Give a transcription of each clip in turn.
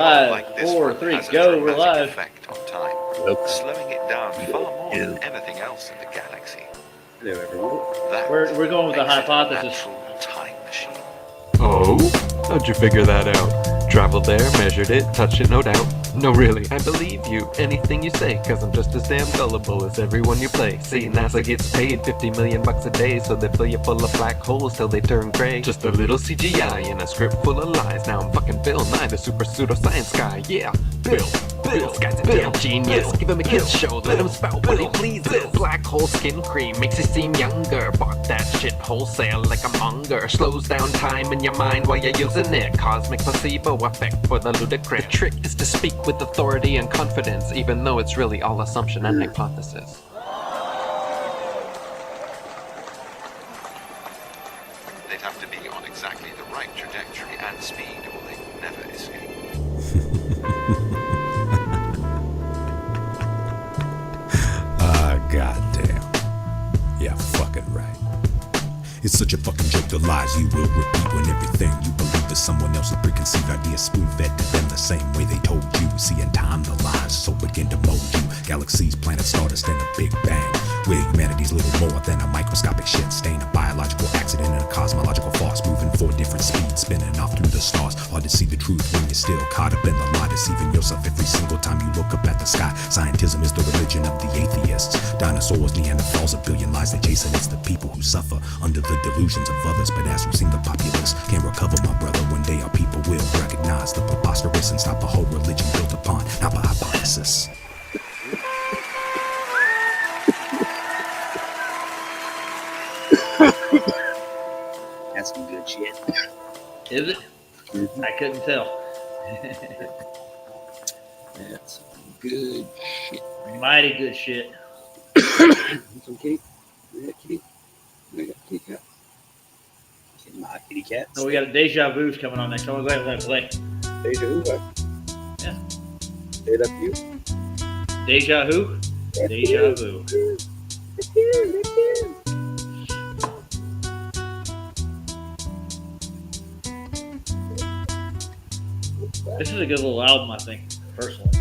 Five, like this 4, one 3, has a go, we're dramatic live. effect on time, slowing it down far more than anything else in the galaxy. Hello, everyone. That We're going with the makes it a hypothesis. natural time machine. Oh? How'd you figure that out? Traveled there, measured it, touched it, no doubt. No, really, I believe you, anything you say, cause I'm just as damn gullible as everyone you play. See, NASA gets paid 50 million bucks a day, so they fill you full of black holes till they turn gray. Just a little CGI and a script full of lies. Now I'm fucking Bill Nye, the super pseudoscience guy. Yeah, Bill, this guy's a damn genius. Give him a kiss show, let him spout what he pleases. Black hole skin cream makes you seem younger. Bought that shit wholesale like a monger. Slows down time in your mind while you're using it. Cosmic placebo effect for the ludicrous. The trick is to speak with authority and confidence, even though it's really all assumption and hypothesis. They'd have to be on exactly the right trajectory and speed, or they'd never escape. Goddamn. Yeah, fucking right. It's such a fucking joke, the lies you will repeat when everything you believe is someone else's preconceived idea, spoon-fed to them the same way they told you. See, in time the lies so begin to mold you. Galaxies, planets, stardust, and a big bang, where humanity's little more than a microscopic shit stain, a biological accident and a cosmological farce, moving 4 different speeds, spinning off through the stars. Hard to see the truth when you're still caught up in the lie, deceiving yourself every single time you look up at the sky. Scientism is the religion of the atheists. Dinosaurs, Neanderthals, a billion lies they're chasing. It's the people who suffer under the delusions of others. But as we've seen, the populace can't recover, my brother. One day our people will recognize the preposterous and stop a whole religion built upon not by hypothesis. That's some good shit. Is it? Mhm. I couldn't tell. That's some good shit. Mighty good shit. Some kitty. Yeah, kitty. We got kitty cat. Get my kitty cats. Oh, we got a Deja Vu's coming on next. I'm gonna go ahead and let it play. Deja vu, what? Yeah. Say that for you. Deja Who? Deja Vu. This is a good little album, I think, personally.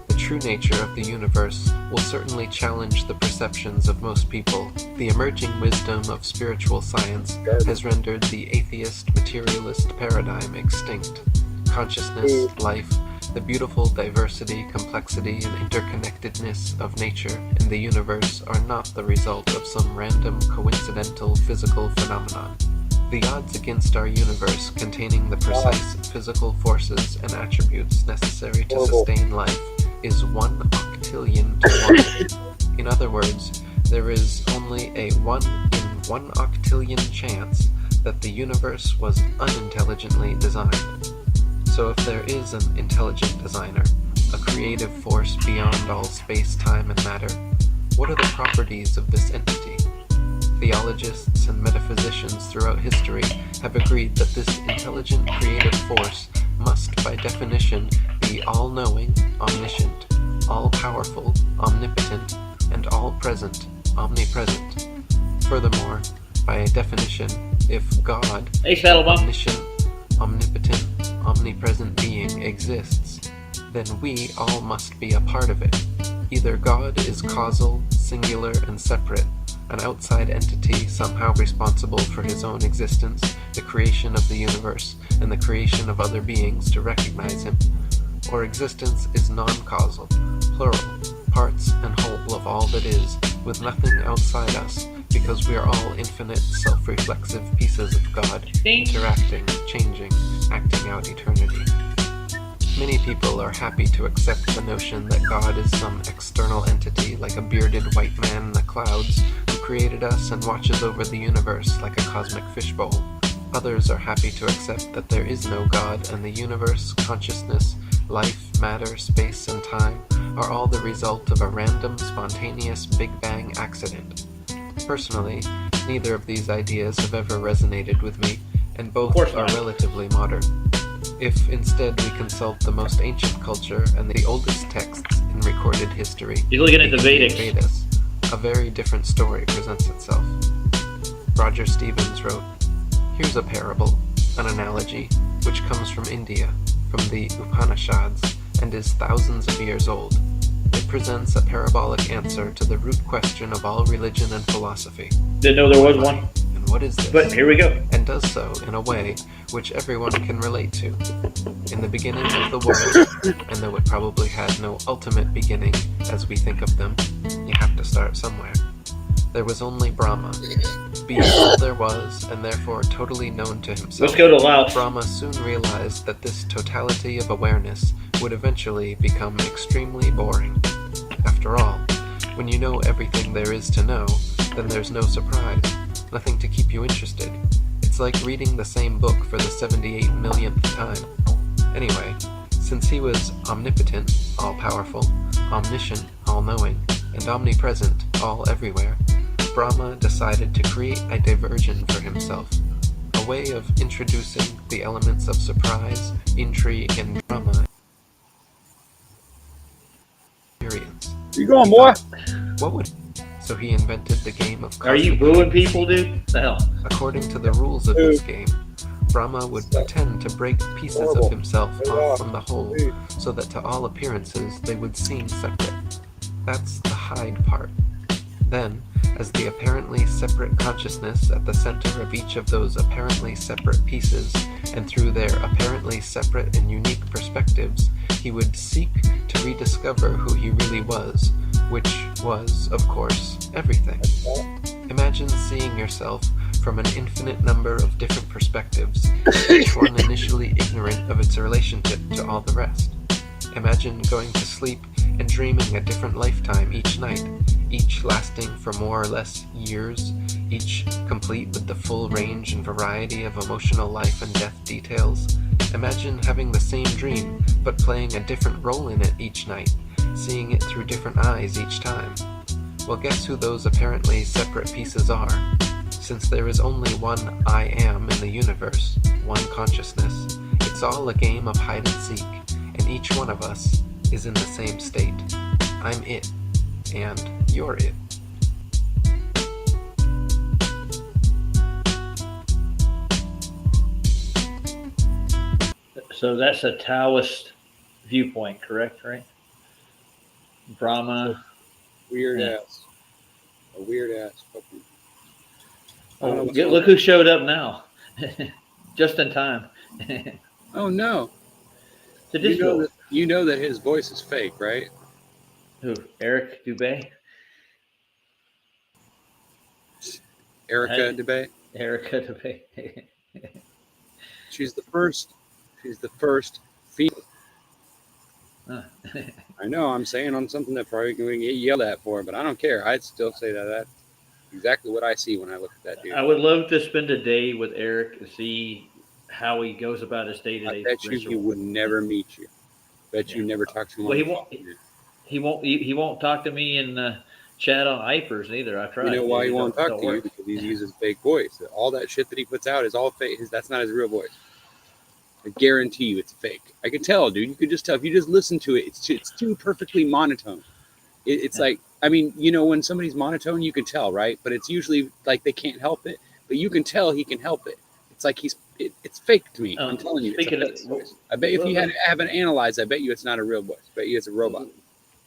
The true nature of the universe will certainly challenge the perceptions of most people. The emerging wisdom of spiritual science has rendered the atheist materialist paradigm extinct. Consciousness, life, the beautiful diversity, complexity, and interconnectedness of nature and the universe are not the result of some random, coincidental physical phenomenon. The odds against our universe containing the precise physical forces and attributes necessary to sustain life is 1 octillion to 1. In other words, there is only a 1 in 1 octillion chance that the universe was unintelligently designed. So if there is an intelligent designer, a creative force beyond all space, time, and matter, what are the properties of this entity? Theologists and metaphysicians throughout history have agreed that this intelligent creative force must, by definition, be all-knowing, omniscient, all-powerful, omnipotent, and all-present, omnipresent. Furthermore, by definition, if God, Hey, Saddlebum. omniscient, omnipotent, omnipresent being exists, then we all must be a part of it. Either God is causal, singular, and separate, an outside entity somehow responsible for his own existence, the creation of the universe, and the creation of other beings to recognize him, or existence is non-causal, plural, parts and whole of all that is, with nothing outside us, because we are all infinite, self-reflexive pieces of God, interacting, changing, acting out eternity. Many people are happy to accept the notion that God is some external entity like a bearded white man in the clouds who created us and watches over the universe like a cosmic fishbowl. Others are happy to accept that there is no God and the universe, consciousness, life, matter, space, and time are all the result of a random, spontaneous Big Bang accident. Personally, neither of these ideas have ever resonated with me, and both are relatively modern. If instead we consult the most ancient culture and the oldest texts in recorded history, You're looking at the Vedics. Vedas, a very different story presents itself. Roger Stevens wrote, "Here's a parable, an analogy, which comes from India, from the Upanishads and is thousands of years old. It presents a parabolic answer to the root question of all religion and philosophy. Didn't know there was one. And what is this? But here we go. And does so in a way which everyone can relate to. In the beginning of the world, and though it probably had no ultimate beginning as we think of them, you have to start somewhere. There was only Brahma, being all there was, and therefore totally known to himself. Let's go to Laos. Brahma soon realized that this totality of awareness would eventually become extremely boring. After all, when you know everything there is to know, then there's no surprise, nothing to keep you interested. It's like reading the same book for the 78 millionth time. Anyway, since he was omnipotent, all-powerful, omniscient, all-knowing, and omnipresent, all-everywhere, Brahma decided to create a diversion for himself, a way of introducing the elements of surprise, intrigue, and drama experience. Where you going, boy? What would... So he invented the game of... Are you booing people, dude? The hell? According to the rules of this game, Brahma would pretend to break pieces of himself off from the whole, so that to all appearances they would seem separate. That's the hide part. Then, as the apparently separate consciousness at the center of each of those apparently separate pieces, and through their apparently separate and unique perspectives, he would seek to rediscover who he really was, which was, of course, everything. Imagine seeing yourself from an infinite number of different perspectives, each one initially ignorant of its relationship to all the rest. Imagine going to sleep and dreaming a different lifetime each night, each lasting for more or less years, each complete with the full range and variety of emotional life and death details. Imagine having the same dream, but playing a different role in it each night, seeing it through different eyes each time. Well, guess who those apparently separate pieces are? Since there is only one I am in the universe, one consciousness, it's all a game of hide and seek, and each one of us is in the same state. I'm it, and you're it. So that's a Taoist viewpoint, correct? Right? Brahma. Weird Yeah. ass. A weird ass fucking. Oh, look who showed up now. Just in time. Oh no. So just You know that his voice is fake, right? who? Eric Dubé? Erica DeBay. Erica Dubé. She's the first female. Huh. I know I'm saying on something that probably going to get yelled at for, but I don't care. I'd still say that that's exactly what I see when I look at that dude. I would love to spend a day with Eric to see how he goes about his day-to-day. I bet you he would never meet you. Bet you never talk to him. Well, on he the won't. phone. He won't talk to me and chat on Hypers either. I tried. You know why he won't talk Don't to you? work. Because he uses fake voice. All that shit that he puts out is all fake. That's not his real voice. I guarantee you it's fake. I can tell, dude. You could just tell. If you just listen to it, it's too perfectly monotone. It's like, I mean, you know, when somebody's monotone, you can tell, right? But it's usually like they can't help it. But you can tell he can help it. It's like it's fake to me. I'm telling you. Speaking it's a of- fake voice. I bet if you have it analyzed, I bet you it's not a real voice. I bet you it's a robot.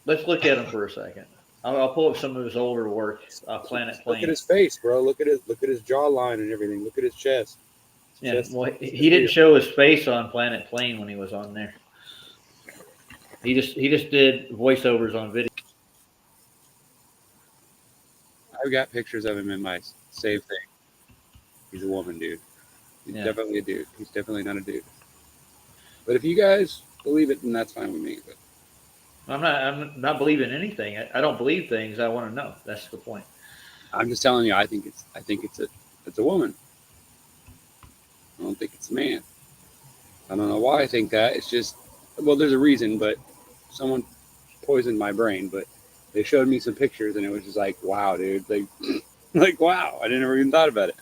Let's look at him for a second. I'll pull up some of his older work. Planet Look Plane. at his face, bro. Look at his jawline and everything. Look at his chest. Yeah, Just- well, he didn't show his face on Planet Plane when he was on there. He just did voiceovers on video. I've got pictures of him in my save thing. He's a woman, dude. He's definitely a dude. He's definitely not a dude. But if you guys believe it, then that's fine with me. But I'm not believing anything. I don't believe things. I want to know. That's the point. I'm just telling you, I think it's a woman. I don't think it's a man. I don't know why I think that. It's just, well, there's a reason, but someone poisoned my brain. But they showed me some pictures, and it was just like, wow, dude. Like wow, I never even thought about it.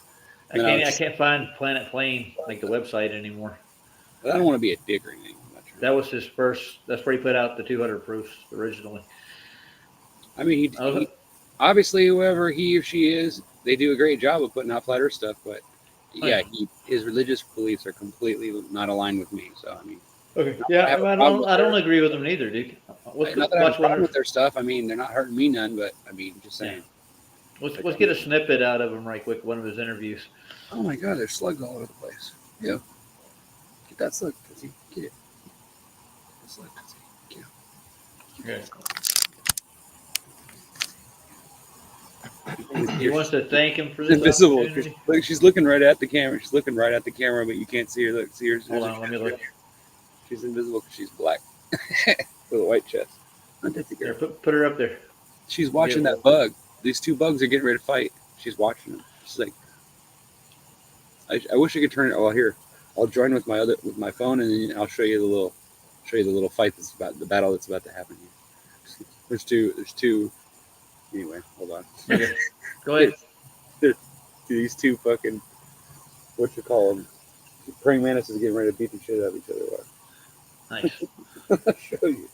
I can't find Planet Plane, like the website anymore. But I don't want to be a dick or anything. I'm not sure. That was his first. That's where he put out the 200 proofs originally. I mean, he obviously, whoever he or she is, they do a great job of putting out flat Earth stuff. But yeah, his religious beliefs are completely not aligned with me. So I mean, Okay. Not Yeah, that I have a I problem don't. with I don't her. agree with them neither, dude. Not that I have a problem with their stuff. I mean, they're not hurting me none, but I mean, just saying. Let's get a snippet out of him right quick. One of his interviews. Oh my God, there's slugs all over the place. Yeah. Get that slug, Tootsie. Get it. That slug, Tootsie. Get it. He wants to thank him for It's this invisible. opportunity. Look, she's looking right at the camera. She's looking right at the camera, but you can't see her. Look, see her. Hold on, let me look. She's invisible because she's black with a white chest. There, put her up there. She's watching that bug. These two bugs are getting ready to fight. She's watching them. She's like, I wish I could turn it. Oh, here, I'll join with my phone, and then I'll show you the little fight that's about the battle that's about to happen here. There's two. Anyway, hold on. Okay. Go ahead. These two fucking, what you call them? Praying mantises getting ready to beat the shit out of each other. Nice. I'll show you.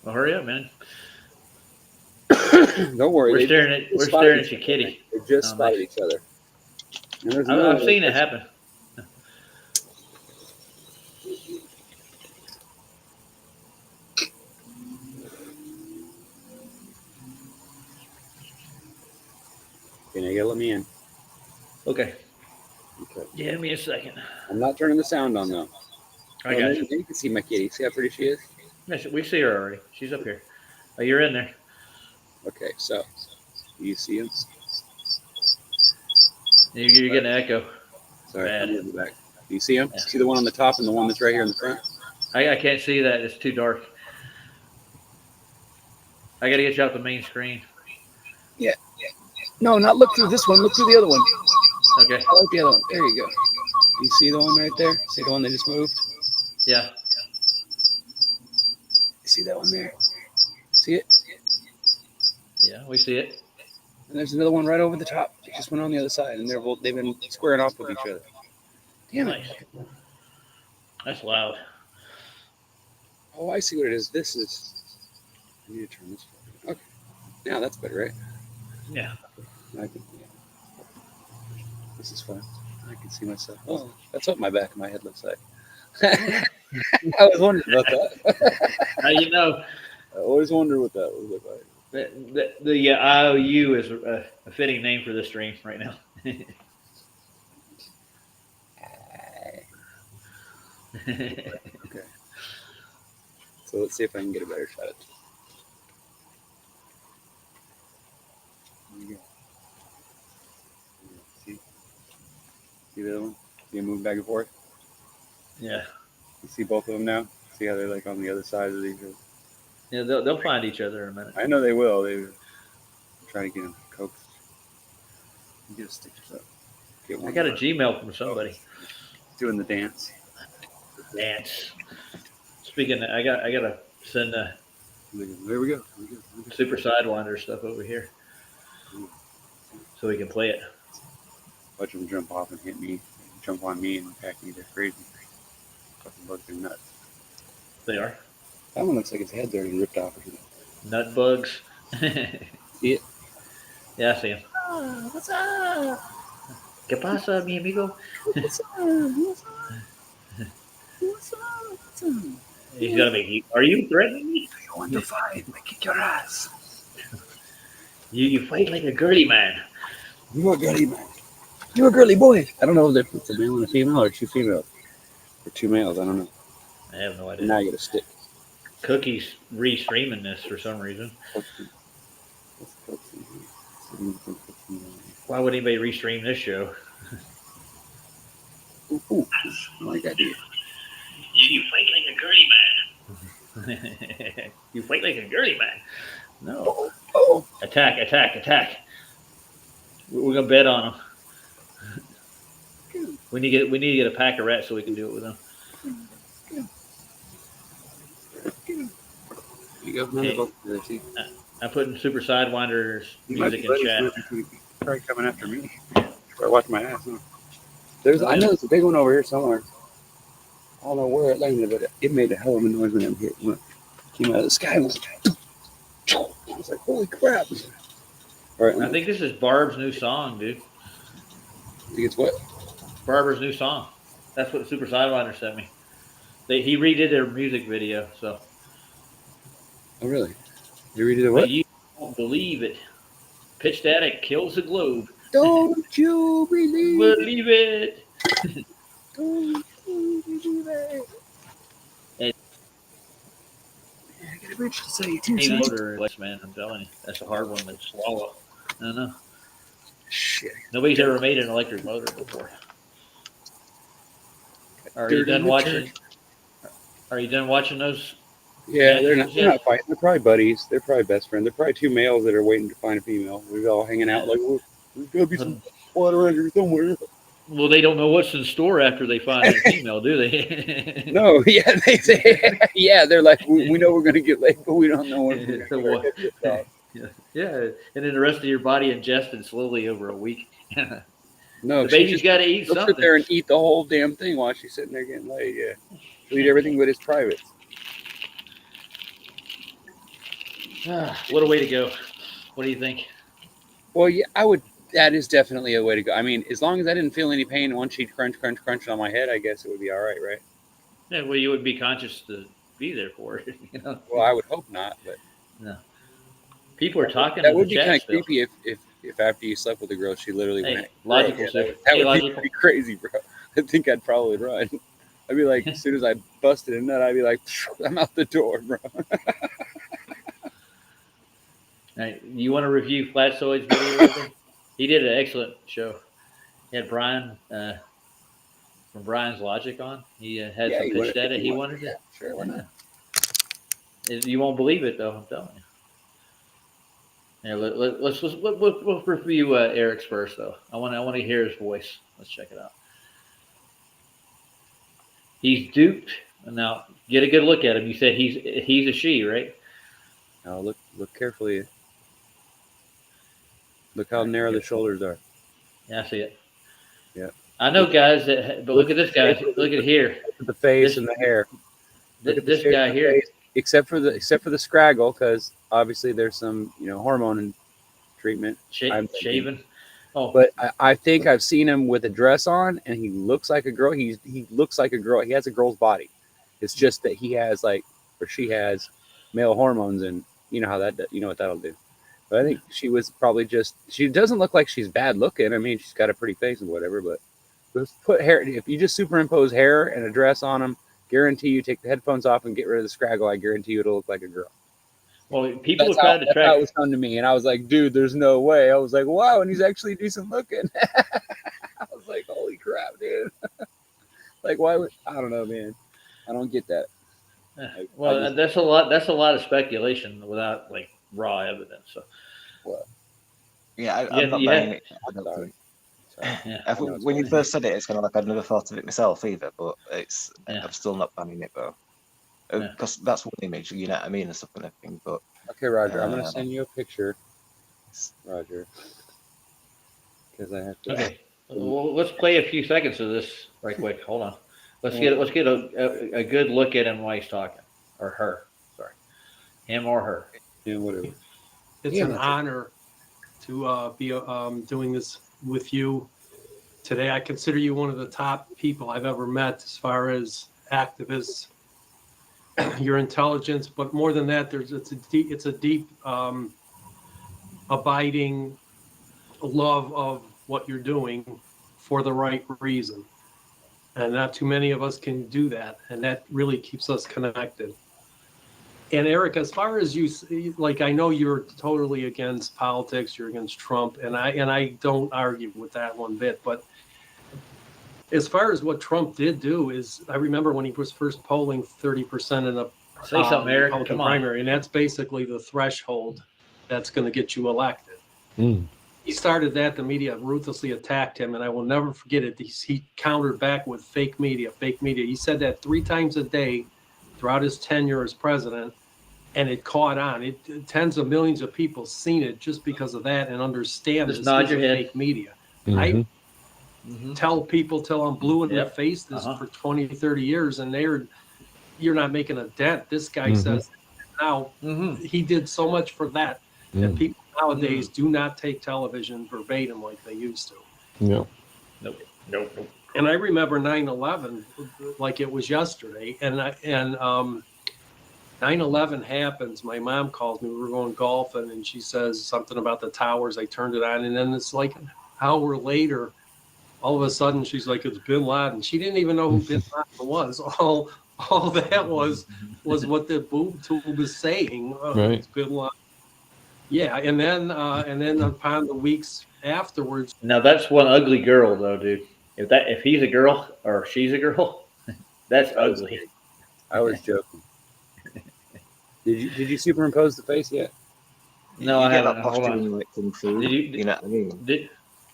Well, hurry up, man. Don't worry. We're staring at your kitty. They just Oh, spotted nice. each other. And there's another I've one seen it that's- happen. Okay, now you gotta let me in. Okay. Okay. Give me a second. I'm not turning the sound on though. I got you. You can see my kitty. See how pretty she is? Yes, we see her already. She's up here. Oh, you're in there. Okay, so you see him? You're getting an echo. Sorry, Bad. I'm in the back. Do you see him? Yeah. See the one on the top and the one that's right here in the front? I can't see that. It's too dark. I got to get you out the main screen. No, not look through this one. Look through the other one. Okay. I like the other one. There you go. You see the one right there? See the one that just moved? Yeah. You see that one there? See it? Yeah, we see it. And there's another one right over the top. It just went on the other side, and they've been squaring off with each other. Damn it! Nice. That's loud. Oh, I see what it is. This is. I need to turn this. Okay. Now that's better, right? Yeah. I can. Yeah. This is fun. I can see myself. Oh, that's what my back of my head looks like. I was wondering about that. How you know? I always wonder what that would look like. The IOU is a fitting name for this stream right now. Okay. So let's see if I can get a better shot at it. There you go. See the other one? See him move back and forth? Yeah. You see both of them now? See how they're like on the other side of each other? Yeah, they'll find each other in a minute. I know they will. They were trying to get him coaxed. Get a stickers up. Get one I got a more. Gmail from somebody. Doing the dance. Dance. Speaking of, I gotta send There we go. There we go. Super Sidewinder stuff over here so we can play it. Watch them jump off and hit me, jump on me and attack me. They're crazy. Fucking bugs are nuts. They are That one looks like his head's already ripped off or something. nut bugs. See it? Yeah, I see him. Oh, what's up? ¿Qué pasa, mi amigo? What's up? What's up? What's up? What's up? He's gonna make you. Are you threatening me? You want to fight? I kick your ass. You fight like a girly man. You a girly man. You a girly boy. I don't know if it's a male and a female or two females. Or two males. I don't know. I have no And now idea. you get a stick. Cookie's re-streaming this for some reason. Why would anybody re-stream this show? Ooh, I like that idea. You fight like a girly man. You fight like a girly man. No. Oh, Attack, attack, attack. We're gonna bet on them. We need to get a pack of rats so we can do it with them. you go. Hey. There, see? I'm putting Super Sidewinder's You might music be in chat. Probably coming after me. Probably watch my ass. Huh? I know there's a big one over here somewhere. I don't know where it landed, but it made a hell of a noise when it came out of the sky. I was like, holy crap. All right. I think this is Barb's new song, dude. think it's what? Barbara's new song. That's what Super Sidewinder sent me. He redid their music video. So, Oh, really? You read it but what? you won't believe it. Pitch Static kills the globe. Don't you believe? Believe it. Don't you believe it? And- I got a bitch to say too. Hey, motor, man, I'm telling you, that's a hard one to swallow. I don't know. Shit. Nobody's ever made an electric motor before. Are you Dirt in done the watching? church. Are you done watching those? Yeah, they're not. Yeah. They're not fighting. They're probably buddies. They're probably best friends. They're probably two males that are waiting to find a female. We're all hanging out like, well, there's gotta be some water around here somewhere. Well, they don't know what's in store after they find a female, do they? No, yeah, they say, yeah, they're like, we know we're gonna get laid, but we don't know when we're gonna What? get laid. Yeah, and then the rest of your body ingested slowly over a week. The No, she baby's just got to eat she'll sit something. there and eat the whole damn thing while she's sitting there getting laid. Yeah, she'll eat everything but his privates. What a way to go! What do you think? Well, yeah, I would. That is definitely a way to go. I mean, as long as I didn't feel any pain once she'd crunch on my head, I guess it would be all right, right? Yeah, well, you would be conscious to be there for it. You know, Well, I would hope not, but people are talking. that in would the be chat kind of still. creepy if after you slept with a girl, she literally Hey, went. logical, Yeah, sir. that Hey, would logical. be pretty crazy, bro. I think I'd probably run. I'd be like, as soon as I busted a nut, I'd be like, I'm out the door, bro. All right, you want to review Flatsoid's video? With him? He did an excellent show. He had Brian from Brian's Logic on. He had Yeah, some he pitch wanted- data. he He wanted- wanted yeah, it. sure, why not? You won't believe it, though. I'm telling you. Yeah, we'll review Eric's first, though. I want to hear his voice. Let's check it out. He's duped. Now, get a good look at him. You said he's a she, right? Now look carefully. Look how narrow the shoulders are. Yeah, I see it. Yeah. I know guys but look at this guy. Look at here. Look at the face This- and the hair. Look at the This shape guy of the here. face. Except for the scraggle, because obviously there's some hormone treatment. I'm thinking. Shaven. Oh, But I think I've seen him with a dress on, and he looks like a girl. He looks like a girl. He has a girl's body. It's just that he has she has male hormones, and you know how that you know what that'll do. But I think she was probably she doesn't look like she's bad looking. I mean, she's got a pretty face and whatever. But just put hair. If you just superimpose hair and a dress on him, guarantee you take the headphones off and get rid of the scraggle. I guarantee you it'll look like a girl. well, people That's are trying to how track. it was done to me, and I was like, dude, there's no way. I was like, wow, and he's actually decent looking. I was like, holy crap, dude. Like, why would I don't know, man. I don't get that. Well, I just- that's a lot. That's a lot of speculation without raw evidence. So Yeah, Yeah, I'm not yeah. buying it. I don't Sorry. think. yeah, I know think it's when you funny. first said it, it's kind of like I'd never thought of it myself either, but Yeah. I'm still not banning it though. Yeah. Because that's one image, you know what I mean, and stuff and everything. But Okay, Roger, I'm gonna Uh, send you a picture, Roger, because I have to. okay. Well, let's play a few seconds of this right quick. Hold on. Let's get a good look at him while he's talking, or her. Sorry, him or her. Yeah, whatever. It's Yeah, an that's it. honor to be doing this with you today. I consider you one of the top people I've ever met as far as activists. Your intelligence, but more than that, it's a deep, abiding love of what you're doing for the right reason, and not too many of us can do that, and that really keeps us connected. And Eric, as far as you, I know you're totally against politics, you're against Trump, and I don't argue with that one bit. But as far as what Trump did do is, I remember when he was first polling 30% in a Say something, Eric. Republican Come on. primary, and that's basically the threshold that's going to get you elected. Mm. He started that. The media ruthlessly attacked him, and I will never forget it. He countered back with fake media. He said that 3 times a day throughout his tenure as president. And it caught on. Tens of millions of people seen it just because of that and understand Just this nod is your a head. fake media. Mhm. I Mhm. tell people till I'm blue in the Yep. face this Uh-huh. for 20, 30 years, and you're not making a dent. This guy Mhm. says now Mhm. he did so much for that. And Mm. people nowadays do not take television verbatim like they used to. Yeah. Nope. And I remember 9/11 like it was yesterday. And 9/11 happens. My mom calls me. We were going golfing, and she says something about the towers. I turned it on, and then it's like an hour later, all of a sudden, she's like, "It's Bin Laden." She didn't even know who Bin Laden was. All that was what the boob tube is saying. Right. It's Bin Laden. Yeah, and then upon the weeks afterwards, Now that's one ugly girl, though, dude. If he's a girl or she's a girl, that's ugly. I was joking. Did you superimpose the face yet? No, you I get haven't. that Hold posture on. when you eat some food. Did you- You know what I mean? Did,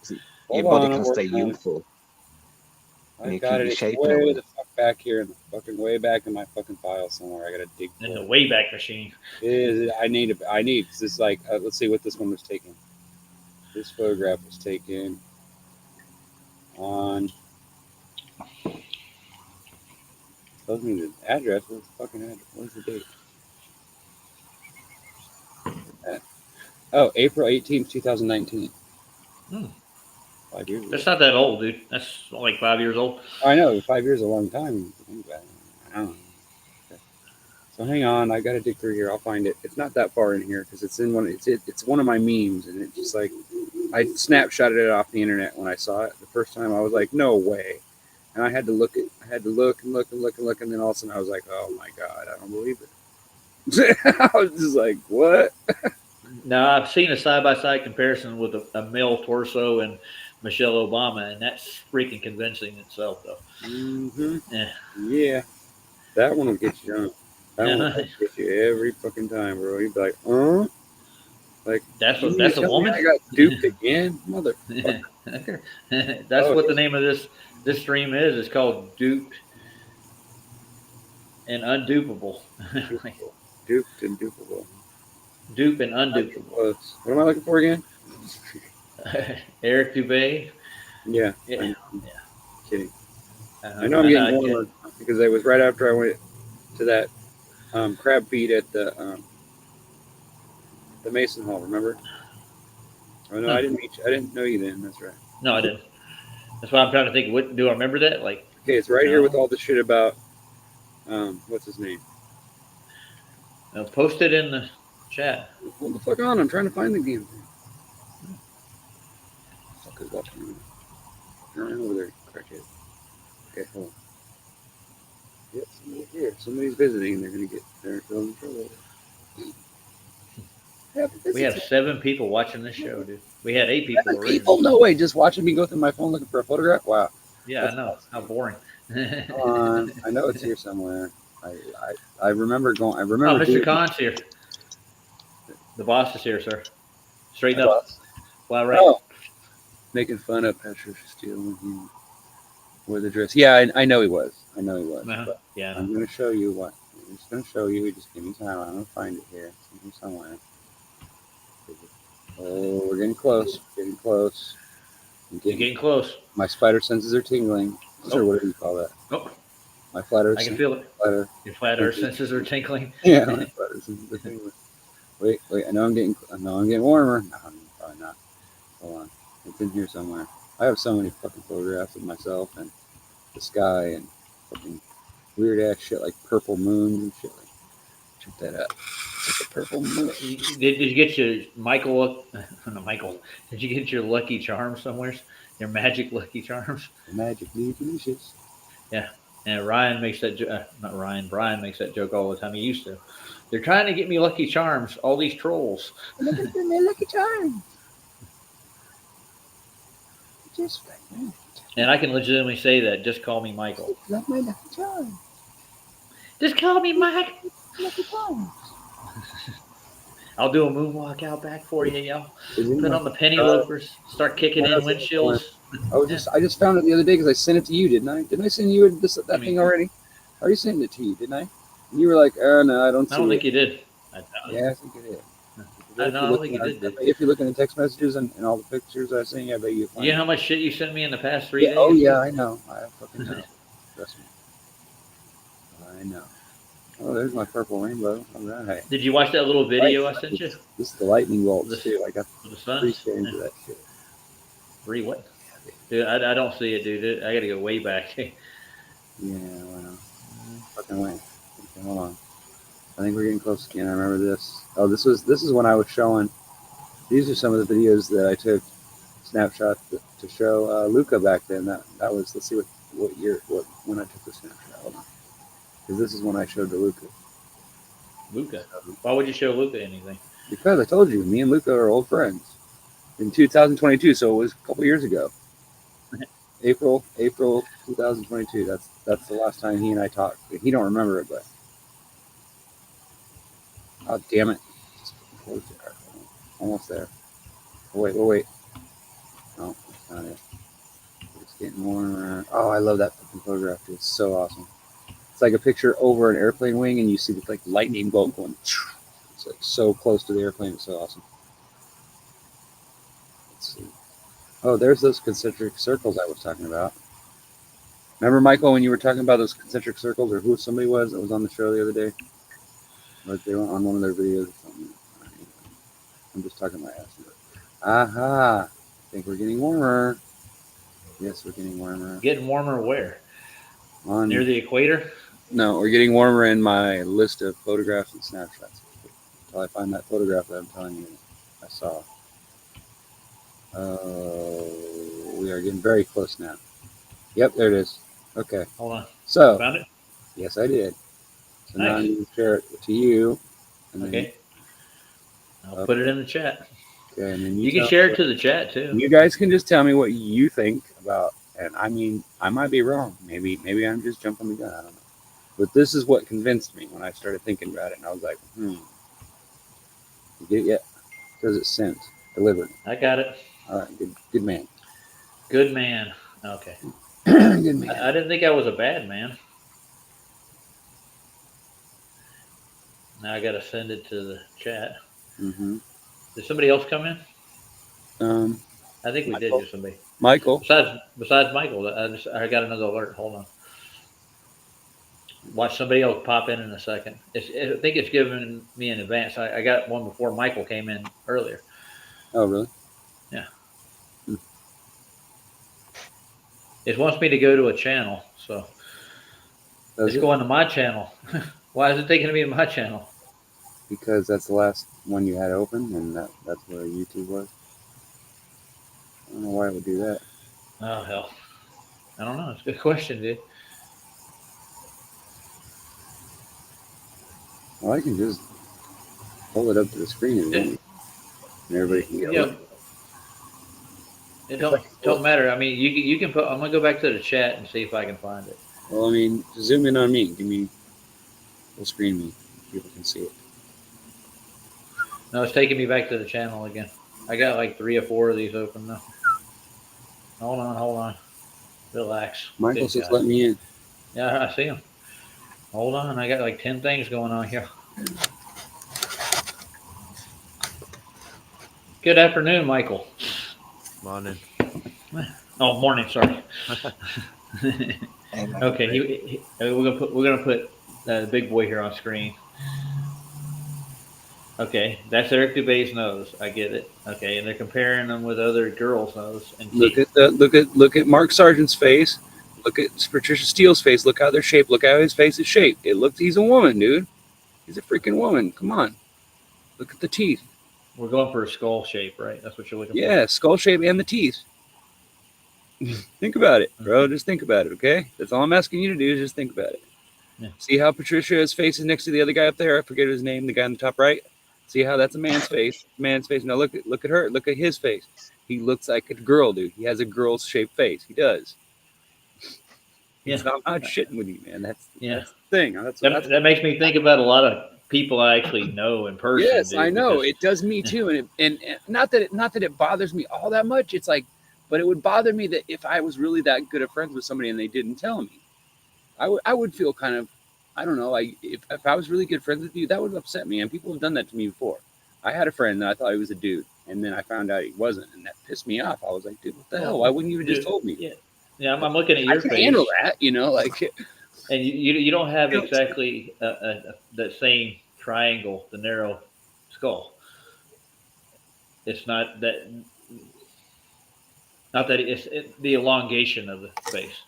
Your Hold body on, can I'm stay working on it. youthful. And I you got keep it. your It's shape way in a way. the fuck back here, in the fucking way back in my fucking file somewhere. I gotta dig for in the it. Wayback Machine. I need because it's like let's see what this one was taken. This photograph was taken on. Tells me the address. Where's the fucking address? Where's the date? Oh, April 18th, 2019. Hmm. 5 years ago. That's not that old, dude. That's like 5 years old. I know, 5 years is a long time. I don't know. Okay. So hang on, I gotta dig through here. I'll find it. It's not that far in here because it's in one. It's one of my memes, and it's just like I snapshotted it off the internet when I saw it the first time. I was like, no way, and I had to look and look, and then all of a sudden I was like, oh my god, I don't believe it. I was just like, what? Now I've seen a side-by-side comparison with a male torso and Michelle Obama, and that's freaking convincing itself, though. Mm-hmm. Yeah. Yeah, that one will get you on. That one will get you every fucking time, bro. You'd be like, like That's you that's a tell me woman. I got duped again, mother. That's what the name of this stream is. It's called Duped and Undupable. Duped and dupable. Dupe and Undupable. Close. What am I looking for again? Eric Dubé. Yeah. Yeah. Kidding. I know I'm getting warmer because it was right after I went to that crab feed at the Mason Hall. Remember? Oh no, I didn't meet you. I didn't know you then. That's right. No, I didn't. That's why I'm trying to think. What do I remember that? Like, Okay, it's right here with all the shit about what's his name? post it in the chat. Hold the fuck on! I'm trying to find the game. Fuck is walking around. Turn around over there, crackhead. Okay, hold on. Yep, somebody's here. Somebody's visiting. They're gonna get they're in trouble. We have 7 people watching this show, dude. We had 8 people. 7 already. people? No way! Just watching me go through my phone looking for a photograph. Wow. Yeah, I know. How boring. I know it's here somewhere. I remember going. I remember. Oh, Mr. doing- Khan's here. The boss is here, sir. Straighten up. Fly right. Oh, making fun of Patrick Steele when he wore the dress. Yeah, I know he was. I know he was. Uh-huh. But Yeah. I I'm know. going to show you what. I'm just going to show you. Just give me time. I'm going to find it here. It's here somewhere. Oh, we're getting close. Getting close. You're getting close. My spider senses are tingling. Or whatever you call that. Oh, My flatter. I can feel it. Flatter. Your flat earth senses are tinkling. Yeah, my flatter senses are tingling. Wait. I know I'm getting warmer. No, I'm probably not. Hold on. It's in here somewhere. I have so many fucking photographs of myself and the sky and fucking weird ass shit like purple moons and shit. Like, check that out. It's like a purple moon. Did you get your Michael? No, Michael. Did you get your Lucky Charms somewhere? Your magic Lucky Charms? Magically delicious. And Ryan makes that. Not Ryan. Brian makes that joke all the time. He used to. They're trying to get me Lucky Charms. All these trolls. Look at my Lucky Charm. Just like that. And I can legitimately say that. Just call me Michael. Love my Lucky Charm. Just call me Mike. Lucky Charm. I'll do a moonwalk out back for you, y'all. Isn't Put it? on the penny loafers. Start kicking in windshields. I just found it the other day because I sent it to you, didn't I? Didn't I send you that thing already? I already sent it to you, didn't I? And you were like, oh no, I don't see I don't it. think you did. Yeah, I think it is. I don't think you did. If you look in the text messages and all the pictures I sent you, I bet you find You know how much shit you sent me in the past 3 yeah, days? oh yeah, I know. I fucking know. Trust me. I know. Oh, there's my purple rainbow. All right. Did you watch that little video I sent you? This is the lightning bolts This- too. I got For the sun? 3 frames of that shit. 3 what? Dude, I don't see it, dude. I got to go way back. Yeah, well, fucking wait. Okay, hold on. I think we're getting close again. I remember this. Oh, this is when I was showing. These are some of the videos that I took snapshot to show Luca back then. That was, let's see what year, when I took the snapshot. Hold on, because this is when I showed to Luca. Luca. Why would you show Luca anything? Because I told you, me and Luca are old friends. In 2022, so it was a couple years ago. April 2022. That's the last time he and I talked. He don't remember it, but oh damn it! Almost there. Oh, wait. No, that's not it. It's getting warmer. Oh, I love that fucking photograph, dude. It's so awesome. It's like a picture over an airplane wing, and you see this like lightning bolt going. It's like so close to the airplane. It's so awesome. Let's see. Oh, there's those concentric circles I was talking about. Remember, Michael, when you were talking about those concentric circles, or who somebody was that was on the show the other day? Or they were on one of their videos or something. I'm just talking my ass. Aha! I think we're getting warmer. Yes, we're getting warmer. Getting warmer where? On Near the equator? No, we're getting warmer in my list of photographs and snapshots. Until I find that photograph that I'm telling you I saw. We are getting very close now. Yep, there it is. Okay. Hold on. So, Found it? yes, I did. So now I'm Nice. going to share it to you. And then, Okay. I'll put it in the chat. Okay, and then You can tell- share it to the chat too. You guys can just tell me what you think about, and I mean, I might be wrong. Maybe I'm just jumping the gun. I don't know. But this is what convinced me when I started thinking about it, and I was like, You get it yet? Because it's sent, delivered. I got it. All right, good man. Good man. Okay. Good man. I didn't think I was a bad man. Now I got to send it to the chat. Mm-hmm. Did somebody else come in? I think we did Michael. do somebody. Michael. Besides Michael, I got another alert. Hold on. Watch somebody else pop in a second. I think it's giving me in advance. I got one before Michael came in earlier. Oh, really? Yeah. Hmm. It wants me to go to a channel, so Does it's it? going to my channel. Why is it taking me to my channel? Because that's the last one you had open, and that's where YouTube was. I don't know why it would do that. Oh hell, I don't know. It's a good question, dude. Well, I can just hold it up to the screen and everybody can get Yeah. It don't matter. I mean, you can put. I'm gonna go back to the chat and see if I can find it. Well, I mean, zoom in on me. Give me full screen me. People can see it. No, it's taking me back to the channel again. I got like 3 or 4 of these open now. Hold on. Relax. Michael Good says, guy. let me in. Yeah, I see him. Hold on. I got like 10 things going on here. Good afternoon, Michael. Morning. Oh, morning. Sorry. Okay, we're gonna put the big boy here on screen. Okay, that's Eric Dubé's nose. I get it. Okay, and they're comparing them with other girls' nose and teeth. Look at Mark Sargent's face. Look at Patricia Steele's face. Look how they're shaped. Look how his face is shaped. He's a woman, dude. He's a freaking woman. Come on. Look at the teeth. We're going for a skull shape, right? That's what you're looking for. Yeah, skull shape and the teeth. Think about it, bro. Just think about it, okay? That's all I'm asking you to do is just think about it. Yeah. See how Patricia's face is next to the other guy up there? I forget his name, the guy on the top right. See how that's a man's face? Man's face. Now look at her. Look at his face. He looks like a girl, dude. He has a girl's shaped face. He does. Yeah. I'm not shitting with you, man. That's Yeah. the thing. That's That makes me think about a lot of people I actually know in person. yes, dude, I know because- it does me too, and not that it bothers me all that much. It's like, but it would bother me that if I was really that good of friends with somebody and they didn't tell me, I would feel kind of, I don't know, like if I was really good friends with you, that would upset me. And people have done that to me before. I had a friend that I thought he was a dude, and then I found out he wasn't, and that pissed me off. I was like, dude, what the hell? Why wouldn't you have just Dude, told me? Yeah, I'm looking at I your can face. handle that, like. And you don't have exactly that same triangle, the narrow skull. It's not that. Not that the elongation of the face.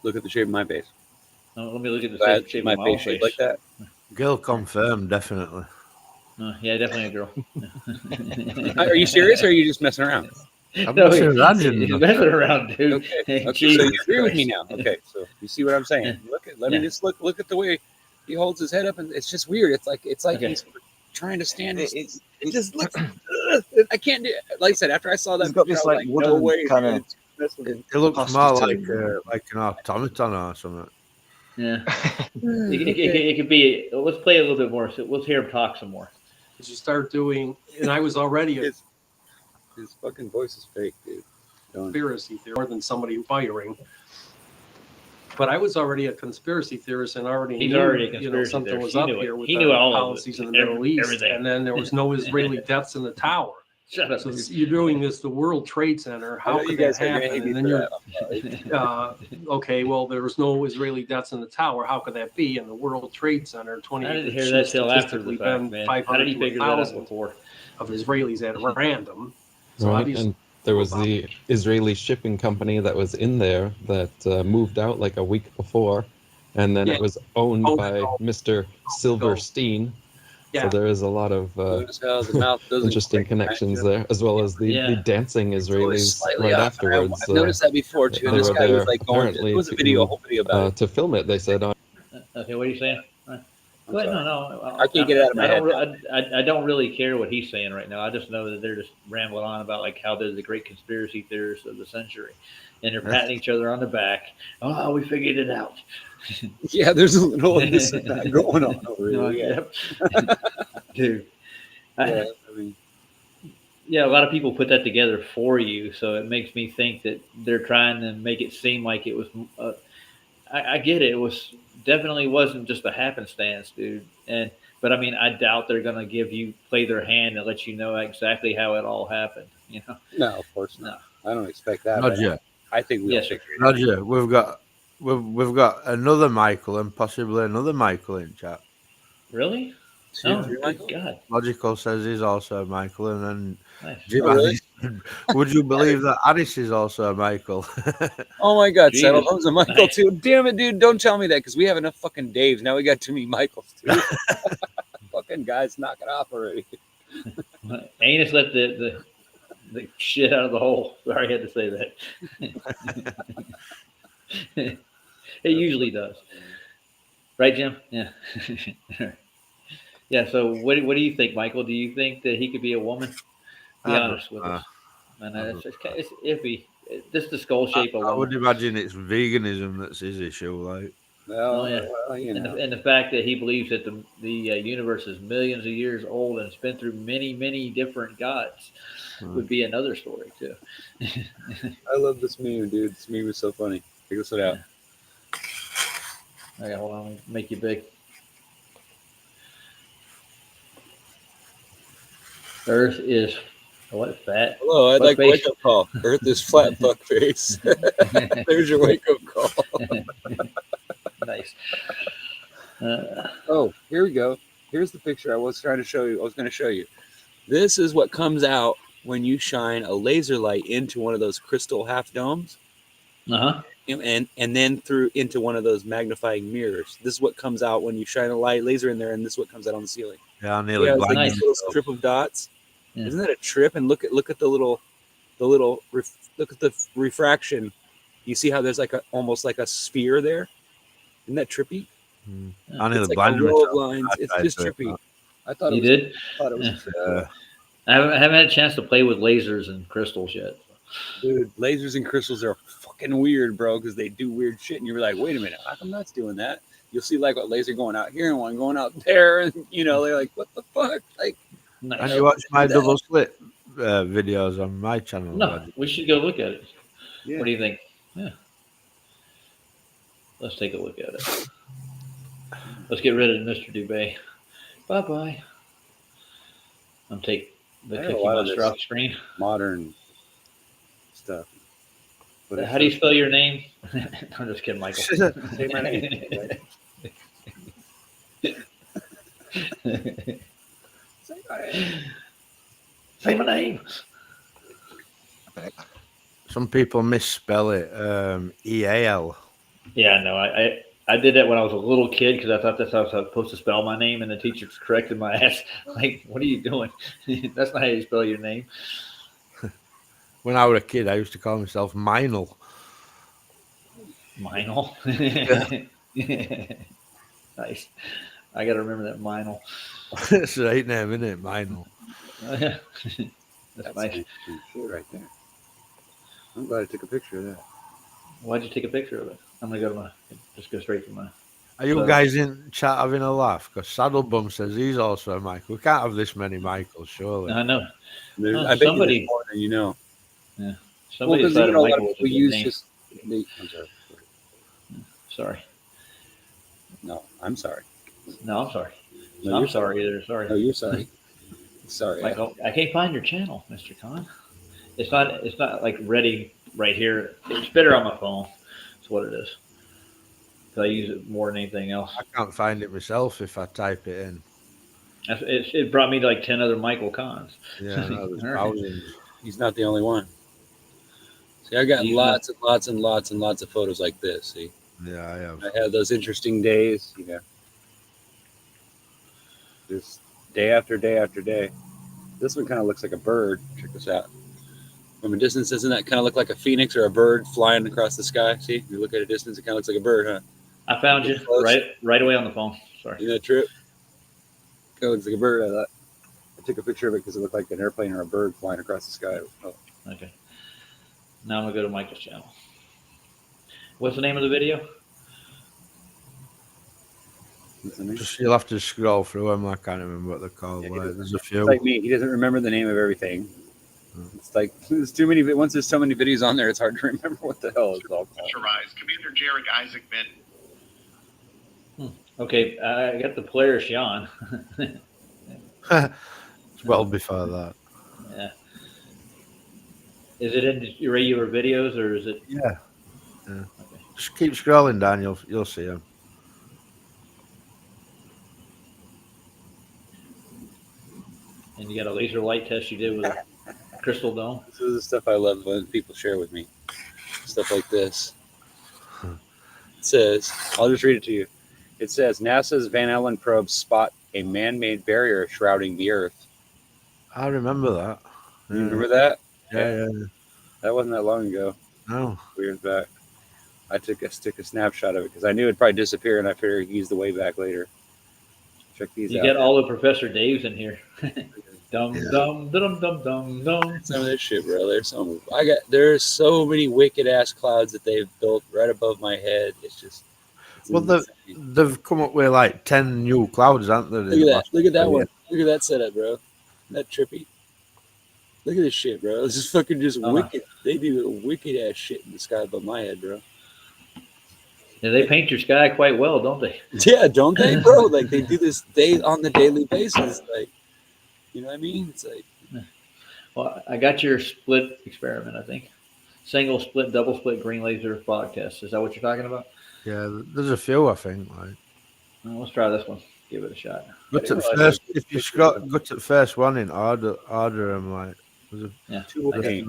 Look at the shape of my face. Let me look at the Glad shape my of my face own shaped face. like that. Girl confirmed, definitely. Yeah, definitely a girl. Are you serious, or are you just messing around? I'm messing around, he's you know. messing around, dude. Okay. So Jesus you agree with me Christ. now. Okay. So you see what I'm saying? Let me just look at the way he holds his head up, and it's just weird. It's like Okay. he's trying to stand. It just looks. I can't do it. Like I said, after I saw that, He's got picture, this, I was like, no wooden way, kinda- dude. That's what It looks more Hospitality. like an automaton or something. Yeah. It could be. Let's play a little bit more. So let's hear him talk some more. As you start doing, and I was already a his fucking voice is fake, dude. conspiracy theorist more than somebody firing. But I was already a conspiracy theorist and already He's knew, already a conspiracy something theorist. was He up knew it. here with He the knew all of it. policies in the Middle East. Everything. And then there was no Israeli deaths in the tower. Shut up. So you're doing this, the World Trade Center. I How know could you that guys are gonna happen? hate me And then for you're that. okay. Well, there was no Israeli deaths in the tower. How could that be? And the World Trade Center, I didn't 20 hear that till after the statistically fact, been man. How did 500 he to figure that out 1,000 before? of Israelis at random. So Right, obviously, and there was the Israeli shipping company that was in there that moved out like a week before, and then Yeah. it was owned Oh, by no. Mr. Silverstein. Yeah. So there is a lot of Notice how the mouth doesn't interesting click, connections right? there, as well as the Yeah. dancing It's always Israelis slightly right up. afterwards. I've noticed that before too. And they this were guy was there like going. apparently There was a to, whole video about it. to film it. They said, Okay, what are you saying? I'm Go ahead. sorry. No. I can't get it out of my I don't, head. I don't really care what he's saying right now. I just know that they're just rambling on about like how they're the great conspiracy theorists of the century, and they're patting each other on the back. Oh, we figured it out. Yeah, there's a little of this and that going on over No, here. yep. Dude. Yeah, I mean, Yeah, a lot of people put that together for you, so it makes me think that they're trying to make it seem like it was. I get it. It was definitely wasn't just a happenstance, dude. But I mean, I doubt they're gonna play their hand and let you know exactly how it all happened. You know? no, of course not. I don't expect that. Not but yet. I think we'll Yes, figure it out. Roger, we've got another Michael and possibly another Michael in chat. Really? Two, Oh, three, good Michael? God! Logical says he's also a Michael, and then Nice. Jim Oh, really? Addis- would you believe that Addis is also a Michael? Oh my God, Jesus. Settle. Those are Michael Nice. too. Damn it, dude! Don't tell me that because we have enough fucking Daves. Now we got too many Michaels too. Fucking guys, knock it off already. Anus let the shit out of the hole. Sorry, I had to say that. It usually does, right, Jim? Yeah. Yeah. So, what do you think, Michael? Do you think that he could be a woman? Be honest with us. Man, it's iffy. Just the skull shape I alone. would imagine it's veganism that's his issue. Like, Well, Oh, yeah. well, you know. And the fact that he believes that the universe is millions of years old and it's been through many, many different gods would be another story too. I love this meme, dude. This meme is so funny. Check this out. Okay, hold on, let me make you big. Earth is what fat? Hello, I'd Fuck like a face. wake up call. Earth is flat, fuck face. There's your wake up call. Nice. Oh, here we go. Here's the picture I was trying to show you. I was going to show you. This is what comes out when you shine a laser light into one of those crystal half domes, Uh-huh. and then through into one of those magnifying mirrors. This is what comes out when you shine a light laser in there, and this is what comes out on the ceiling. yeah, I nearly Yeah, it's like blinded this little myself. strip of dots. Yeah. Isn't that a trip? And look at the little look at the refraction. You see how there's like almost like a sphere there? Isn't that trippy? I nearly It's like a blinded row of myself. lines. I It's tried just to- trippy. I thought it You was. did? I thought it was. I haven't had a chance to play with lasers and crystals yet. Dude, lasers and crystals are fucking weird, bro, because they do weird shit, and you're like, wait a minute, how come that's doing that? You'll see like a laser going out here and one going out there, and they're like, what the fuck? Like, Nice. And you watch my double slit videos on my channel. No, Roger. we should go look at it. yeah. What do you think? Yeah. Let's take a look at it. Let's get rid of Mr. Dubé. Bye-bye. I'm taking the I have a Cookie lot of Monster this. off screen. modern stuff. But it's How do you spell your name? I'm just kidding, Michael. say my name? Say my name. Say my name. Some people misspell it EAL. Yeah, no, I did that when I was a little kid because I thought that's how I was supposed to spell my name, and the teacher corrected my ass. Like, what are you doing? That's not how you spell your name. When I was a kid, I used to call myself Minel. Minel. Nice. I got to remember that Minel. It's a right name, isn't it? Minel. That's nice. Shit right there. I'm glad I took a picture of that. Why'd you take a picture of it? I'm gonna go just go straight to my. Are you guys in chat having a laugh? Because Saddlebum says he's also a Michael. We can't have this many Michaels, surely. I know. I bet somebody- you more than you know. Yeah. Well, Somebody because decided a lot Michael of was a people good use name. just. I'm sorry. Sorry. No, I'm sorry. No, I'm sorry. No, I'm you're sorry either. Sorry. No, you're sorry. Sorry. Michael, I can't find your channel, Mr. Khan. It's not like ready right here. It's better on my phone. That's what it is. 'Cause I use it more than anything else. I can't find it myself if I type it in. It brought me to like 10 other Michael Khans. Yeah, no, there's All right. thousands. He's not the only one. See, I got He's lots and lots and lots and lots of photos like this. See, Yeah, I have. I had those interesting days, you know. Just day after day after day. This one kind of looks like a bird. Check this out. From a distance, doesn't that kind of look like a phoenix or a bird flying across the sky? See, if you look at a distance, it kind of looks like a bird, huh? I found you Close. right away on the phone. Sorry. Isn't that true? Kind of looks like a bird. I thought. I took a picture of it because it looked like an airplane or a bird flying across the sky. Oh, Okay. Now I'm gonna go to Michael's channel. What's the name of the video? what's the name? Just you'll have to scroll through them. I can't remember what they're called. Yeah, Like, there's a It's few. like me. He doesn't remember the name of everything. It's like there's too many. Once there's so many videos on there, it's hard to remember what the hell it's all called. Commander Jarek Isaac Benton. Okay, I got the player Sean. It's well before that. Yeah. Is it in your regular videos or is it? Yeah. Just keep scrolling down. You'll see them. And you got a laser light test you did with a crystal dome? This is the stuff I love when people share with me. Stuff like this. It says, I'll just read it to you. It says, NASA's Van Allen probes spot a man-made barrier shrouding the Earth. I remember that. You remember that? Yeah. That wasn't that long ago. No. Years back. I took a snapshot of it because I knew it'd probably disappear, and I figured I'd use the way back later. Check these You out. get all the Professor Daves in here. Dum Yeah. dum dum dum dum dum. Some of this shit, bro. There's so many wicked ass clouds that they've built right above my head. It's just. It's Well, insane. they've come up with like 10 new clouds, haven't they? Look at that. Look at that Oh, one. Look at that setup, bro. Isn't that trippy? Look at this shit, bro. This is fucking just wicked. They do wicked ass shit in the sky above my head, bro. Yeah, they paint your sky quite well, don't they? Yeah, don't they, bro? Like they do this on the daily basis. Like, you know what I mean? It's like, Well, I got your split experiment, I think. Single split, double split green laser fog test. Is that what you're talking about? Yeah, there's a few, I think. Like, Well, let's try this one. Give it a shot. go to the first, if you go to the first one in order them, like, there's Yeah. two Okay. eight.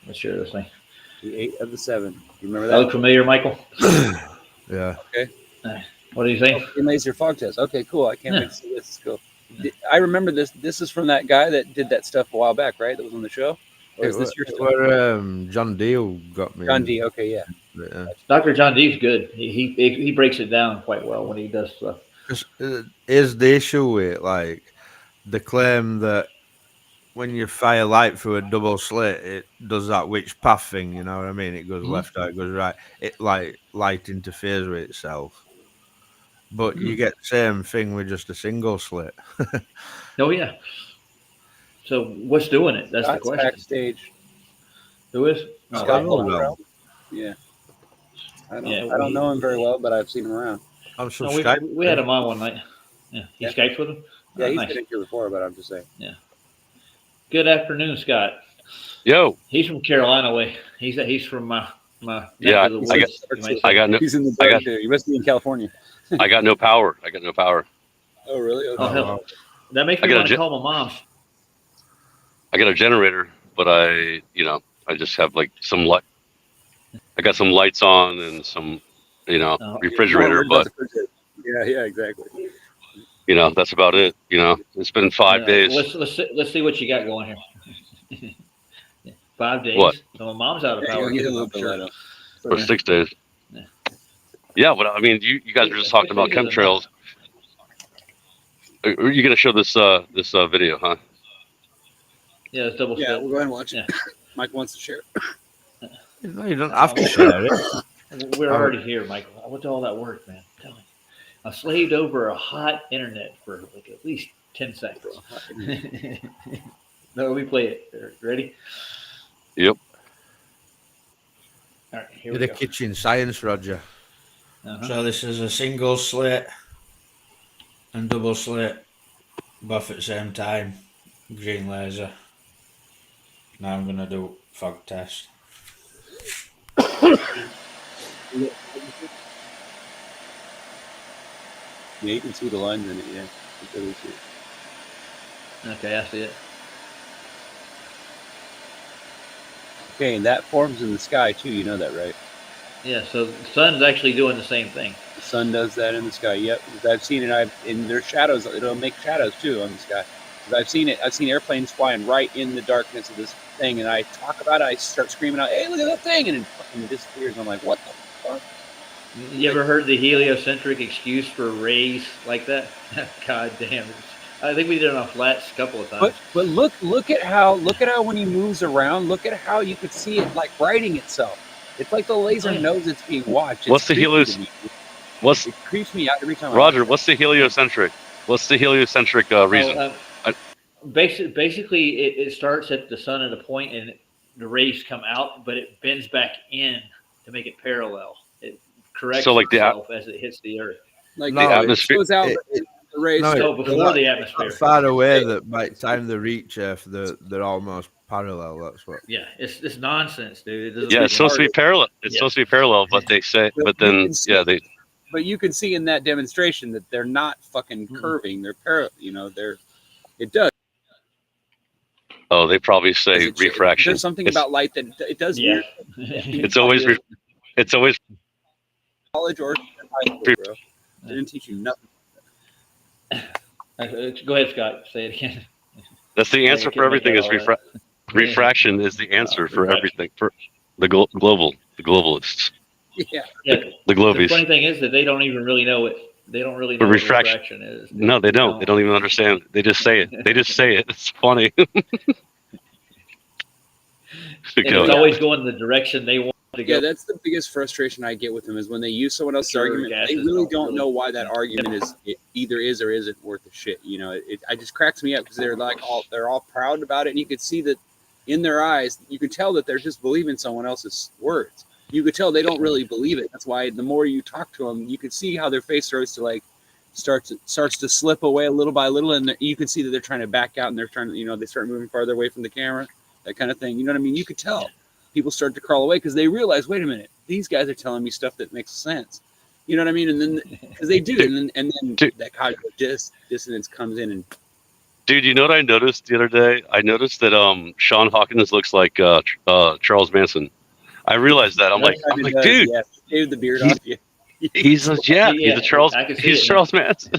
Let's share this thing. The 8 of the 7. You remember That look that? familiar, Michael? Yeah. What do you think? Green laser fog test. Okay, cool. I can't wait to see this. It's cool. I remember this. This is from that guy that did that stuff a while back, right? That was on the show. Or is this your stuff? Where John Deal got me? John D. Okay, yeah. Yeah. Dr. John D's good. He breaks it down quite well when he does stuff. Is the issue with like the claim that when you fire light through a double slit, it does that which path thing? You know what I mean? It goes left or it goes right. It like light interferes with itself, but you get the same thing with just a single slit. Oh yeah. So what's doing it? That's the Scott's question. backstage. Who is? Scott I don't Palmer. know. Yeah. I Yeah, don't know him very well, but I've seen him around. I'm No, subscribed. we had him on one night. Yeah, he Yeah. Skyped with him. Yeah, Oh, he's nice. been in here before, but I'm just saying. Good afternoon, Scott. Yo, He's from Carolina way. He's from my neck Yeah, of the I woods, you might say. I got no, He's in the I got- dark too. You must be in California. I got no power. I got no power. Oh, really? Oh, Okay. hell. That makes I me got a want to gen- call my mom. I got a generator but I just have like some light. I got some lights on and some, refrigerator, but yeah, exactly. that's about it. It's been 5 days. Let's see what you got going here. 5 days. What? So my mom's out of Yeah, power. you get a little I'm bit sure. light up. For 6 days. Yeah, but I mean, you guys were just talking about chemtrails. Are you gonna show this video, huh? Yeah, it's double. Yeah, split. we'll go ahead and watch it. Yeah. Mike wants to share. No, you don't have to share it. We're already here, Michael. I went to all that work, man. I'm telling you. I slaved over a hot internet for like at least 10 seconds. No, we play it. Ready? Yep. All right, here You're we the go. kitchen science, Roger. Uh-huh. So this is a single slit and double slit, both at the same time, green laser. Now I'm gonna do fog test. Yeah, you can see the lines in it. Yeah, you can totally see it. Okay, I see it. Okay, and that forms in the sky too. You know that, right? Yeah, so the sun's actually doing the same thing. The sun does that in the sky. Yep, I've seen it. In their shadows, it'll make shadows too on the sky. 'Cause I've seen it. I've seen airplanes flying right in the darkness of this thing, and I talk about it. I start screaming out, "Hey, look at that thing!" And it fucking disappears. And I'm like, "What the fuck?" You ever heard the heliocentric excuse for rays like that? God damn it. I think we did it on flats a couple of times. But look at how when he moves around. Look at how you could see it like righting itself. It's like the laser knows it's being watched. It's What's the creepy to me. It creeps me out every time. Roger, what's the heliocentric? What's the heliocentric reason? Basically, it starts at the sun at a point and the rays come out, but it bends back in to make it parallel. It corrects itself as it hits the earth. Like No, the atmosphere- goes out. The rays. No, So before the not atmosphere. far away that by the time they reach Earth, they're almost parallel. That's what. Yeah, it's nonsense, dude. It doesn't Yeah, make it's supposed to be sense. parallel. It's supposed to be parallel, but they say, but then, they. But you can see in that demonstration that they're not fucking curving. They're parallel. It does. Oh, they probably say It- refraction. There's something It's- about light that it does. Yeah. It's always. It's always. College or high school, bro. They didn't teach you nothing. Go ahead, Scott. Say it again. That's the answer for everything. Is refraction is the answer for everything for the globalists, Yeah. Yeah. the The globies. funny thing is that they don't even really know it. They don't really The know what refraction- refraction is. No, they don't. They don't even understand. They just say it. They just say it. It's funny. And it's always going the direction they want to go. Yeah, that's the biggest frustration I get with them is when they use someone else's Sure, argument. gas They is really not don't really- know why that argument either is or isn't worth a shit. It just cracks me up because they're all proud about it, and you could see that in their eyes. You could tell that they're just believing someone else's words. You could tell they don't really believe it. That's why the more you talk to them, you could see how their face starts to slip away a little by little, and you can see that they're trying to back out and they're trying to, they start moving farther away from the camera, that kind of thing. You know what I mean? You could tell people start to crawl away because they realize, wait a minute, these guys are telling me stuff that makes sense. You know what I mean? And then because they do, and then that cognitive dissonance comes in. And Dude, you know what I noticed the other day? I noticed that Sean Hawkins looks like Charles Manson. I realized that. I'm like, dude, yeah, shave the beard off you. He's a Charles. I can see He's it Charles Manson.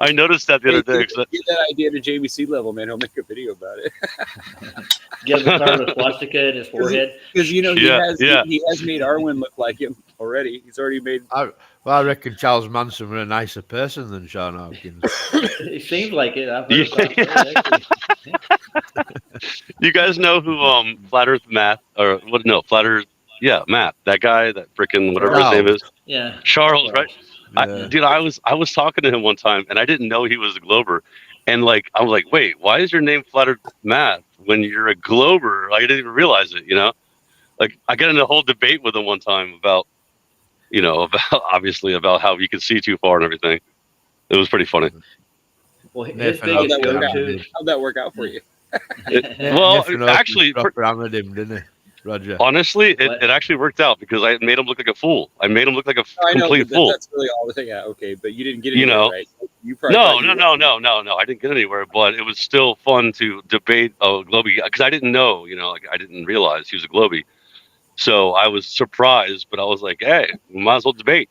I noticed that the other day. Get that idea to JVC level, man. He'll make a video about it. Give him a card with swastika in his forehead. Because he Yeah, has made Arwen look like him already. He's already made. I reckon Charles Manson was a nicer person than Sean Hawkins. It seems like it. I've heard about it. You guys know who Flat Earth Matt or what? No, Flat Earth. Yeah, Matt. That guy. That freaking whatever his name is. Yeah. Charles, right? Yeah. Dude, I was talking to him one time, and I didn't know he was a Glober, and I was like, wait, why is your name Flat Earth Matt when you're a Glober? I didn't even realize it. Like I got in a whole debate with him one time about about how you can see too far and everything. It was pretty funny. Well, his Nathan biggest Hawkins go-to. How'd that work out for you? Well, Nathan Hawkins actually, proper hammered him, didn't he, Roger? honestly, it actually worked out because I made him look like a fool. I made him look like a I know, complete but fool. that's really all. Yeah, okay, but you didn't get it You know. right. You probably No, thought you no. I didn't get anywhere, but it was still fun to debate a Globie because I didn't know, like I didn't realize he was a Globie. So I was surprised, but I was like, hey, we might as well debate,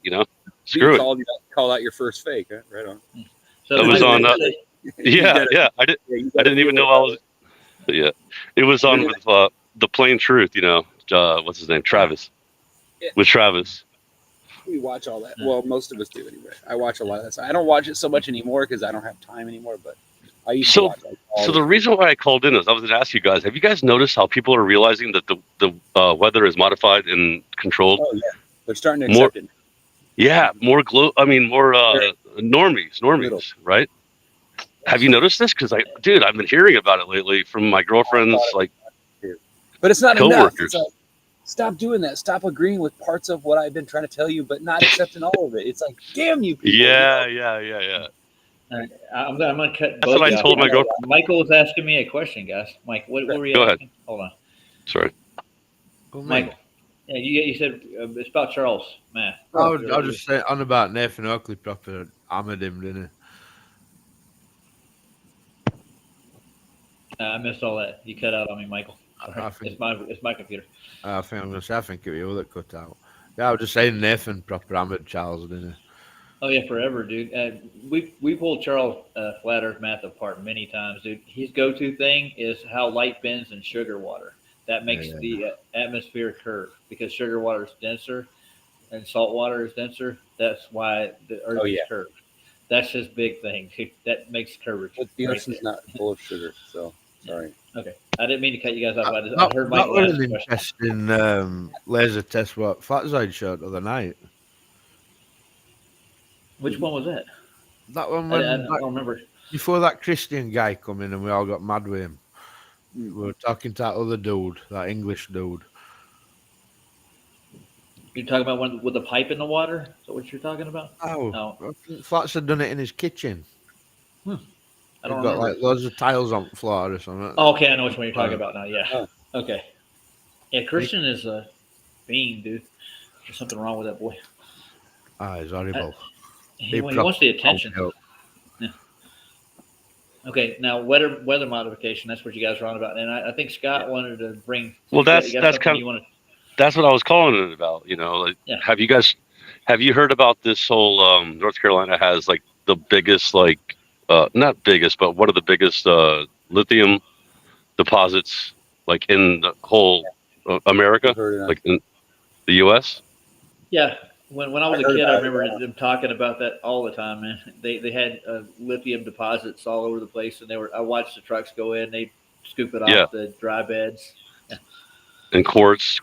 screw it. Call out your first fake, huh? Right on. So That was on. You Yeah. I didn't even know I was. Yeah, it was on with the Plain Truth. What's his name? Travis. Yeah. With Travis. We watch all that. Well, most of us do anyway. I watch a lot of that. I don't watch it so much anymore because I don't have time anymore. But I used to watch all So the reason why I called in is I was going to ask you guys: have you guys noticed how people are realizing that the weather is modified and controlled? Oh yeah, they're starting to accept it. Yeah, more normies, right? Have you noticed this? Because I've been hearing about it lately from my girlfriend's But it's not enough. coworkers. It's like, stop doing that. Stop agreeing with parts of what I've been trying to tell you, but not accepting all of it. It's like, damn you people. Yeah. All right, I'm gonna cut. That's what I told my girlfriend. Michael was asking me a question, guys. Mike, what were you Go asking? ahead. Hold on, Sorry. Michael. Yeah, you said it's about Charles Math. I'll just say on about Nathan Oakley proper hammered him, didn't he? I missed all that. You cut out on me, Michael. I think It's my computer. I think it was you that cut out. Yeah, I was just saying Nathan proper hammered Charles, didn't he? Oh yeah, forever, dude. We pulled Charles Flat Earth Math apart many times, dude. His go-to thing is how light bends in sugar water. That makes the atmosphere curve because sugar water is denser and salt water is denser. That's why the Earth is curved. That's his big thing. That makes curvature. But the ocean's not full of sugar, so sorry. Okay, I didn't mean to cut you guys off. I heard That Michael was ask an a question. interesting laser test what Fatzoid showed the other night. Which one was that? That one I when don't remember. before that Christian guy come in and we all got mad with him. We were talking to that other dude, that English dude. You're talking about one with the pipe in the water? Is that what you're talking about? Oh, No. Flats had done it in his kitchen. I don't He's got remember. like loads of tiles on the floor or something. Oh, okay, I know which one you're talking about now. Yeah. Okay. Yeah, Christian is a fiend, dude. There's something wrong with that boy. He's horrible. He wants the attention. Yeah. Okay, now weather modification. That's what you guys are on about, and I think Scott wanted to bring. Well, that's you got kind you wanted. That's what I was calling it about. Have you heard about this whole North Carolina has like the biggest not biggest, but one of the biggest lithium deposits like in the whole America, like in the U.S. Yeah, when I was a kid, I remember them talking about that all the time, man. They had lithium deposits all over the place, and I watched the trucks go in, they scoop it off the dry beds. Yeah. And quartz too,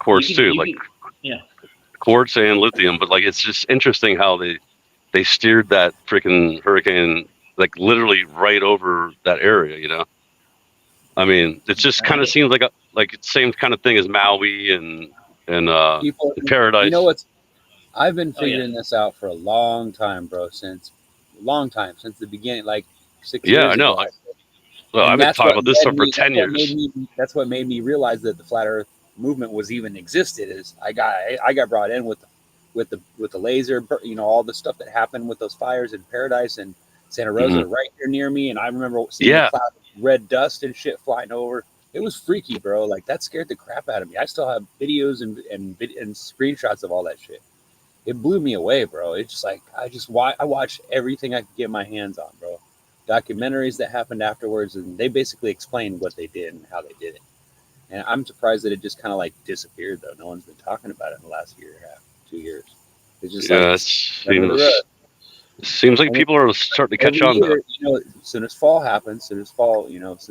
quartz and lithium. But like, it's just interesting how they steered that freaking hurricane like literally right over that area. I mean, it just kind of seems like the same kind of thing as Maui and Paradise. You know what's? I've been figuring this out for a long time, bro. Since the beginning, like 6 years. Yeah, I know. I've been talking about this for 10 years. That's what made me realize that the flat Earth movement was even existed. Is I got brought in with the laser, all the stuff that happened with those fires in Paradise and Santa Rosa, right here near me. And I remember seeing the cloud, red dust and shit flying over. It was freaky, bro. Like that scared the crap out of me. I still have videos and screenshots of all that shit. It blew me away, bro. It's just like I watched everything I could get my hands on, bro. Documentaries that happened afterwards, and they basically explained what they did and how they did it. And I'm surprised that it just kind of like disappeared, though. No one's been talking about it in the last year and a half, 2 years. It's just seems like people are starting to catch on though. As soon as fall happens, as soon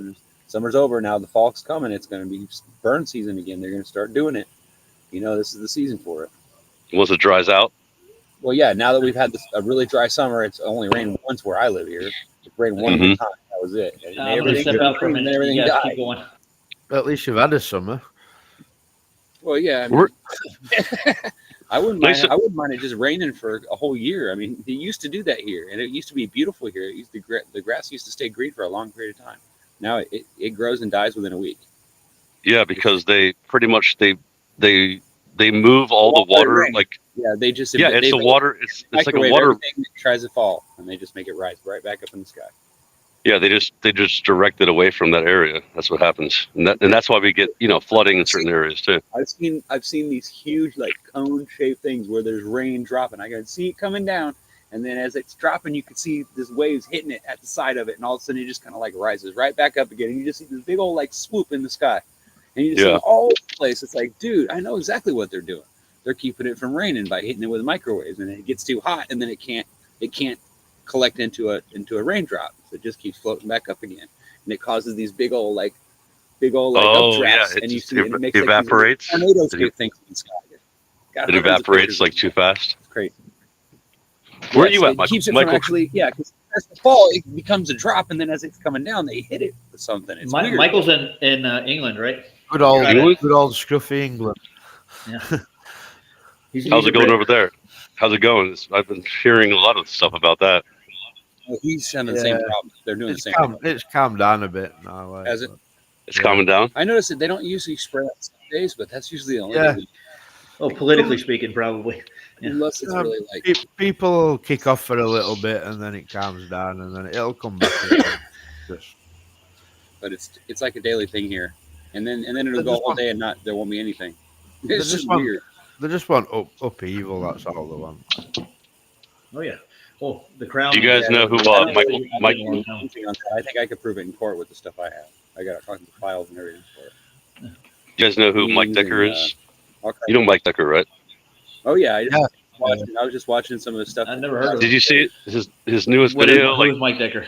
as summer's over, now the fall's coming. It's going to be burn season again. They're going to start doing it. This is the season for it. Once it dries out. Well, yeah. Now that we've had a really dry summer, it's only rained once where I live here. It rained one time. That was it. And everything died. At least you've had a summer. Well, yeah. I mean, I wouldn't mind it just raining for a whole year. I mean, they used to do that here, and it used to be beautiful here. The grass used to stay green for a long period of time. Now it grows and dies within a week. Yeah, because they pretty much they move all the water. Like Yeah, they just Yeah, it's they a water. It's like a microwave water. everything that tries to fall, and they just make it rise right back up in the sky. Yeah, they just direct it away from that area. That's what happens, and that's why we get flooding in certain areas too. I've seen these huge like cone shaped things where there's rain dropping. I can see it coming down, and then as it's dropping, you can see this waves hitting it at the side of it, and all of a sudden it just kind of like rises right back up again, and you just see this big old like swoop in the sky, and you just see it all over the place. It's like, dude, I know exactly what they're doing. They're keeping it from raining by hitting it with microwaves, and it gets too hot, and then it can't collect into a raindrop, so it just keeps floating back up again, and it causes these big old updrafts, it and you just see it makes evaporates. like these tornadoes get things in the sky. It evaporates like too fast. It's crazy. Where are you at, it Michael? Keeps it from actually, because as it fall, it becomes a drop, and then as it's coming down, they hit it with something. It's weird. Michael's in England, right? Good old scruffy England. Yeah. How's it going over there? How's it going? I've been hearing a lot of stuff about that. Well, he's having the same problem. They're doing the same thing. It's calmed down a bit now. Has it? It's calming down. I noticed that they don't usually spray on some days, but that's usually the only day. Oh, politically speaking, probably. Yeah. Unless it's really like people kick off for a little bit, and then it calms down, and then it'll come back. But it's like a daily thing here, and then it'll go all day and there won't be anything. It's just weird. They just want upheaval. That's all they want. Oh yeah. Well, the crown. Do you guys know who Michael? I think I could prove it in court with the stuff I have. I got talking to files and everything for it. You guys know who Mike Decker is? You know Mike Decker, right? Oh yeah, I was just watching some of the stuff. I've never heard of it. Did you see it? His newest video? Who is Mike Decker?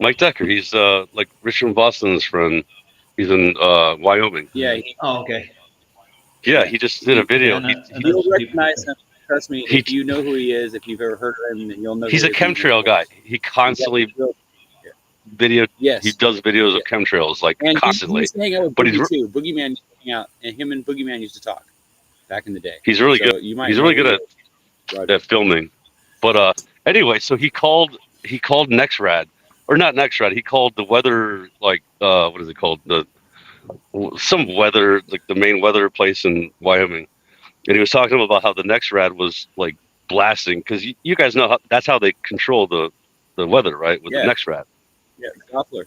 Mike Decker. He's like Richard Boston's friend. He's in Wyoming. Yeah. Oh, okay. Yeah, he just did a video. You'll recognize him. Trust me, if you know who he is, if you've ever heard of him, you'll know. He's a chemtrail guy. He constantly he does videos of chemtrails like constantly. He's hang out with Boogie too. Boogeyman used to hang out, and him and Boogeyman used to talk back in the day. He's really good. He's really good at filming. But anyway, so he called NextRad, or not NextRad. He called the weather, like what is it called? Some weather, like the main weather place in Wyoming, and he was talking about how the NextRad was like blasting, because you guys know that's how they control the weather, right? With the NextRad. Yeah, Doppler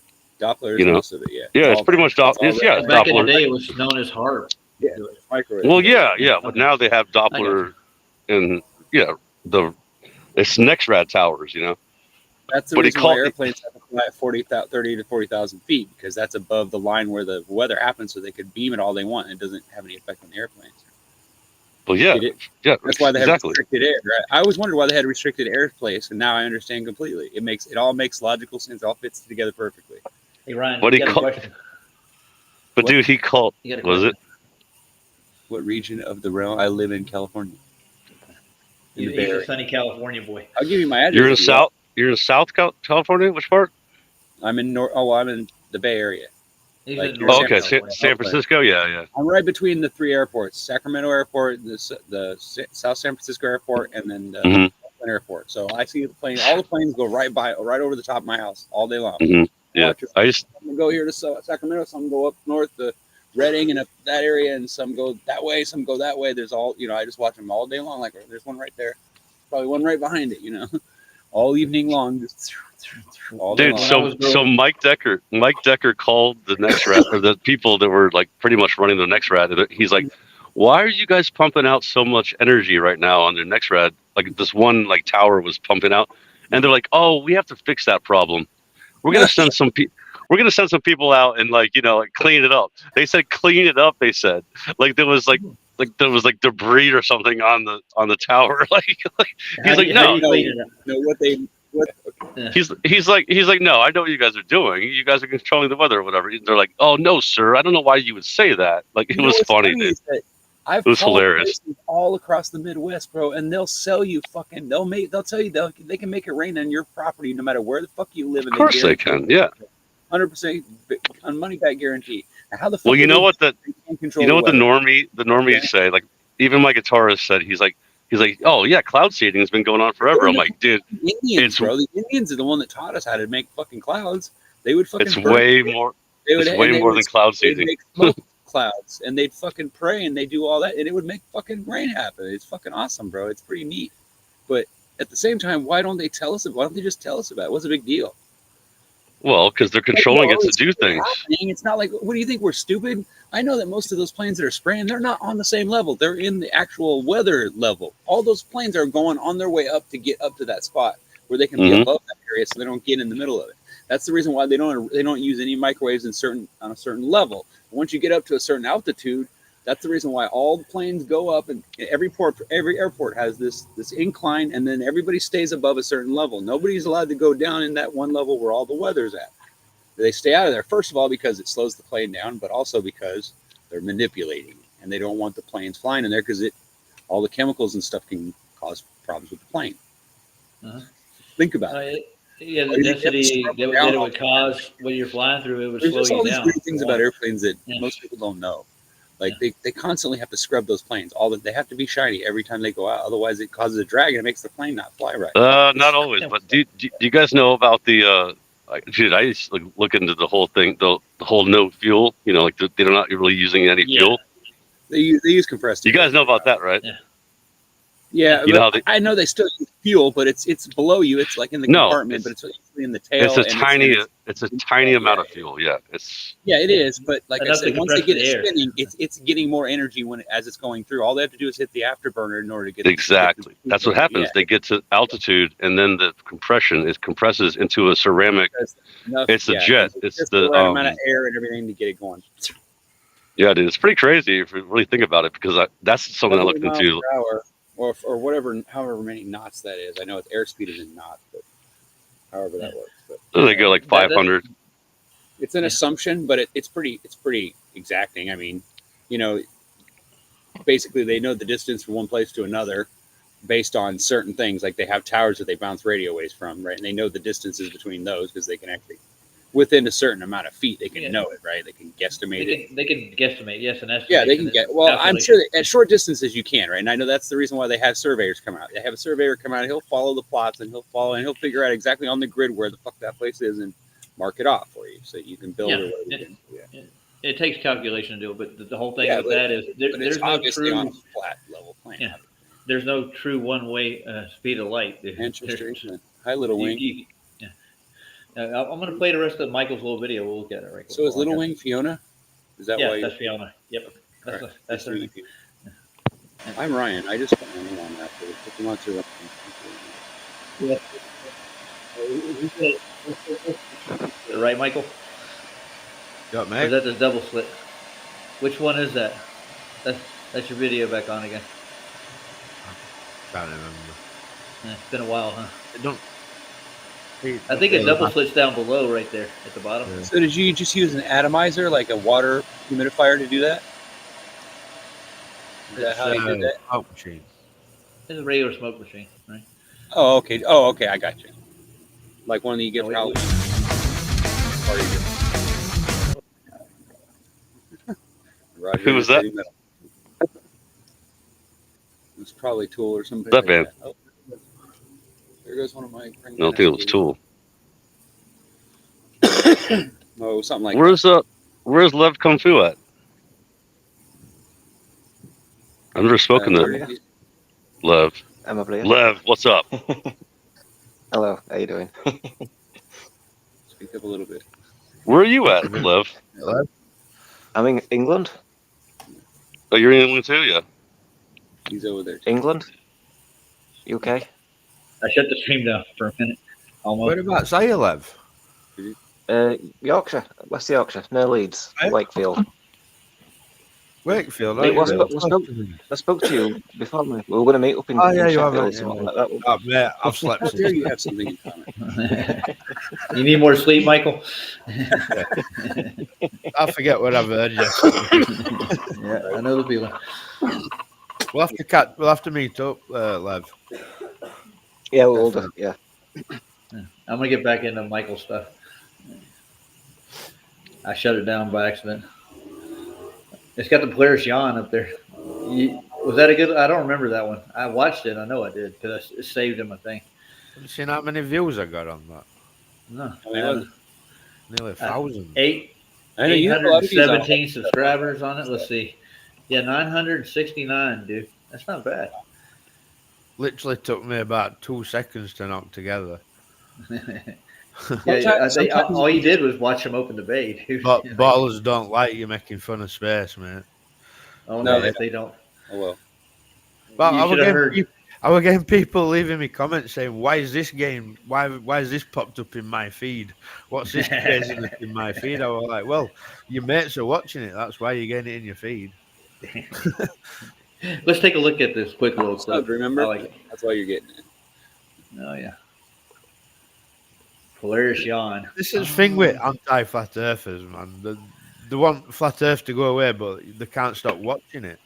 is most of it. Yeah, it's pretty much Doppler. Yeah, back Doppler. in the day, it was known as HAARP. Yeah, microwave. Well, yeah, but now they have Doppler, and it's NextRad towers, That's the reason why airplanes have to fly at 30 to 40,000 feet, because that's above the line where the weather happens, so they could beam it all they want, and it doesn't have any effect on the airplanes. Well, yeah. That's why they have restricted air. Right? I always wondered why they had restricted airspace, and now I understand completely. It all makes logical sense. It all fits together perfectly. Hey Ryan, what he called? But dude, he called. Was it? What region of the realm? I live in California. He's a sunny California boy. I'll give you my address. You're in South. You're in South California. Which part? I'm in I'm in the Bay Area. San Francisco. Yeah. I'm right between the three airports: Sacramento Airport, the South San Francisco Airport, and then the Oakland Airport. So I see all the planes go right over the top of my house all day long. Mm-hmm. Yeah, I'm gonna go here to Sacramento. Some go up north to Redding and up that area, and some go that way. Some go that way. There's I just watch them all day long. Like there's one right there, probably one right behind it. All evening long, just all day long. So Mike Decker called the NextRad, or the people that were like pretty much running the NextRad, and he's like, "Why are you guys pumping out so much energy right now on the NextRad? Like this one tower was pumping out," and they're like, "Oh, we have to fix that problem. We're gonna send some people." We're gonna send some people out and clean it up. They said clean it up. They said there was debris or something on the tower. He's like no. He's like no. I know what you guys are doing. You guys are controlling the weather or whatever. They're like, oh no, sir. I don't know why you would say that. It was funny. Dude. It was hilarious. All across the Midwest, bro, and they'll sell you they'll tell you they can make it rain on your property no matter where the fuck you live. Of course they can. Yeah. 100% on money back guarantee. Now, how the fuck? Well, you know what the normies say. Like even my guitarist said, he's like, oh yeah, cloud seeding has been going on forever. I'm like, dude, the Indians are the one that taught us how to make fucking clouds. They would fucking. It's way more. It's way more than cloud seeding. clouds, and they'd fucking pray and they do all that, and it would make fucking rain happen. It's fucking awesome, bro. It's pretty neat. But at the same time, why don't they tell us? Why don't they just tell us about it? What's the big deal? Well, because they're controlling it to do things. It's not like, what do you think, we're stupid? I know that most of those planes that are spraying, they're not on the same level. They're in the actual weather level. All those planes are going on their way up to get up to that spot where they can be above that area, so they don't get in the middle of it. That's the reason why they don't use any microwaves on a certain level. Once you get up to a certain altitude, that's the reason why all the planes go up, and every airport has this incline, and then everybody stays above a certain level. Nobody's allowed to go down in that one level where all the weather's at. They stay out of there, first of all, because it slows the plane down, but also because they're manipulating, and they don't want the planes flying in there because all the chemicals and stuff can cause problems with the plane. Think about it. Yeah, the density that it would cause when you're flying through, it would There's slow just all you these down. weird things about airplanes that most people don't know. Like they constantly have to scrub those planes. They have to be shiny every time they go out. Otherwise, it causes a drag and it makes the plane not fly right. Not always, but do you guys know about the? Dude, I used to look into the whole thing, the whole no fuel. You know, like they're not really using any fuel. They use compressed air. You guys know about that, right? Yeah, You know how I know they still use fuel, but it's below you. It's like in the compartment, but it's usually in the tail. It's a tiny amount of fuel. Yeah, it is. But like I Enough said, to once they compress get the it air. spinning, it's getting more energy as it's going through. All they have to do is hit the afterburner in order to get exactly. That's what happens. They get to altitude, and then the compression compresses into a ceramic. It's a jet. It's the right amount of air and everything to get it going. Yeah, dude, it's pretty crazy if you really think about it, because that's something I looked into. Or whatever, however many knots that is. I know its airspeed is in knots, but however that works. But They go like 500. It's an assumption, but it's pretty exacting. I mean, basically they know the distance from one place to another based on certain things. Like they have towers that they bounce radio waves from, right? And they know the distances between those because they can actually, within a certain amount of feet, they can know it, right? They can guesstimate it. They can guesstimate, yes, and estimate. Yeah, they can get. Well, I'm sure that at short distances you can, right? And I know that's the reason why they have surveyors come out. They have a surveyor come out. He'll follow the plots, and he'll figure out exactly on the grid where the fuck that place is, and mark it off for you so you can build it. It takes calculation to do it, but the whole thing with that is there's no obviously on a true flat level plane. Yeah, there's no true one-way speed of light. Interesting. Hi, Little Wing. I'm going to play the rest of Michael's little video. We'll look at it right. So is Little Wing Fiona? Is that why? That's Fiona. Yep. That's her. I'm Ryan. I just put my name on that. Put them on to Right, Michael? Got me. Or is that the double slit? Which one is that? That's your video back on again. Can't remember. Yeah, it's been a while, huh? Don't. I think a double slit's down below, right there at the bottom. Yeah. So did you just use an atomizer, like a water humidifier, to do that? Is that how you did that? Smoke machine. It's a regular smoke machine, right? Oh, okay. I got you. Like one that you get for Halloween. Who was that? It was probably Tool or something. That band. Oh, there goes one of my. I don't think it was Tool. No, something like. Where's Lev Kung Fu at? I've never spoken to Lev. I'm over here. Lev, what's up? Hello, how you doing? Speak up a little bit. Where are you at, Lev? I'm in England. Oh, you're in England too, yeah. He's over there. England? UK? I shut the stream down for a minute. Almost. Whereabouts are you, Lev? Yorkshire, West Yorkshire, near Leeds, Wakefield. Wakefield. I spoke to you before. We were going to meet up in. Oh yeah, you Sheffield have. or something like that. Oh, mate, I've slept. How dare you have something in common? You need more sleep, Michael? I forget what I've heard you. Yeah, I know the feeling. We'll have to meet up, Lev. Yeah, we'll do. Yeah. I'm gonna get back into Michael's stuff. I shut it down by accident. It's got the Polaris Yawn up there. Was that a good? I don't remember that one. I watched it. I know I did because I saved in my thing. Have you seen how many views I got on that? No, Nearly 1,000. I know you have a lot of these on. 817 subscribers on it. Let's see. Yeah, 969, dude. That's not bad. Literally took me about 2 seconds to knock together. Yeah, I think all you did was watch them open the bait, dude. But ballers don't like you making fun of space, man. Oh No, no, they don't. Oh well. But You I was should have heard. getting people leaving me comments saying, "Why is this game? Why is this popped up in my feed? What's this craziness in my feed?" I was like, "Well, your mates are watching it. That's why you're getting it in your feed." Let's take a look at this quick little clip. Remember? I like it. That's why you're getting it. Oh yeah. Polaris yawn. This is the thing with anti-flat earthers, man. They want flat Earth to go away, but they can't stop watching it.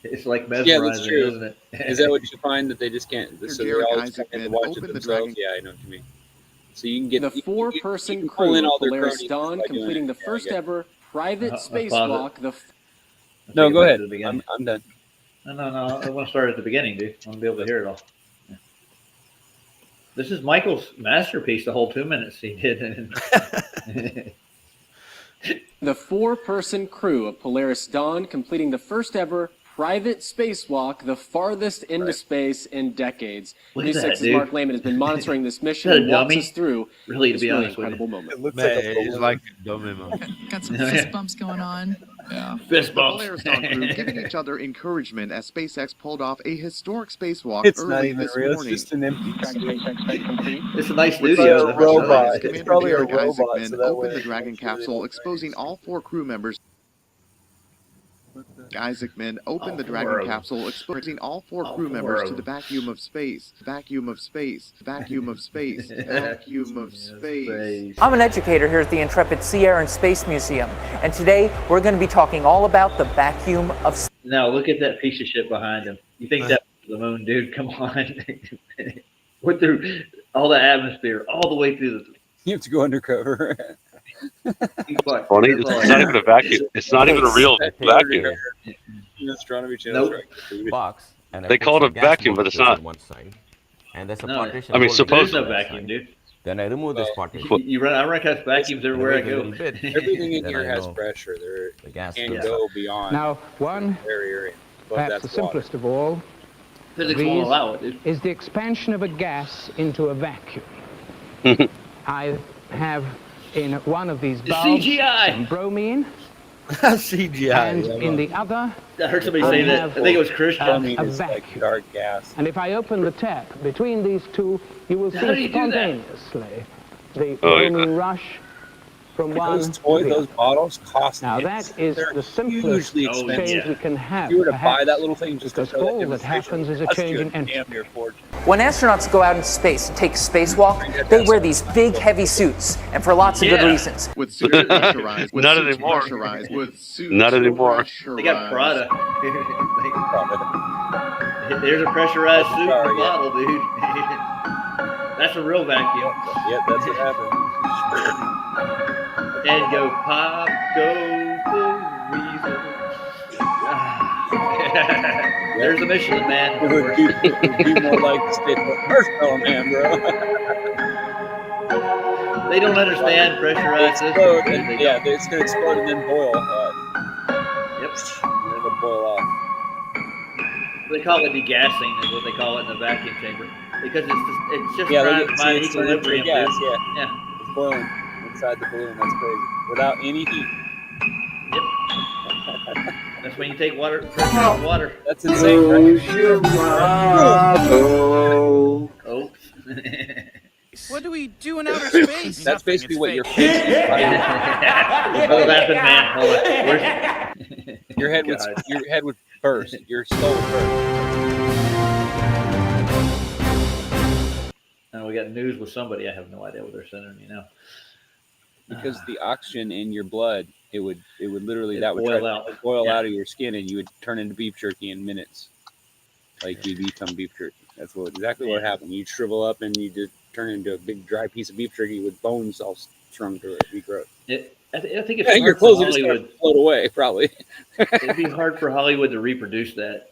It's like Yeah, mesmerizing, that's true. isn't it? Is that what you find, that they just can't? So they Jared always Isaac have to and watch it Open the themselves? Dragon. Yeah, I know what you mean. So you can get The you can four-person pull crew in of all their Polaris cronies Dawn by doing completing it. the Yeah, I first get it. ever private Pause spacewalk. it. No, Take go it back ahead. to the beginning. I'm done. No. I want to start at the beginning, dude. I want to be able to hear it all. Yeah. This is Michael's masterpiece. The whole 2 minutes he did. The four-person crew of Polaris Dawn completing the first ever private spacewalk, the farthest into space in decades. Look at News that, 6's dude. Mark Lehman has been monitoring this mission Is that a and walks dummy? us through Really, to this be really honest with incredible you. moment. Man, it's like a dummy, man. Got some Oh, yeah. fist bumps going on. Yeah. Fist The bumps. Polaris Dawn crew giving each other encouragement as SpaceX pulled off a historic spacewalk It's early not even this real. It's morning. just an empty. It's a nice With studio. a That's what robot. it is. Commander probably a Derek robot, Isaacman so that opened way the Dragon they don't capsule, face. exposing all four crew members. Isaacman opened the All Dragon four of them. capsule, exposing all four All crew four members of to the them. vacuum of space. Vacuum of space. Vacuum of space. Vacuum of space. I'm an educator here at the Intrepid Sea, Air, and Space Museum, and today we're going to be talking all about the vacuum of space. Now look at that piece of shit behind him. You think that's the moon, dude? Come on. Went through all the atmosphere, all the way through the. You have to go undercover. Fuck. Funny, That's all it's not even a vacuum. It's not even a real vacuum. Astronomy channel. Nope. Box, and I They put call it some a gas vacuum, but it's molecules not. on one side, and there's a No, partition. I mean, holding There's it no on that vacuum, side. dude. Then I remove this partition. I run across vacuums everywhere I Wait a go. little bit. Everything in Then here I has know pressure. There the gas can goes go up. beyond Now, one, barrier. But perhaps that's the simplest of all, Physics won't these allow it, dude. is the expansion of a gas into a vacuum. I have in one of these It's bulbs CGI. some bromine, CGI. and in the other, I heard somebody say that. I think it was Christian. Bromine a is like vacuum. dark gas. And if I open the tap between these two, you will How do see you do that? spontaneously the Oh, yeah. bromine rush from one Those to toys, the those other. bottles cost. Now hits. that is They're the simplest hugely Oh, expensive. change yeah. we can have. If you were to buy perhaps, that little thing just to because show that all that demonstration, happens is a that's change you in entropy. damn near fortune. When astronauts go out into space and take a spacewalk, they wear these big, heavy suits, and for lots of good Yeah. reasons. With suits pressurized. With Not suits anymore. pressurized. With suits Not anymore. pressurized. They got Prada. There's a pressurized suit in the Yeah. bottle, dude. That's a real vacuum. Yep, that's what happened. And go pop, go the weasel. There's a Michelin man. It would be more like the state of Marshmallow Man, bro. They don't understand pressurized Explode, systems. and, They yeah, don't. it's gonna explode and then boil. Yep. And then it'll boil off. They call it degassing, is what they call it in the vacuum chamber, because it's just Yeah, trying they to find it's turned into equilibrium. gas. dude. Yeah, Yeah. it's boiling inside the balloon. That's crazy. Without any heat. Yep. That's when you take water, pressure off water. That's insane, right? Oops. What do we do in outer space? That's basically what your face is. Hold that, man. Hold it. Where's... Your head would burst. Your skull would burst. Now we got news with somebody. I have no idea what they're sending me now. Because the oxygen in your blood, it would literally, It'd that would boil try out. to boil Yeah. out of your skin, and you would turn into beef jerky in minutes. Like you'd become beef jerky. That's exactly what happened. You'd shrivel up and you just turn into a big dry piece of beef jerky with bones all strung to it. It'd be gross. I think it's Yeah, your hard for clothes would just start Hollywood. to float away, probably. It'd be hard for Hollywood to reproduce that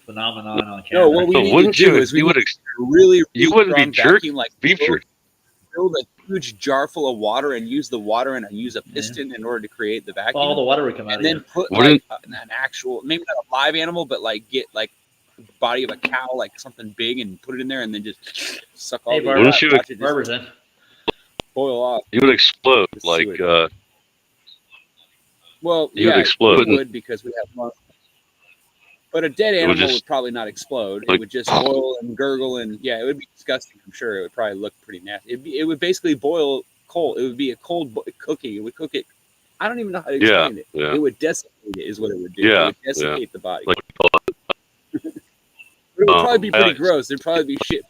phenomenon on camera. No, what we But need wouldn't to do you? is we You need would. to really You wouldn't be strong jerky. vacuum like Beef jerky. build a huge jar full of water and use the water and use a piston in order to create the vacuum. All the water would come out and of then you. put like an actual, maybe not a live animal, but like get like the body of a cow, like something big, and put it in there, and then just suck all the Wouldn't you- watch it just Barber's in. boil off. You would explode like Well, You would yeah, explode. it would because we have lung. But a dead It would animal would, just- probably not explode. like- It would just boil and gurgle, and yeah, it would be disgusting. I'm sure it would probably look pretty nasty. It would basically boil cold. It would be a cold cooking. It would cook it. I don't even know how to Yeah, explain it. yeah. It would desiccate it, is what it would do. Yeah, It would desiccate the body. like It would probably be pretty I- gross. There'd probably be shit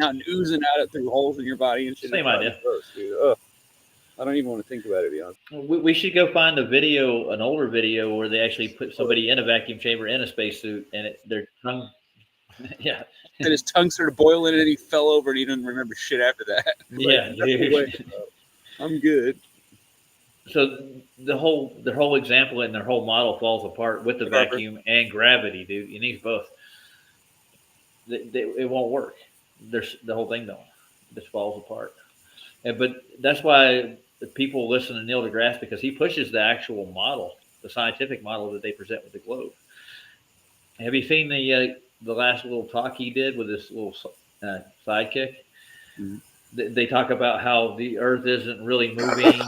out and oozing out through holes in your body and shit. Same It'd probably idea. be gross, dude. Ugh. I don't even want to think about it, to be honest. We should go find a video, an older video, where they actually put somebody in a vacuum chamber in a spacesuit, and their tongue, yeah, And his tongue started boiling, and he fell over, and he didn't remember shit after that. yeah. Like, no way, bro. I'm good. So their whole example and their whole model falls apart with the Whatever. vacuum and gravity, dude. You need both. It won't work. The whole thing just falls apart. But that's why the people listen to Neil deGrasse, because he pushes the actual model, the scientific model that they present with the globe. Have you seen the last little talk he did with this little sidekick? Mm-hmm. They talk about how the Earth isn't really moving,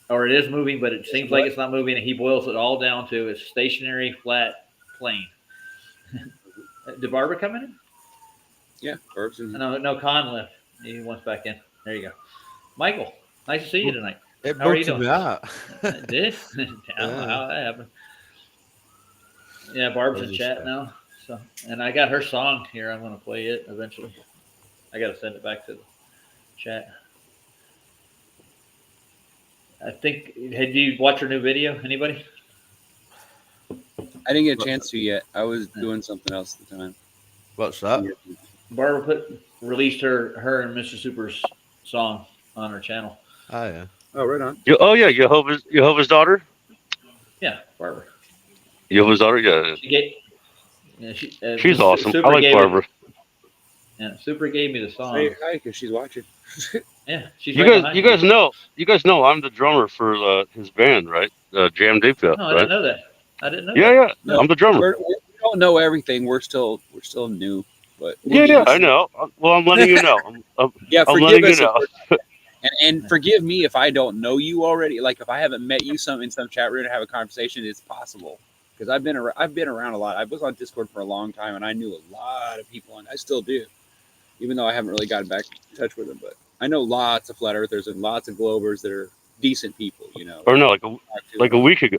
or it is moving, but it seems like it's not moving, and he boils it all down to a stationary, flat plane. Did Barbara come in? Yeah, Barb's in. No, Con left. He wants back in. There you go. Michael, nice to see you tonight. It How are you bugged me doing? out. It did? I don't know how that happened. Yeah, Barb's in chat now. So, and I got her song here. I'm going to play it eventually. I got to send it back to the chat. I think, had you watched her new video? Anybody? I didn't get a chance to yet. I was doing something else at the time. What's that? Barbara released her and Mr. Super's song on her channel. Oh yeah. Oh, right on. Oh yeah, Jehovah's daughter. Yeah, Barbara. Jehovah's daughter. Yeah. She's awesome. Super I like gave Barbara. Super gave me the song. Say hi, because she's watching. Yeah, she's You right guys, behind you me. guys know I'm the drummer for his band, right? Jam Deepka, No, I right? didn't know that. I didn't know Yeah, that. yeah. I'm the drummer. We don't know everything. We're still new, but Yeah, I know. Well, I'm letting you know. I'm forgive letting you us know. and forgive me if I don't know you already. Like if I haven't met you in some chat room to have a conversation, it's possible because I've been around a lot. I was on Discord for a long time, and I knew a lot of people, and I still do, even though I haven't really gotten back in touch with them. But I know lots of flat earthers and lots of globers that are decent people. You know, Or no, like a week ago.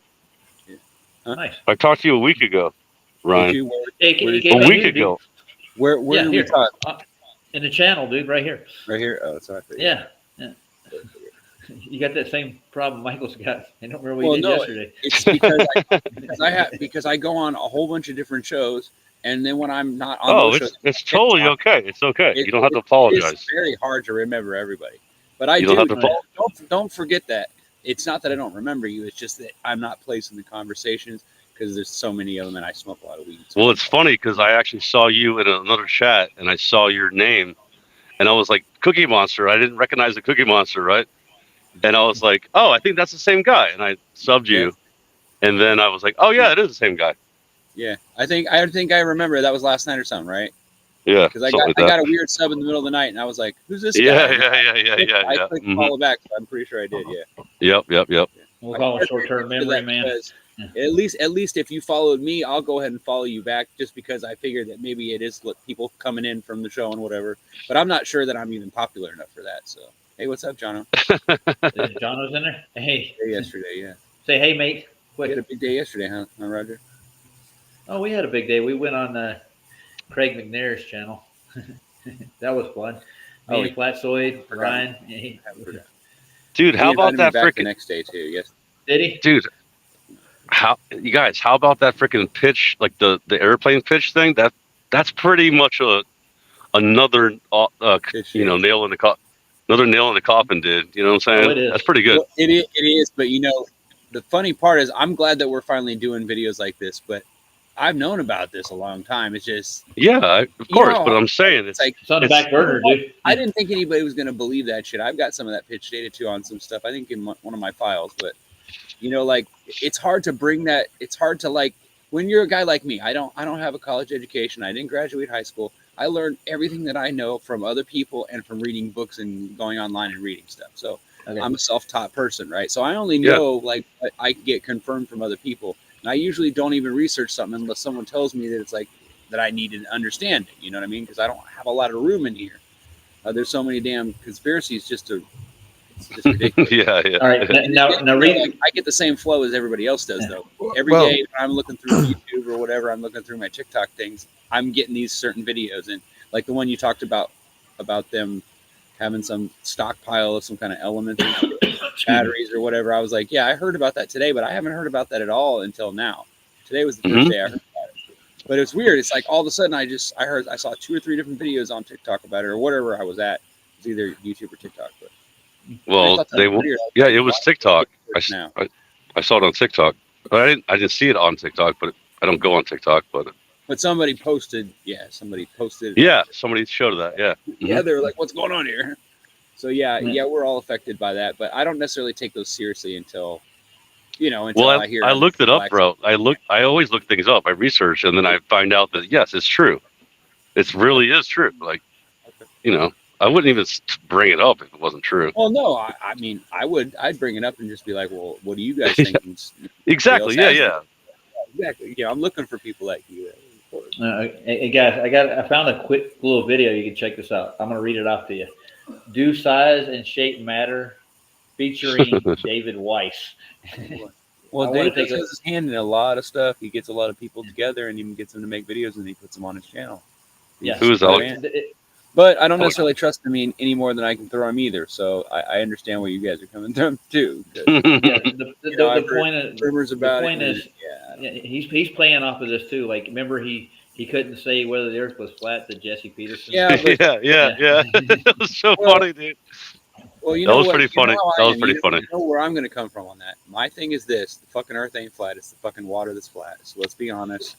Huh? Nice. I talked to you a week ago, Ryan. Did you? A week ago. Where Yeah, did we here. talk? In the channel, dude, right here. Right here. Oh, sorry. Yeah. You got that same problem Michael's got. I don't remember what Well, you did no, yesterday. It's because I go on a whole bunch of different shows, and then when I'm not on Oh, those it's shows, it's totally okay. It's okay. it- You don't have to It's apologize. very hard to remember everybody, but I You do. don't have to Don't forget that. It's not that I don't remember you. It's just that I'm not placing the conversations because there's so many of them, and I smoke a lot of weed. Well, it's funny because I actually saw you in another chat, and I saw your name, and I was like, Cookie Monster. I didn't recognize the Cookie Monster, right? And I was like, oh, I think that's the same guy. And I subbed you, and then I was like, oh yeah, it is the same guy. Yeah, I think I remember that was last night or something, right? Yeah, Because I something got like I got that. a weird sub in the middle of the night, and I was like, "Who's this Yeah, guy?" I clicked Mhm. follow back, so I'm pretty sure I did. Yeah. Yep. We'll call it short-term memory, man. Because at least if you followed me, I'll go ahead and follow you back, just because I figured that maybe it is people coming in from the show and whatever. But I'm not sure that I'm even popular enough for that. So hey, what's up, Jono? Jono's in there? Hey. Yesterday, yeah. Say hey, mate. We had a big day yesterday, huh, Roger? Oh, we had a big day. We went on Craig McNair's channel. That was fun. Me and Flatsoid, Ryan. Dude, how He about invited me that back the freaking next day too? Yes. Did he? dude? How about that freaking pitch, like the airplane pitch thing? That's pretty much another nail in the coffin. Another nail in the coffin, dude. You know what I'm saying? Oh, it is. That's pretty good. Well, it is, but the funny part is I'm glad that we're finally doing videos like this, but I've known about this a long time. It's just Of course, but I'm saying it's like it's on the back burner, dude. I didn't think anybody was going to believe that shit. I've got some of that pitch data too on some stuff. I think in one of my files, but like it's hard to bring that. It's hard to like when you're a guy like me. I don't have a college education. I didn't graduate high school. I learned everything that I know from other people and from reading books and going online and reading stuff. So I'm a self-taught person, right? So I only know like I get confirmed from other people. And I usually don't even research something unless someone tells me that it's like that I need to understand it. You know what I mean? Because I don't have a lot of room in here. There's so many damn conspiracies. It's just ridiculous. Yeah. All right, now read. I get the same flow as everybody else does, though. Every day when I'm looking through YouTube or whatever, I'm looking through my TikTok things. I'm getting these certain videos, and like the one you talked about them having some stockpile of some kind of element, batteries or whatever. I was like, yeah, I heard about that today, but I haven't heard about that at all until now. Today was the first day I heard about it. But it's weird. It's like all of a sudden I saw 2 or 3 different videos on TikTok about it or whatever I was at. It's either YouTube or TikTok. But well, it was TikTok. I saw it on TikTok. I didn't see it on TikTok, but I don't go on TikTok. But somebody posted. Yeah, somebody posted. Yeah, somebody showed that. Yeah. Yeah, they were like, "What's going on here?" So yeah, we're all affected by that, but I don't necessarily take those seriously until I hear. I looked it up, bro. I always look things up. I research, and then I find out that yes, it's true. It really is true. Like, I wouldn't even bring it up if it wasn't true. Well, no, I mean, I'd bring it up and just be like, well, what do you guys think? Exactly. Yeah. Exactly. Yeah, I'm looking for people like you. Hey guys, I found a quick little video. You can check this out. I'm gonna read it off to you. Do size and shape matter? Featuring David Weiss. Well, David has his hand in a lot of stuff. He gets a lot of people together and even gets them to make videos, and he puts them on his channel. Yeah. Who's Alex? But I don't necessarily trust him any more than I can throw him either. So I understand where you guys are coming from too. The point is, rumors about he's playing off of this too. Like, remember he couldn't say whether the Earth was flat to Jesse Peterson. Yeah. It was so funny, dude. Well, that was pretty funny. That was pretty funny. You know where I'm going to come from on that. My thing is this: the fucking Earth ain't flat. It's the fucking water that's flat. So let's be honest.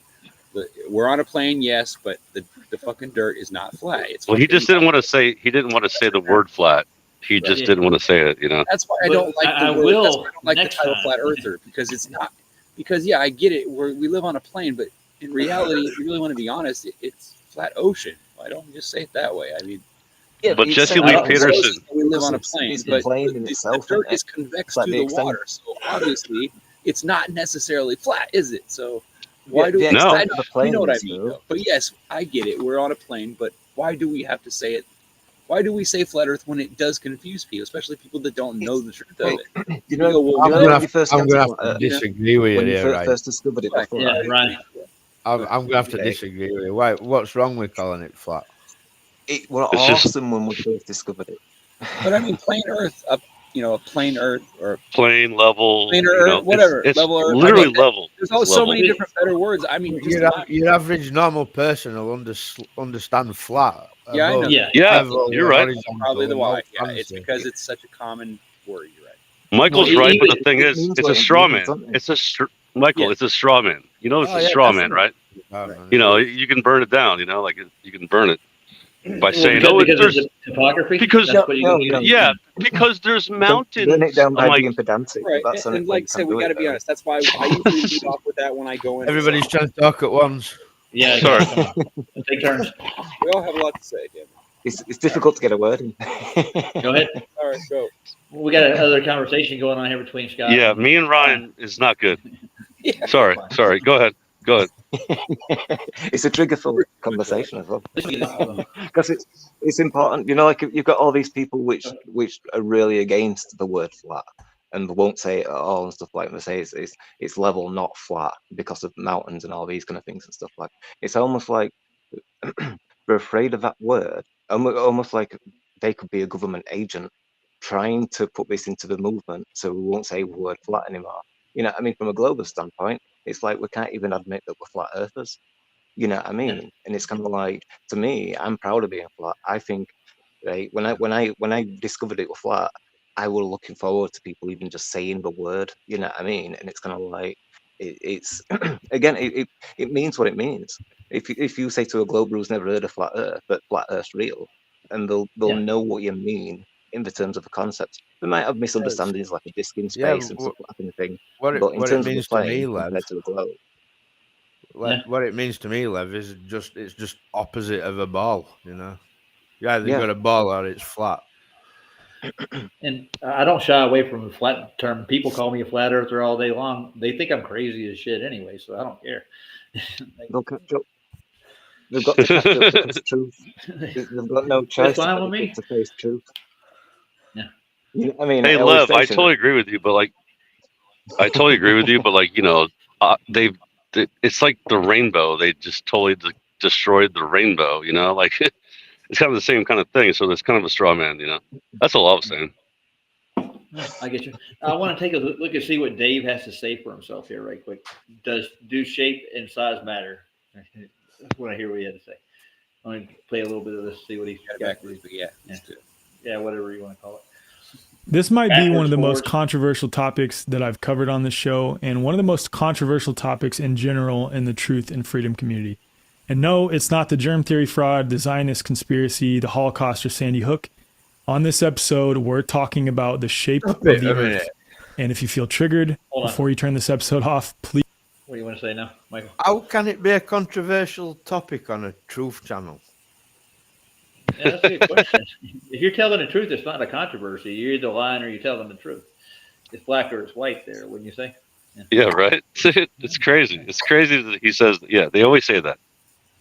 We're on a plane, yes, but the fucking dirt is not flat. He just didn't want to say. He didn't want to say the word flat. He just didn't want to say it. That's why I don't like the word. That's why I don't like the title "flat earther" because it's not. Because I get it. We live on a plane, but in reality, if you really want to be honest, it's flat ocean. Why don't we just say it that way? I mean. Yeah, but Jesse Lee Peterson. We live on a plane, but the dirt is convex to the water, so obviously it's not necessarily flat, is it? So why do we? No. You know what I mean? Though. But yes, I get it. We're on a plane, but why do we have to say it? Why do we say flat Earth when it does confuse people, especially people that don't know the truth of it? I'm going to have to disagree with you there, right? First discovered it. Yeah, Ryan. I'm going to have to disagree with you. Why? What's wrong with calling it flat? It was awesome when we first discovered it. But I mean, plain Earth, a plain Earth or plain level, plain Earth, whatever, it's level Earth. Literally level. There's so many different better words. I mean, your average normal person will understand flat. Yeah, I know. Yeah, you're right. Probably the why. Yeah, it's because it's such a common word. You're right. Michael's right, but the thing is, it's a straw man. It's a straw man. You know, it's a straw man, right? You can burn it down. Like you can burn it. By saying, there's topography. Because because there's mountains. Burn it down by being pedantic. Right. And like I said, we got to be honest. That's why I usually lead off with that when I go in. Everybody's trying to talk at once. Yeah, sorry. Take turns. We all have a lot to say, Jim. It's difficult to get a word in. Go ahead. All right, go. We got another conversation going on here between Scott. Yeah, me and Ryan is not good. Yeah. Sorry. Go ahead. It's a triggerful conversation as well, because it's important. Like you've got all these people which are really against the word flat and won't say it at all and stuff like that. They say it's level, not flat, because of mountains and all these kind of things and stuff like. It's almost like we're afraid of that word, almost like they could be a government agent trying to put this into the movement, so we won't say the word flat anymore. I mean, from a global standpoint, it's like we can't even admit that we're flat earthers. You know what I mean? Yeah. And it's kind of like, to me, I'm proud of being flat. I think, right, when I discovered it was flat, I was looking forward to people even just saying the word. You know what I mean? And it's kind of like, it's again, it means what it means. If you say to a glober who's never heard of flat Earth, but flat Earth's real, and they'll know what you mean in the terms of the concept. They might have misunderstandings like a disc in space and stuff, that kind of thing. But in terms of the plane compared to the globe, what it means to me, Lev, is it's just opposite of a ball. You know, you either got a ball or it's flat. And I don't shy away from the flat term. People call me a flat earther all day long. They think I'm crazy as shit anyway, so I don't care. They'll catch up. They've got to catch up to face truth. They've got no choice to face truth. Yeah. I mean, hey, Lev, I totally agree with you, but like, you know, it's like the rainbow. They just totally destroyed the rainbow. You know, like it's kind of the same kind of thing. So there's kind of a straw man. You know, that's all I was saying. I get you. I want to take a look and see what Dave has to say for himself here, right quick. Do shape and size matter? That's what I hear what he had to say. I'm going to play a little bit of this, see what he's got backwards, but yeah, whatever you want to call it. This might be one of the most controversial topics that I've covered on this show, and one of the most controversial topics in general in the truth and freedom community. And no, it's not the germ theory fraud, the Zionist conspiracy, the Holocaust, or Sandy Hook. On this episode, we're talking about the shape of the Earth. And if you feel triggered before you turn this episode off, please. What do you want to say now, Michael? How can it be a controversial topic on a truth channel? Yeah, that's a good question. If you're telling the truth, it's not a controversy. You're either lying or you're telling the truth. It's black or it's white there, wouldn't you say? Yeah, right. It's crazy. It's crazy that he says, they always say that.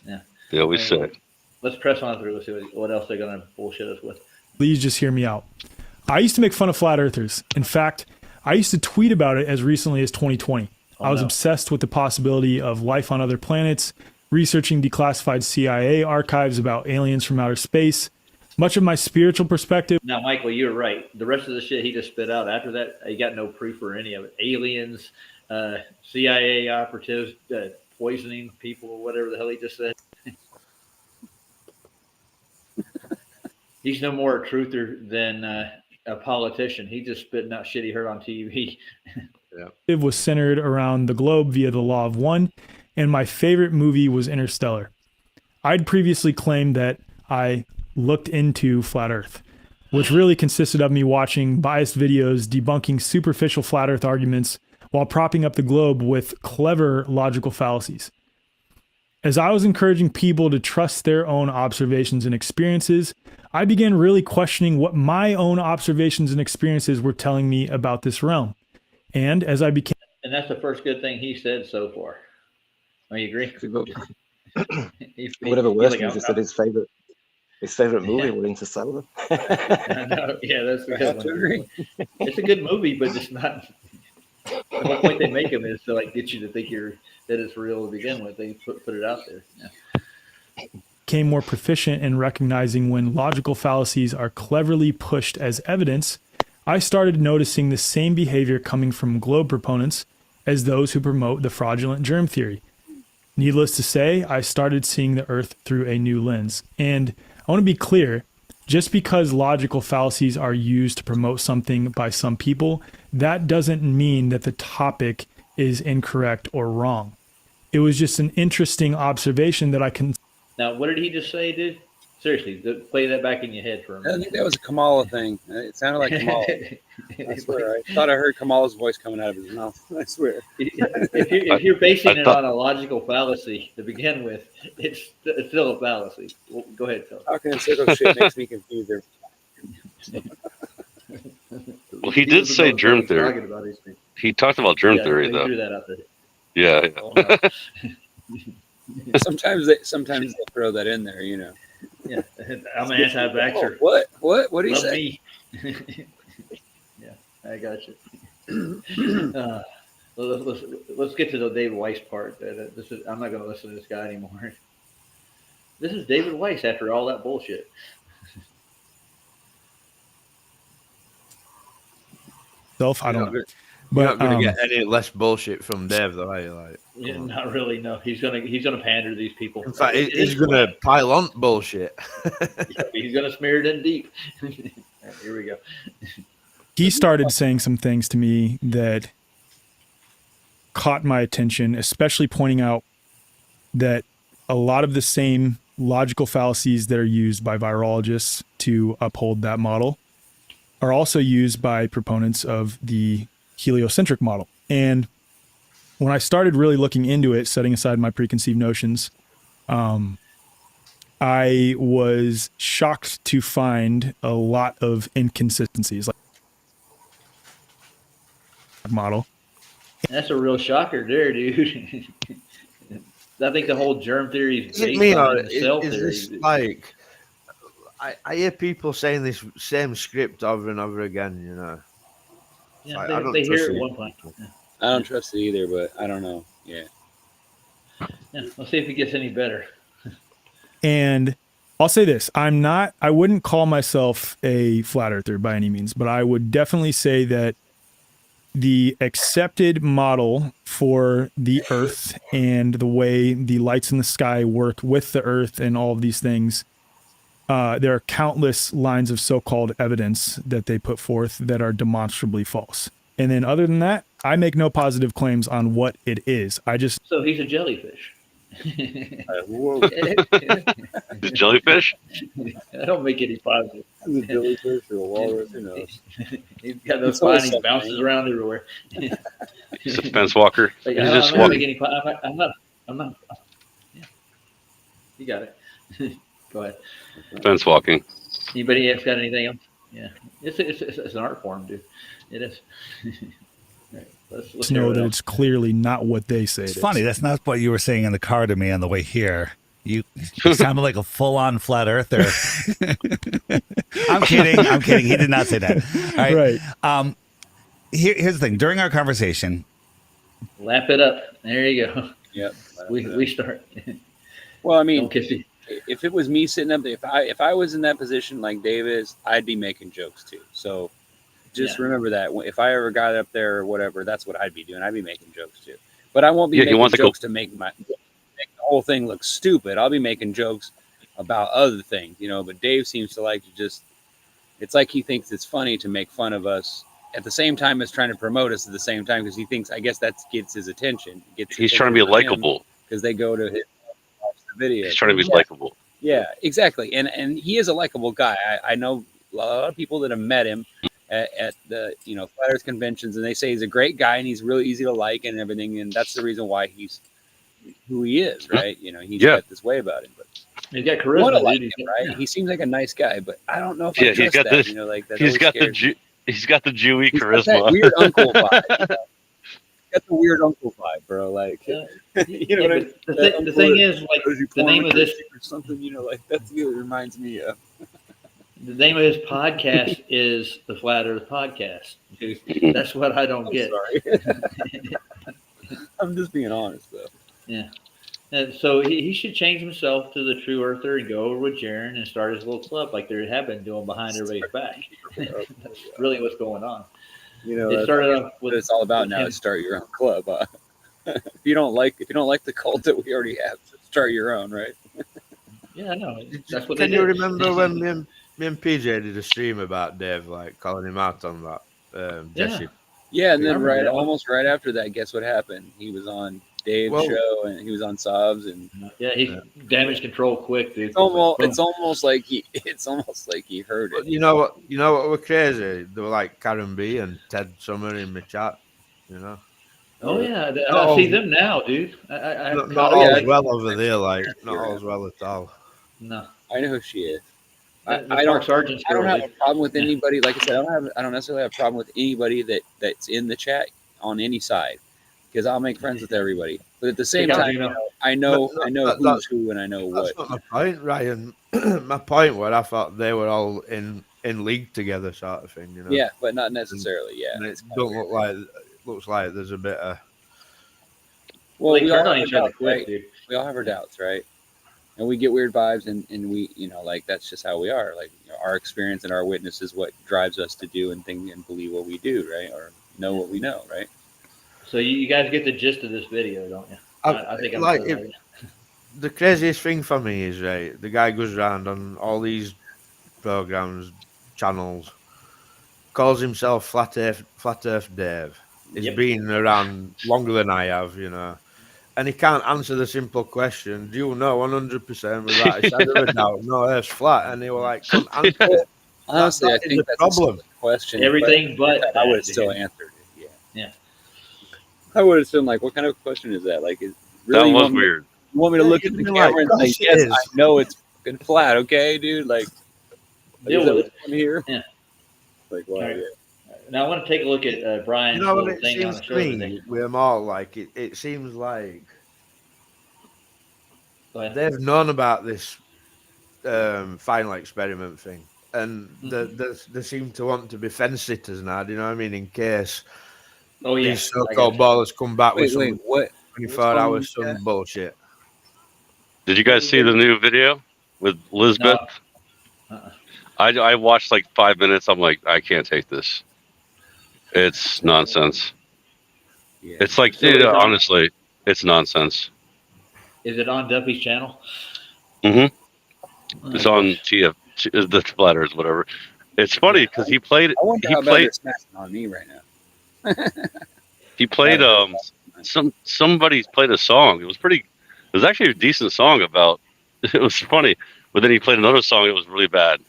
Yeah. They always say it. Let's press on through. Let's see what else they're going to bullshit us with. Please just hear me out. I used to make fun of flat earthers. In fact, I used to tweet about it as recently as 2020. I was obsessed with the possibility of life on other planets, researching declassified CIA archives about aliens from outer space. Much of my spiritual perspective. Now, Michael, you're right. The rest of the shit he just spit out after that, he got no proof for any of it. Aliens, CIA operatives, poisoning people, or whatever the hell he just said. He's no more a truther than a politician. He just spitting out shit he heard on TV. It was centered around the globe via the law of one, and my favorite movie was Interstellar. I'd previously claimed that I looked into flat earth, which really consisted of me watching biased videos debunking superficial flat earth arguments while propping up the globe with clever logical fallacies. As I was encouraging people to trust their own observations and experiences, I began really questioning what my own observations and experiences were telling me about this realm. And as I became... And that's the first good thing he said so far. Do you agree? Whatever worse things he said his favorite movie was Interstellar. I know. Yeah, that's a good one. It's a good movie, but it's not. The whole point they make them is to get you to think that it's real to begin with. They put it out there. Yeah. Became more proficient in recognizing when logical fallacies are cleverly pushed as evidence. I started noticing the same behavior coming from globe proponents as those who promote the fraudulent germ theory. Needless to say, I started seeing the Earth through a new lens. And I want to be clear, just because logical fallacies are used to promote something by some people, that doesn't mean that the topic is incorrect or wrong. It was just an interesting observation that I can... Now, what did he just say, dude? Seriously, play that back in your head for a minute. I think that was a Kamala thing. It sounded like Kamala. I swear. I thought I heard Kamala's voice coming out of his mouth. I swear. If you're basing it on a logical fallacy to begin with, it's still a fallacy. Well, go ahead, Phil. Talking in circle shit makes me confused. Well, he did say germ theory. He talked about germ theory, though. Threw that out there. Yeah. Sometimes they throw that in there, you know. Yeah, I'm an anti-vaxxer. What? What do you Love say? Me. Yeah, I got you. Let's get to the David Weiss part. I'm not going to listen to this guy anymore. This is David Weiss after all that bullshit. I don't know. You're not going to get any less bullshit from Dave, though, are you? Yeah, not really. No, he's gonna pander to these people. In fact, he's going to pile on bullshit. He's going to smear it in deep. Here we go. He started saying some things to me that caught my attention, especially pointing out that a lot of the same logical fallacies that are used by virologists to uphold that model are also used by proponents of the heliocentric model. And when I started really looking into it, setting aside my preconceived notions, I was shocked to find a lot of inconsistencies. Like model. That's a real shocker there, dude. I think the whole germ theory is Is it based me on or cell is theory. this like I hear people saying this same script over and over again, you know. Yeah, I they, don't they hear trust it it. one point. Yeah. I don't trust it either, but I don't know. Yeah. Yeah, let's see if it gets any better. And I'll say this, I wouldn't call myself a flat earther by any means, but I would definitely say that the accepted model for the earth and the way the lights in the sky work with the earth and all of these things, there are countless lines of so-called evidence that they put forth that are demonstrably false. And then other than that, I make no positive claims on what it is. I just... So he's a jellyfish. Jellyfish? I don't make any positive. Is it jellyfish or a walrus? Who knows? He's got those It's always spines, he something, bounces around everywhere. He's a fence walker. Like, He's I'm just not walking. making any. I'm not. Yeah. You got it. Go ahead. Fence walking. Anybody else got anything else? Yeah, it's an art form, dude. It is. All right, let's know hear that it it's clearly not what they say. It's funny. That's not what you were saying in the car to me on the way here. You sounded like a full-on flat earther. I'm kidding. I'm kidding. He did not say that. All right. Right. Here's the thing. During our conversation, Lap it up. There you go. Yep. We start. Well, I mean, Don't kiss me. if it was me sitting up there, if I was in that position like Dave is, I'd be making jokes too. So just remember that if I ever got up there or whatever, that's what I'd be doing. I'd be making jokes too. But I won't be making jokes to make the whole thing look stupid. I'll be making jokes about other things, you know. But Dave seems to like to just. It's like he thinks it's funny to make fun of us at the same time as trying to promote us at the same time because he thinks, I guess that gets his attention. He's trying to be likable. Because they go to his watch the video. He's trying to be likable. Yeah, exactly. And he is a likable guy. I know a lot of people that have met him at the Flat Earth conventions, and they say he's a great guy and he's really easy to like and everything. And that's the reason why he's who he is, right? You know, he's got this way about him. But he's got charisma, want to like dude. him, right? He seems like a nice guy, but I don't know if Yeah, I trust that. You know, like that. He's got the scares me. He's got the Jewy He's got charisma. that weird uncle vibe. You know? Got the weird uncle vibe, bro. Like, you know what I mean? The thing is, like, the name of this or something, you know, like that's what it reminds me of. The name of his podcast is the Flat Earth Podcast. Dude. That's what I don't get. Sorry. I'm just being honest, though. Yeah. And so he should change himself to the True Earther and go over with Jaron and start his little club like they have been doing behind everybody's back. That's really what's going on. You know, it started off with what it's all about now is start your own club. If you don't like the cult that we already have, start your own, right? Yeah, I know. That's what Can they you did. remember when me and PJ did a stream about Dave, like calling him out on that? Jesse. Yeah, and then almost right after that, guess what happened? He was on Dave's show and he was on Sobs and he damage control quick, dude. It's almost like he heard it. You know what were crazy? They were like Karen B and Ted Summer in the chat, you know. Oh yeah, I see them now, dude. Not all's well over there, like not all's well at all. No, I know who she is. I I don't have a problem with anybody. Like I said, I don't necessarily have a problem with anybody that's in the chat on any side because I'll make friends with everybody. But at the same time, I know who's who and I know what. That's not my point, Ryan. My point was I thought they were all in league together, sort of thing. You know. Yeah, but not necessarily. Yeah, and it don't look like. Looks like there's a bit of. Well, we all have each our other doubts, quick, right? dude. We all have our doubts, right? And we get weird vibes, and we, like that's just how we are. Like our experience and our witness is what drives us to do and think and believe what we do, right? Or know what we know, right? So you guys get the gist of this video, don't you? I think I'm like right. The craziest thing for me is right. The guy goes around on all these programs, channels, calls himself Flat Earth Dave. He's been around longer than I have, you know. And he can't answer the simple question, do you know 100% without a shadow of a doubt? No, Earth's flat. And they were like, couldn't answer it. Honestly, I think that's a simple question. Everything but I would have that, still dude. answered it. Yeah. I would have been like, what kind of question is that? Like, really, That you was want me- weird. You want me to look at the camera and say, yes, I know it's fucking flat, okay, dude? Like, Deal is that with what's on here? Yeah. Like, wow, All right. yeah. Now I want to take a look at Brian's You know what little it thing on seems the to show me today. with them all, like, it seems like Go ahead. they've known about this final experiment thing. And they seem to want to be fence sitters now, do you know what I mean? In case these so-called ballers come back with some what? 24 hours sun bullshit. Did you guys see the new video with Lisbeth? I watched like 5 minutes. I'm like, I can't take this. It's nonsense. Yeah. It's like, So is it on- honestly, it's nonsense. Is it on Duffy's channel? It's on TF, the Flatters, whatever. It's funny because he played. I wonder He how bad played. they're smashing on me right now. He played. Somebody played a song. It was pretty. It was actually a decent song about. It was funny, but then he played another song. It was really bad.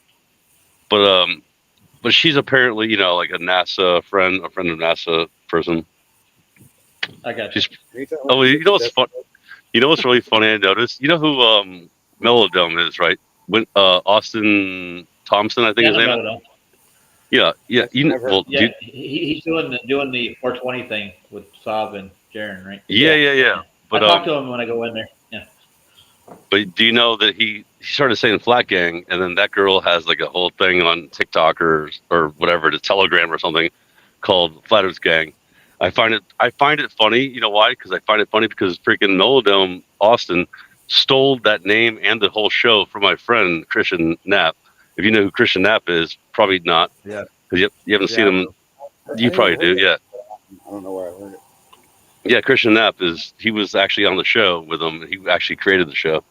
But she's apparently, you know, like a NASA friend, a friend of NASA person. I got you. Oh, you know what's fun? You know what's really funny? I noticed. You know who Melodome is, right? When Austin Thompson, I think his name. Melodome. Yeah. You know, well, Yeah, he's doing the 420 thing with Saab and Jaren, right? Yeah. But I talk to him when I go in there. Yeah. But do you know that he started saying Flat Gang, and then that girl has like a whole thing on TikTok or whatever, the Telegram or something, called Flat Earth Gang. I find it funny. You know why? Because I find it funny because freaking Melodome Austin stole that name and the whole show from my friend Christian Knapp. If you know who Christian Knapp is, probably not. Yeah. Because you haven't seen him. You probably do. Yeah. I don't know where I heard it. Yeah, Christian Knapp he was actually on the show with him. He actually created the show,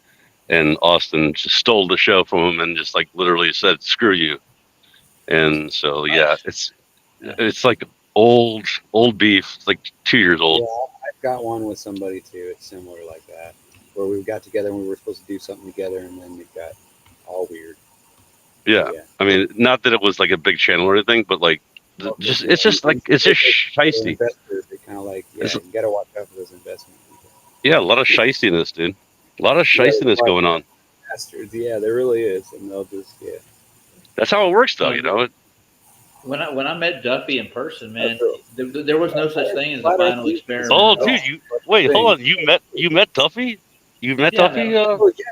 and Austin just stole the show from him and just like literally said, "Screw you." And so yeah, it's like old beef. It's like 2 years old. Yeah, I've got one with somebody too. It's similar like that, where we got together and we were supposed to do something together, and then it got all weird. Yeah. I mean, not that it was like a big channel or anything, but like, it's just shiesty. Investors, they kind of like, you gotta watch out for those investment people. Yeah, a lot of shiestiness, dude. A lot of shiestiness going on. Bastards, yeah, there really is, and they'll just That's how it works, though. You know. When I met Duffy in person, man, there was no such thing as a final experiment. Oh, dude, wait, hold on. You met Duffy? You met Duffy?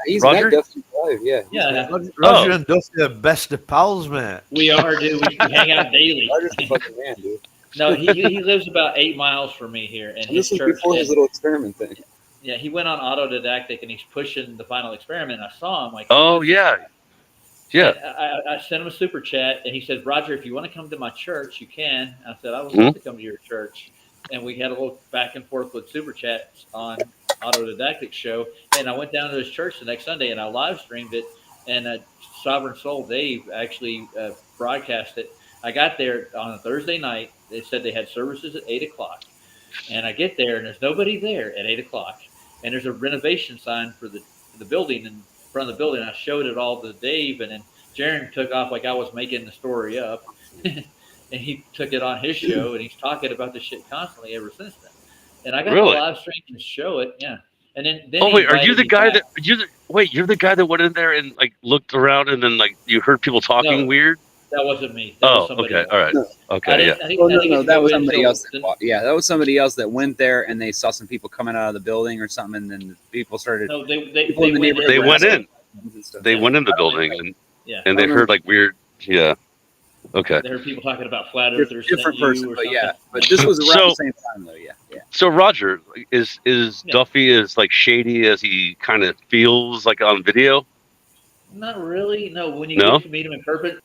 He's Roger? met Duffy live, yeah. Roger and Dusty are best of pals, mate. We are, dude. We hang out daily. Roger's a fucking man, dude. No, he lives about 8 miles from me here, and his This was church. before his little experiment thing. Yeah, he went on autodidactic, and he's pushing the final experiment. I saw him like. Oh yeah. I sent him a super chat, and he said, "Roger, if you want to come to my church, you can." I said, "I would love to come to your church," and we had a little back and forth with super chats on autodidactic show. And I went down to his church the next Sunday, and I live streamed it. And Sovereign Soul Dave actually broadcast it. I got there on a Thursday night. They said they had services at 8:00, and I get there, and there's nobody there at 8:00. And there's a renovation sign for the building in front of the building. I showed it all to Dave, and then Jaren took off like I was making the story up, and he took it on his show, and he's talking about this shit constantly ever since then. And I got to live stream and show it, yeah. And then oh wait, are you the guy that you're the guy that went in there and like looked around and then like you heard people talking weird? That wasn't me. That was somebody okay, else. all right, okay, yeah. No, that was somebody else. That was somebody else that went there and they saw some people coming out of the building or something, and then people started. No, they went in. They went in the building and they heard like weird. Yeah. Okay. They heard people talking about flat earthers. Different person, but yeah. But this was around the same time though. Yeah. So Roger, is Duffy as like shady as he kind of feels like on video? Not really. No. When you get to meet him in person,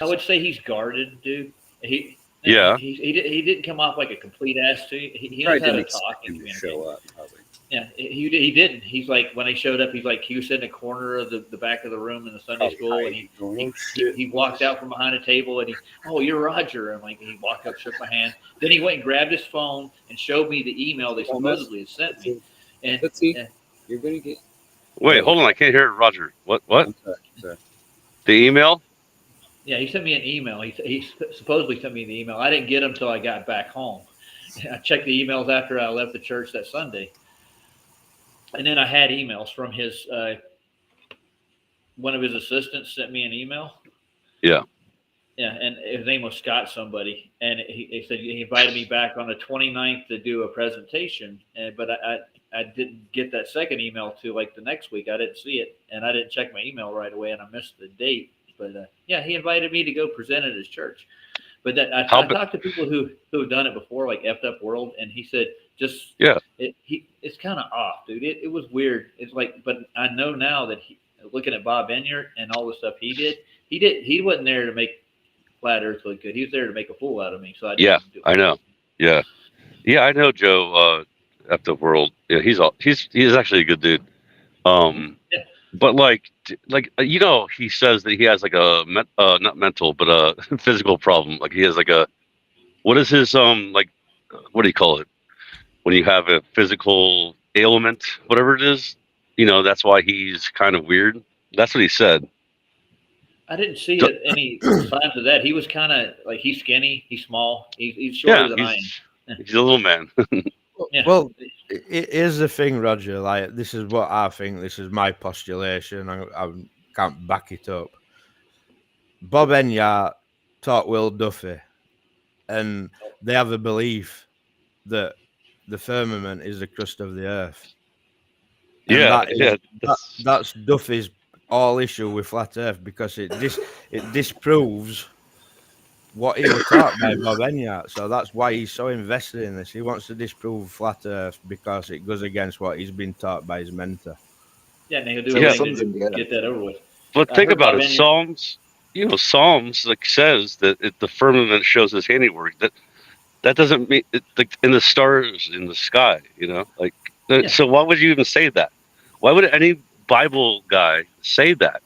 I would say he's guarded, dude. He didn't come off like a complete ass to you. He knows how to talk and communicate. Show up, probably. Yeah, he didn't. He's like, when I showed up, he was sitting in the corner of the back of the room in the Sunday school, and he walked out from behind a table, and oh, you're Roger. And he walked up, shook my hand. Then he went and grabbed his phone and showed me the email they supposedly had sent me. And let's see, you're gonna get. Wait, hold on, I can't hear Roger. What? Sorry. The email? Yeah, he sent me an email. He supposedly sent me the email. I didn't get them until I got back home. I checked the emails after I left the church that Sunday. And then I had emails from his, one of his assistants sent me an email. Yeah. Yeah, and his name was Scott somebody. And he said he invited me back on the 29th to do a presentation. But I didn't get that second email till like the next week. I didn't see it. And I didn't check my email right away, and I missed the date. But yeah, he invited me to go present at his church. But I talked to people who have done it before, like Effed Up World, and he said, it's kind of off, dude. It was weird. It's like, but I know now that looking at Bob Enyart and all the stuff he wasn't there to make Flat Earth look good. He was there to make a fool out of me. So I know. Yeah, I know Joe. Effed Up World. Yeah, he's actually a good dude. But like he says that he has like a not mental but a physical problem. Like he has like what is his like, what do you call it when you have a physical ailment, whatever it is, that's why he's kind of weird. That's what he said. I didn't see any signs of that. He was kind of like, he's skinny, he's small, he's shorter than I am. He's a little man. Yeah. Well, here's the thing, Roger. Like, this is what I think. This is my postulation. I can't back it up. Bob Enyart taught Will Duffy, and they have a belief that the firmament is the crust of the earth. And that's Duffy's all issue with Flat Earth, because it disproves what he was taught by Bob Enyart. So that's why he's so invested in this. He wants to disprove Flat Earth because it goes against what he's been taught by his mentor. Yeah, and he'll do everything to get that over with. But think about it. Psalms, like says that the firmament shows his handiwork. That doesn't mean like in the stars in the sky. So why would you even say that? Why would any Bible guy say that?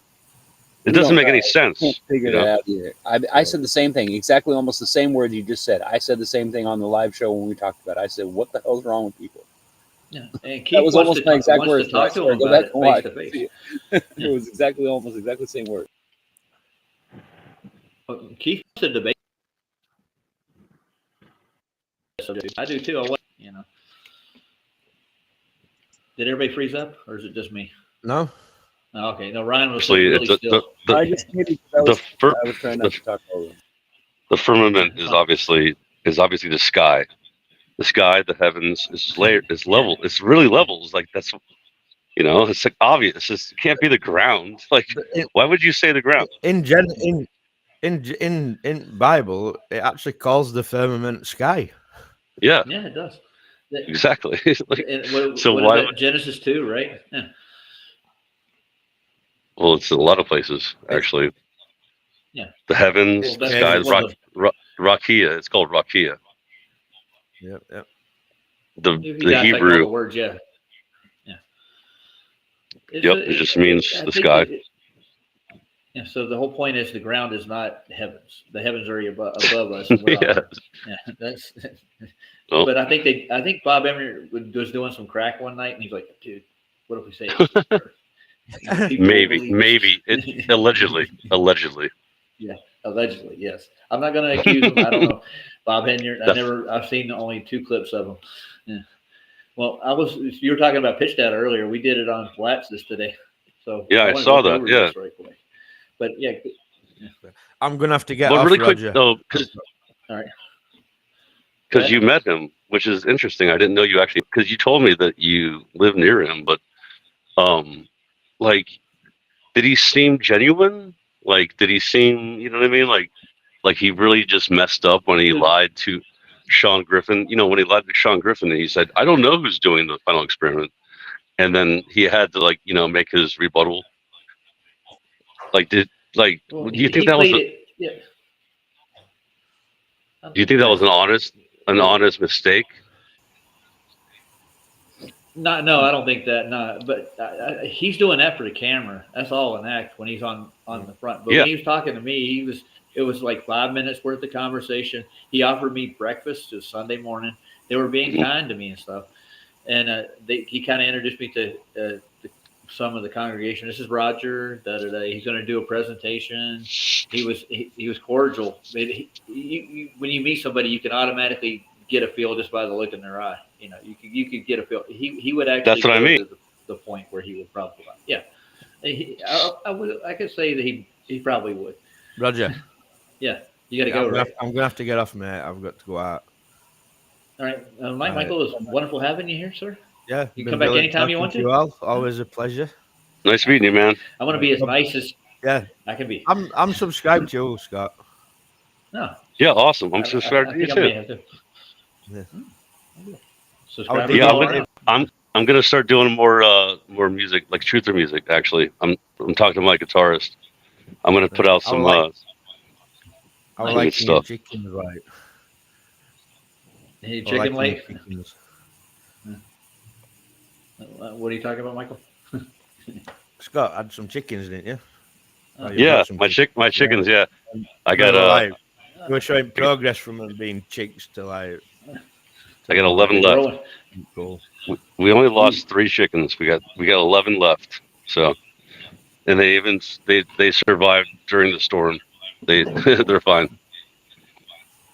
It doesn't make any sense. I can't figure it out here. I said the same thing, exactly almost the same words you just said. I said the same thing on the live show when we talked about it. I said, what the hell's wrong with people? Yeah. And that was almost my exact words. Talk to him about it face to face. It was almost exactly the same word. Keith wants to debate. I do too. Did everybody freeze up, or is it just me? No. Oh, okay. No, Ryan was really still. I just muted because I was trying not to talk over him. The firmament is obviously the sky. The sky, the heavens is layered, is level. It's really levels. Like that's, it's like obvious. It can't be the ground. Like, why would you say the ground? In Bible, it actually calls the firmament sky. Yeah. Yeah, it does. Exactly. So why Genesis 2, right? Yeah. Well, it's in a lot of places, actually. Yeah. The heavens, the sky, Rakia. It's called Rakia. Yep. The Hebrew. The words, yeah. It just means the sky. Yeah. So the whole point is the ground is not heavens. The heavens are above us. Yeah. That's. But I think Bob Enyart was doing some crack one night, and he's like, "Dude, what if we say it's the earth?" Maybe it allegedly. Yeah, allegedly, yes. I'm not going to accuse him. I don't know. Bob Enyart, I've seen only 2 clips of him. Yeah. Well, you were talking about pitch data earlier. We did it on Flatsis today. So yeah, I saw that. Yeah. Right quick. But yeah. I'm going to have to get off, really quick Roger. though, all right. Because you met him, which is interesting. I didn't know you actually, because you told me that you live near him, but like, did he seem genuine? Like, did he seem, you know what I mean? Like he really just messed up when he lied to Sean Griffin. When he lied to Sean Griffin, and he said, "I don't know who's doing the final experiment," and then he had to make his rebuttal. Like, do you think that was? Do you think that was an honest mistake? No, I don't think that. No, but he's doing that for the camera. That's all an act when he's on the front. But Yeah. when he was talking to me, it was like 5 minutes worth of conversation. He offered me breakfast to Sunday morning. They were being kind to me and stuff. And he kind of introduced me to some of the congregation. This is Roger. He's going to do a presentation. He was cordial. When you meet somebody, you can automatically get a feel just by the look in their eye. You know, you could get a feel. He would actually. That's what I mean. To the point where he would probably. Yeah, I could say that he probably would. Roger. Yeah, you got to go. Right? I'm gonna have to get off, mate. I've got to go out. All right, Michael, it's wonderful having you here, sir. Yeah, you come back anytime you want to. You all. Always a pleasure. Nice meeting you, man. I want to be as nice as I can be. I'm subscribed to you, Scott. No. Yeah, awesome. I'm subscribed to you too. Yeah, I'm gonna start doing more music, like truther music. Actually, I'm talking to my guitarist. I'm gonna put out some I like stuff. Chickens, right? Hey, chicken leg. What are you talking about, Michael? Scott had some chickens, didn't you? Oh, yeah, my chickens. Yeah, I got you were showing progress from them being chicks to like. I got 11 left. Cool. We only lost 3 chickens. We got 11 left. So, and they survived during the storm. They're fine.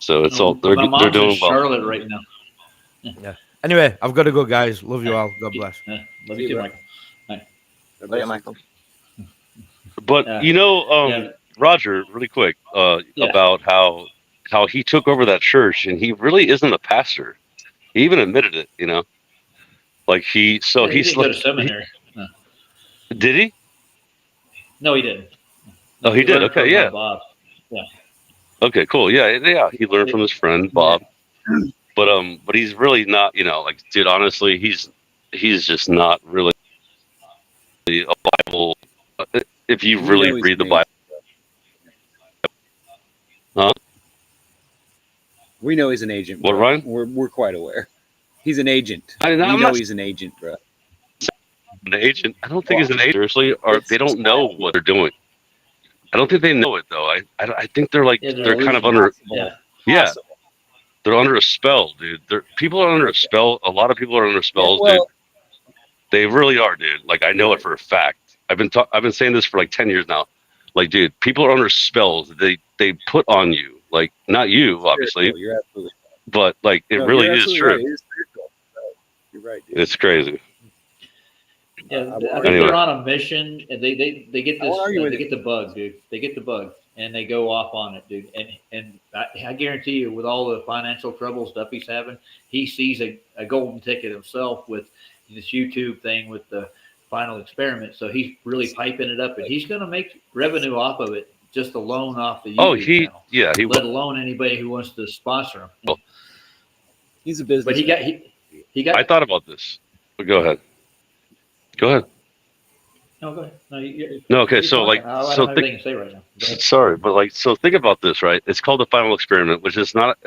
So it's all they're doing well. Charlotte right now. Yeah. Anyway, I've got to go, guys. Love you all. God bless. Love you too, Michael. Bye. Later, Michael. But Roger, really quick, about how he took over that church, and he really isn't a pastor. He even admitted it, you know. Like he's go to seminary. Did he? No, he didn't. Oh, he did. Okay, yeah. Bob. Yeah. Okay, cool. Yeah. He learned from his friend Bob. But he's really not, you know, like, dude, honestly, he's just not really a Bible. If you really read the Bible. Huh? We know he's an agent. What, bro. Ryan? We're quite aware. He's an agent. I'm we know not he's an agent, bro. An agent? I don't think he's an agent. Seriously, or they don't know what they're doing. I don't think they know it though. I think they're like they're kind of under. Yeah. They're under a spell, dude. People are under a spell. A lot of people are under spells, dude. They really are, dude. Like I know it for a fact. I've been saying this for like 10 years now. Like, dude, people are under spells. They put on you. Like, not you, obviously. You're absolutely. But like, it really is true. Right. It is spiritual. You're right, dude. It's crazy. Yeah, I think they're on a mission, and they get this. They get the bug, dude. They get the bug, and they go off on it, dude. And I guarantee you, with all the financial troubles Duffy's having, he sees a golden ticket himself with this YouTube thing with the final experiment. So he's really piping it up, and he's going to make revenue off of it just alone off the YouTube channel. Let alone anybody who wants to sponsor him. He's a business. But he got. I thought about this, but go ahead. Go ahead. No, go ahead. No, okay. So like, I don't have anything to say right now. Sorry, but like, so think about this, right? It's called the final experiment, which is not.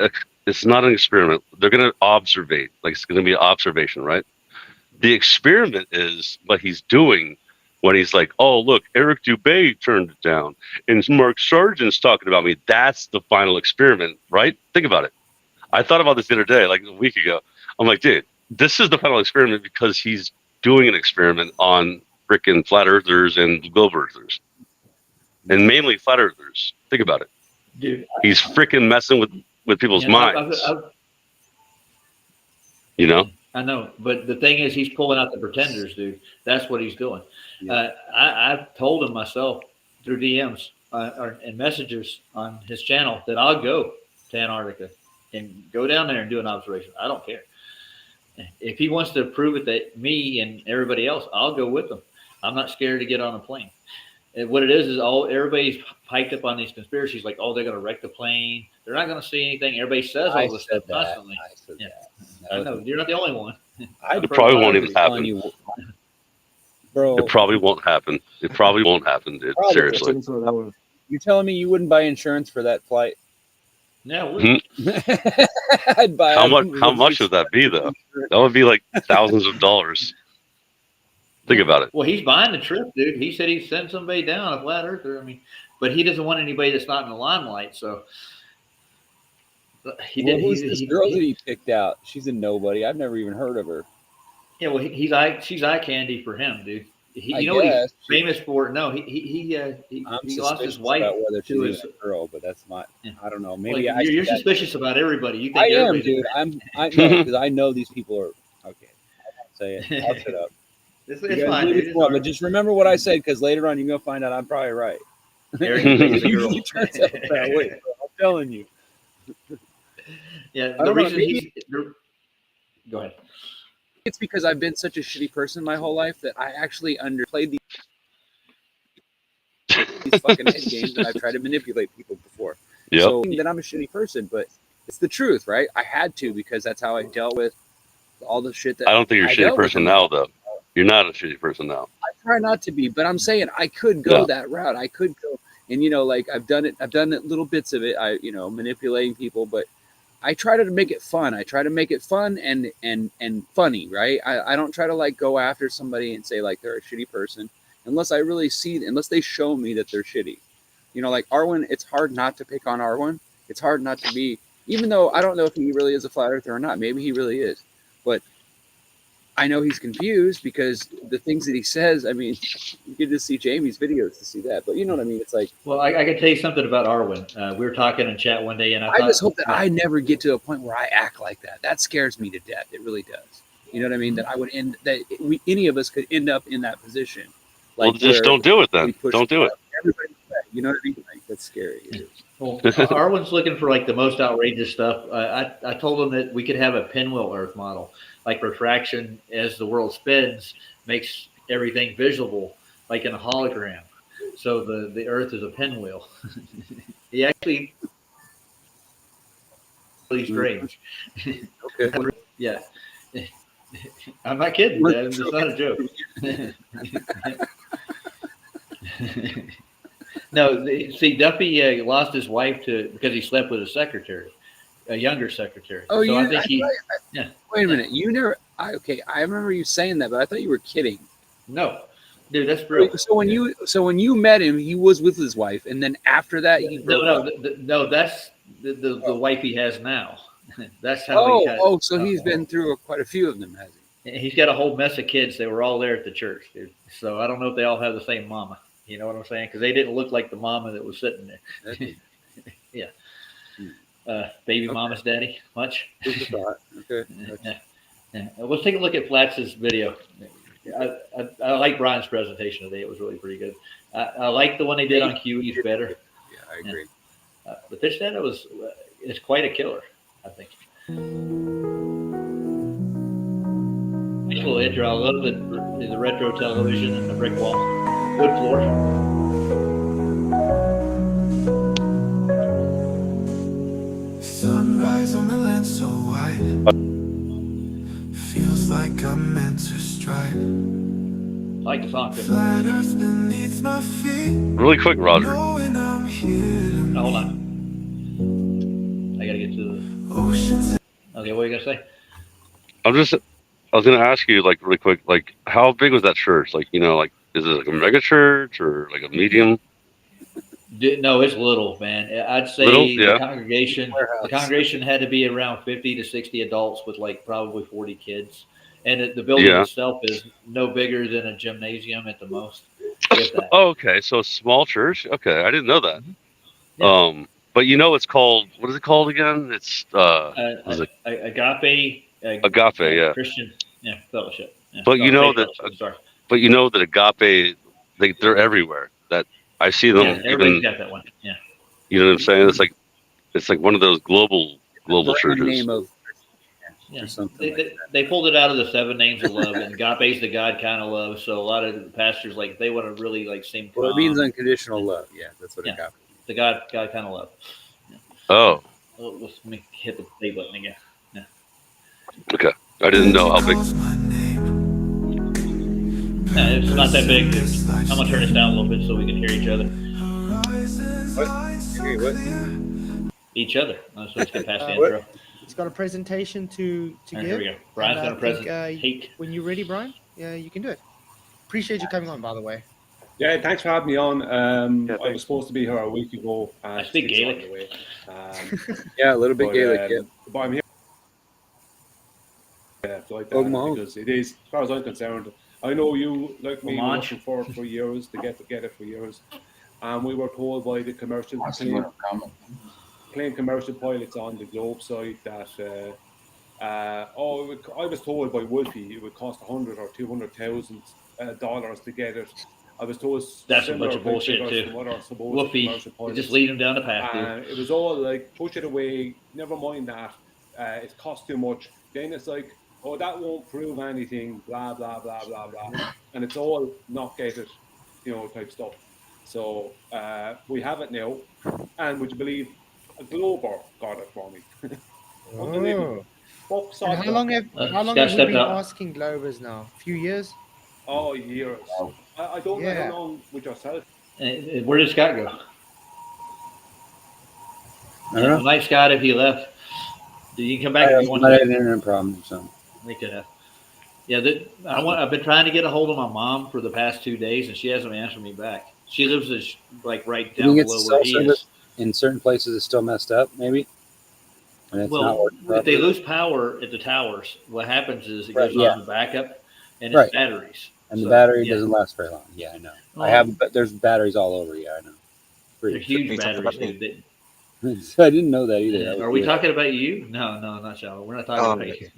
It's not an experiment. They're going to observate. Like it's going to be an observation, right? The experiment is what he's doing when he's like, "Oh, look, Eric Dubay turned it down, and Mark Sargent's talking about me." That's the final experiment, right? Think about it. I thought about this the other day, like a week ago. I'm like, dude, this is the final experiment because he's doing an experiment on freaking flat earthers and globe earthers, and mainly flat earthers. Think about it, dude. He's freaking messing with people's minds. You know. I know, but the thing is, he's pulling out the pretenders, dude. That's what he's doing. I've told him myself through DMs and messages on his channel that I'll go to Antarctica and go down there and do an observation. I don't care. If he wants to prove it that me and everybody else, I'll go with him. I'm not scared to get on a plane. And what it is everybody's piped up on these conspiracies, like, oh, they're going to wreck the plane. They're not going to see anything. Everybody says all this stuff constantly. I know. You're not the only one. It probably won't even happen. Bro. It probably won't happen. It probably won't happen, dude. Seriously. You're telling me you wouldn't buy insurance for that flight? Yeah, I'd buy How them. much? How much would that be though? That would be like thousands of dollars. Think about it. Well, he's buying the trip, dude. He said he'd send somebody down, a flat earther. I mean, but he doesn't want anybody that's not in the limelight. So he did. Who's this girl that he picked out? She's a nobody. I've never even heard of her. Yeah, well, she's eye candy for him, dude. You know guess. what he's famous for? No, he lost his wife about whether she's to even his a girl, but that's not. I don't know. Well, Maybe you're suspicious about everybody. You think I am, everybody's- dude. I know because I know these people are okay. I won't say it. I'll shut up. It's You guys fine, leave dude. it It's alone, all but just remember what I said because later on you're gonna find out I'm probably right. Eric is a It girl. usually turns out that way. So I'm telling you. Yeah, I the don't know, reason maybe- Go ahead. It's because I've been such a shitty person my whole life that I actually underplayed these fucking head games and I've tried to manipulate people before. Yep. So that I'm a shitty person, but it's the truth, right? I had to because that's how I dealt with all the shit that I don't think you're a shitty dealt with person in now, though. You're not a shitty person now. I try not to be, but I'm saying I could go No. that route. I could go, and like I've done it little bits of it. Manipulating people, but I try to make it fun. I try to make it fun and funny, right? I don't try to like go after somebody and say like they're a shitty person unless I really unless they show me that they're shitty. Like Arwen, it's hard not to pick on Arwen. It's hard not to be, even though I don't know if he really is a flat earther or not. Maybe he really is, but I know he's confused because the things that he says, I mean, you get to see Jamie's videos to see that, but you know what I mean? It's like, Well, I can tell you something about Arwen. We were talking in chat one day, and I just hope that I never get to a point where I act like that. That scares me to death. It really does. You know what I mean? That I would any of us could end up in that position. Well, just where don't do it we then. push Don't do it. everybody away. You know what I mean? Like, that's scary. It is. Well, Arwen's looking for like the most outrageous stuff. I told him that we could have a pinwheel Earth model, like refraction as the world spins makes everything visible, like in a hologram. So the Earth is a pinwheel. He actually really strange. Okay. Yeah. I'm not kidding, man. It's not a joke. No, see, Duffy lost his wife because he slept with a secretary, a younger secretary. Oh, so I think yeah. Wait a minute. You never. I remember you saying that, but I thought you were kidding. No, dude, that's real. So when you met him, he was with his wife, and then after that, he No, that's the wife he has now. That's how. So he's been through quite a few of them, has he? He's got a whole mess of kids. They were all there at the church, dude. So I don't know if they all have the same mama. You know what I'm saying? Because they didn't look like the mama that was sitting there. Yeah. Baby mama's daddy. Much. Okay. Yeah. Let's take a look at Flats's video. I like Brian's presentation today. It was really pretty good. I like the one they did on QE's better. Yeah, I agree. The pitch data is quite a killer, I think. Nice little intro. I love the retro television and the brick wall. Good floor. Sunrise on the land so wide. Feels like I'm meant to stride. I like the song. Flat earth beneath my feet. Really quick, Roger. Knowing I'm here to Oh, hold on. I gotta get to the oceans. Okay, what are you gonna say? I was gonna ask you, like, really quick, like, how big was that church? Like, like, is it like a mega church or like a medium? No, it's little, man. I'd say Little? Yeah. the congregation had to be around 50 to 60 adults with like probably 40 kids. And the building Yeah. itself is no bigger than a gymnasium at the most. If that. Oh, okay. So a small church. Okay, I didn't know that. Yeah. But it's called, what is it called again? It's is it Agape. Agape? Yeah. Christian fellowship. Yeah. But you know Faith that. Fellowship, sorry. But you know that Agape, they're everywhere. That I see them. Yeah, everybody's got that one. Yeah. You know what I'm saying? It's like one of those global churches. Name of Yeah. They pulled it out of the 7 names of love, and Agape's the God kind of love. So a lot of the pastors they want to really like seem. Well, it means unconditional love. Yeah, that's what it got. The God kind of love. Yeah. Oh. Let me hit the play button again. Yeah. Okay. I didn't know how big. No, it's not that big. I'm gonna turn this down a little bit so we can hear each other. What? What? each other. So let's get past the What? intro. He's got a presentation to All right, give. here we go. Brian's and gonna I present. think, when you're ready, Brian, yeah, you can do it. Appreciate you coming on, by the way. Yeah, thanks for having me on. I was supposed to be here a week ago. I speak Gaelic. Yeah, a little bit Gaelic, yeah. But I'm here. Yeah, like that, because it is, as far as I'm concerned, I know you, like me, were looking for it for years, to get it for years. And we were told by the commercial commercial pilots on the Globe site that I was told by Wolfie it would cost $100,000 or $200,000 to get it. I was told that's a bunch of bullshit too. Wolfie, just lead him down the path, dude. It was all like, push it away, never mind that, it costs too much. Then it's like, oh, that won't prove anything, blah, blah, blah, blah, blah. And it's all not get it, type stuff. So we have it now. And would you believe a Glober got it for me? Unbelievable. And how long have you been asking Globers now? A few years? Oh, years. I don't know how long with yourself. Where did Scott go? I don't know. Night Scott, if he left. Did he come back? I had an internet problem, so. They could have. Yeah, I've been trying to get a hold of my mom for the past 2 days, and she hasn't answered me back. She lives right down below where he is. In certain places, it's still messed up, maybe. And it's not working if they lose power at the towers, what happens is it goes on the backup, and it's batteries. And the battery doesn't last very long. Yeah, I know. But there's batteries all over. Yeah, I know. They're huge batteries, dude. I didn't know that either. Are we talking about you? No, not Shallow. We're not talking about you.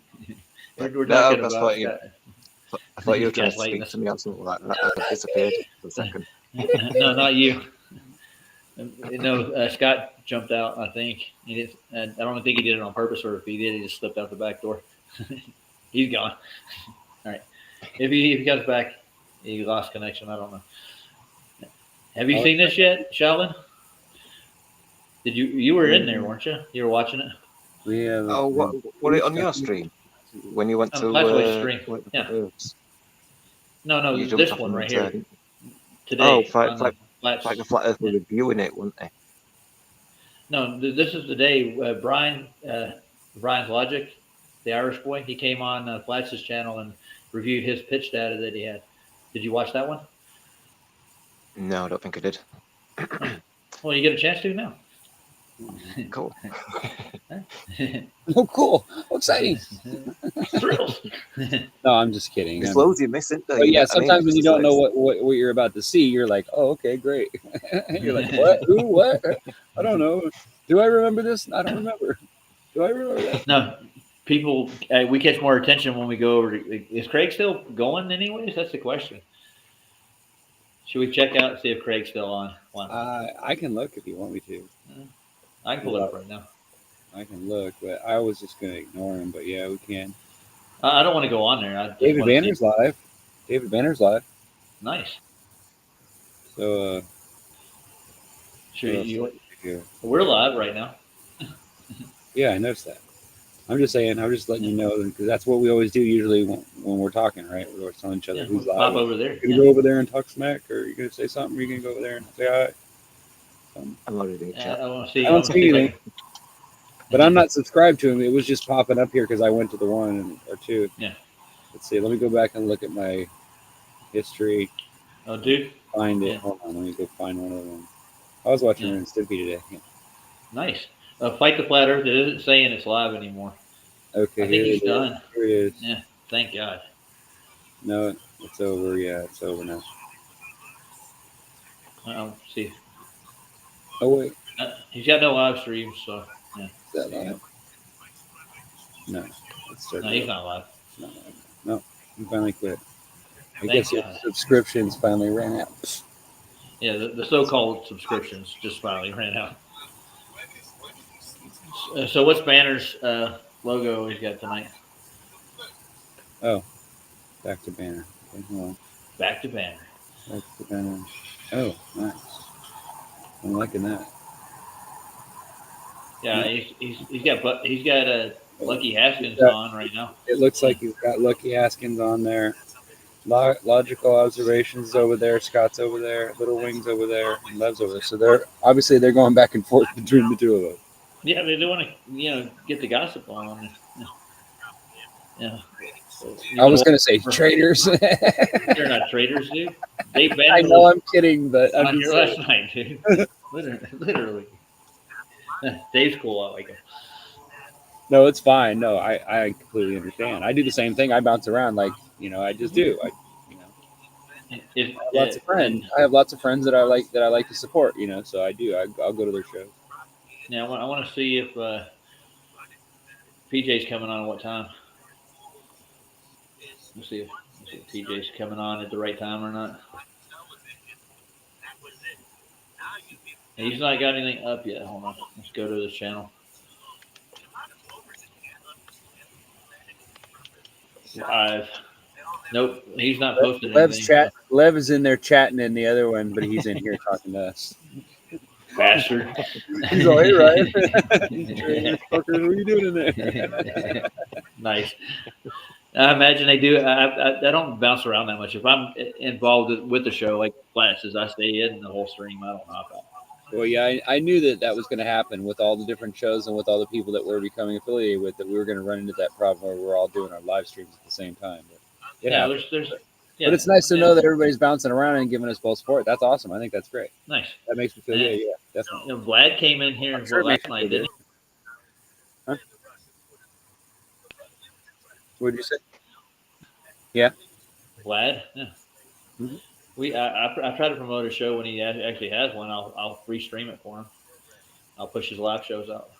We're talking about. I thought you were trying to speak to me on something like that. I disappeared for a second. No, not you. No, Scott jumped out. I think I don't think he did it on purpose, or if he did, he just slipped out the back door. He's gone. All right. If he comes back, he lost connection. I don't know. Have you seen this yet, Sheldon? Did you were in there, weren't you? You were watching it. What on your stream? When you went to stream? Yeah. No, this one right here. Today. Oh, Flat Earth were reviewing it, weren't they? No, this is the day Brian's Logic, the Irish boy. He came on Flat's channel and reviewed his pitch data that he had. Did you watch that one? No, I don't think I did. Well, you get a chance to now. Cool. Oh, cool. Exciting. Thrills. No, I'm just kidding. There's loads you miss, isn't there? But yeah, sometimes when you don't know what you're about to see, you're like, oh, okay, great. You're like, what? Who? What? I don't know. Do I remember this? I don't remember. Do I remember that? No. People, we catch more attention when we go over. Is Craig still going anyways? That's the question. Should we check out and see if Craig's still on? I can look if you want me to. I can pull it up right now. I can look, but I was just going to ignore him. But yeah, we can. I don't want to go on there. David Banner's live. David Banner's live. Nice. So, we're live right now. Yeah, I noticed that. I'm just saying. I'm just letting you know because that's what we always do usually when we're talking, right? We're telling each other who's live. Pop over there. You're gonna go over there and talk smack, or you're gonna say something. Or you're gonna go over there and say hi. I'm not reading chat. I want to see. I don't see anything. But I'm not subscribed to him. It was just popping up here because I went to the one or two. Yeah. Let's see. Let me go back and look at my history. Oh, dude. Find it. Yeah. Hold on. Let me go find one of them. I was watching Ren and Stimpy today. Yeah. Nice. Fight the Flat Earth. It isn't saying it's live anymore. Okay. I think he's done. Here it is. Yeah. Thank God. No, it's over. Yeah, it's over now. I'll see. Oh, wait. He's got no live streams, so yeah. Is that live? No. No, he's not live. No, he finally quit. I guess his subscriptions finally ran out. Yeah, the so-called subscriptions just finally ran out. So what's Banner's logo he's got tonight? Oh, back to Banner. Okay, hold on. Back to Banner. Back to Banner. Oh, nice. I'm liking that. Yeah, he's got Lucky Haskins on right now. It looks like he's got Lucky Haskins on there. Logical Observations over there. Scott's over there. Little Wings over there. And Lev's over there. So they're going back and forth between the two of them. Yeah, they want to, get the gossip on. Yeah. I was going to say traitors. They're not traitors, dude. Dave Banner I know I'm kidding, but on I'm here just last night, dude. Literally. Dave's cool. I like him. No, it's fine. No, I completely understand. I do the same thing. I bounce around I just do. I have lots of friends. I have lots of friends that I like to support. So I do. I'll go to their shows. Yeah, I want to see if PJ's coming on at what time. Let's see if TJ's coming on at the right time or not. He's not got anything up yet. Hold on. Let's go to this channel. Live. Nope, he's not posting anything. Lev is in there chatting in the other one, but he's in here talking to us. Bastard. He's all, hey, Ryan. What are you doing in there? Nice. I imagine they do. I don't bounce around that much. If I'm involved with the show, like classes, I stay in the whole stream. I don't know about. Well, yeah, I knew that was going to happen with all the different shows and with all the people that we're becoming affiliated with, that we were going to run into that problem where we're all doing our live streams at the same time. But but it's nice to know that everybody's bouncing around and giving us full support. That's awesome. I think that's great. Nice. That makes me feel good. Yeah, definitely. Vlad came in here last night, didn't he? Huh? What did you say? Yeah. Vlad? Yeah. Mm-hmm. I try to promote a show when he actually has one. I'll restream it for him. I'll push his live shows out.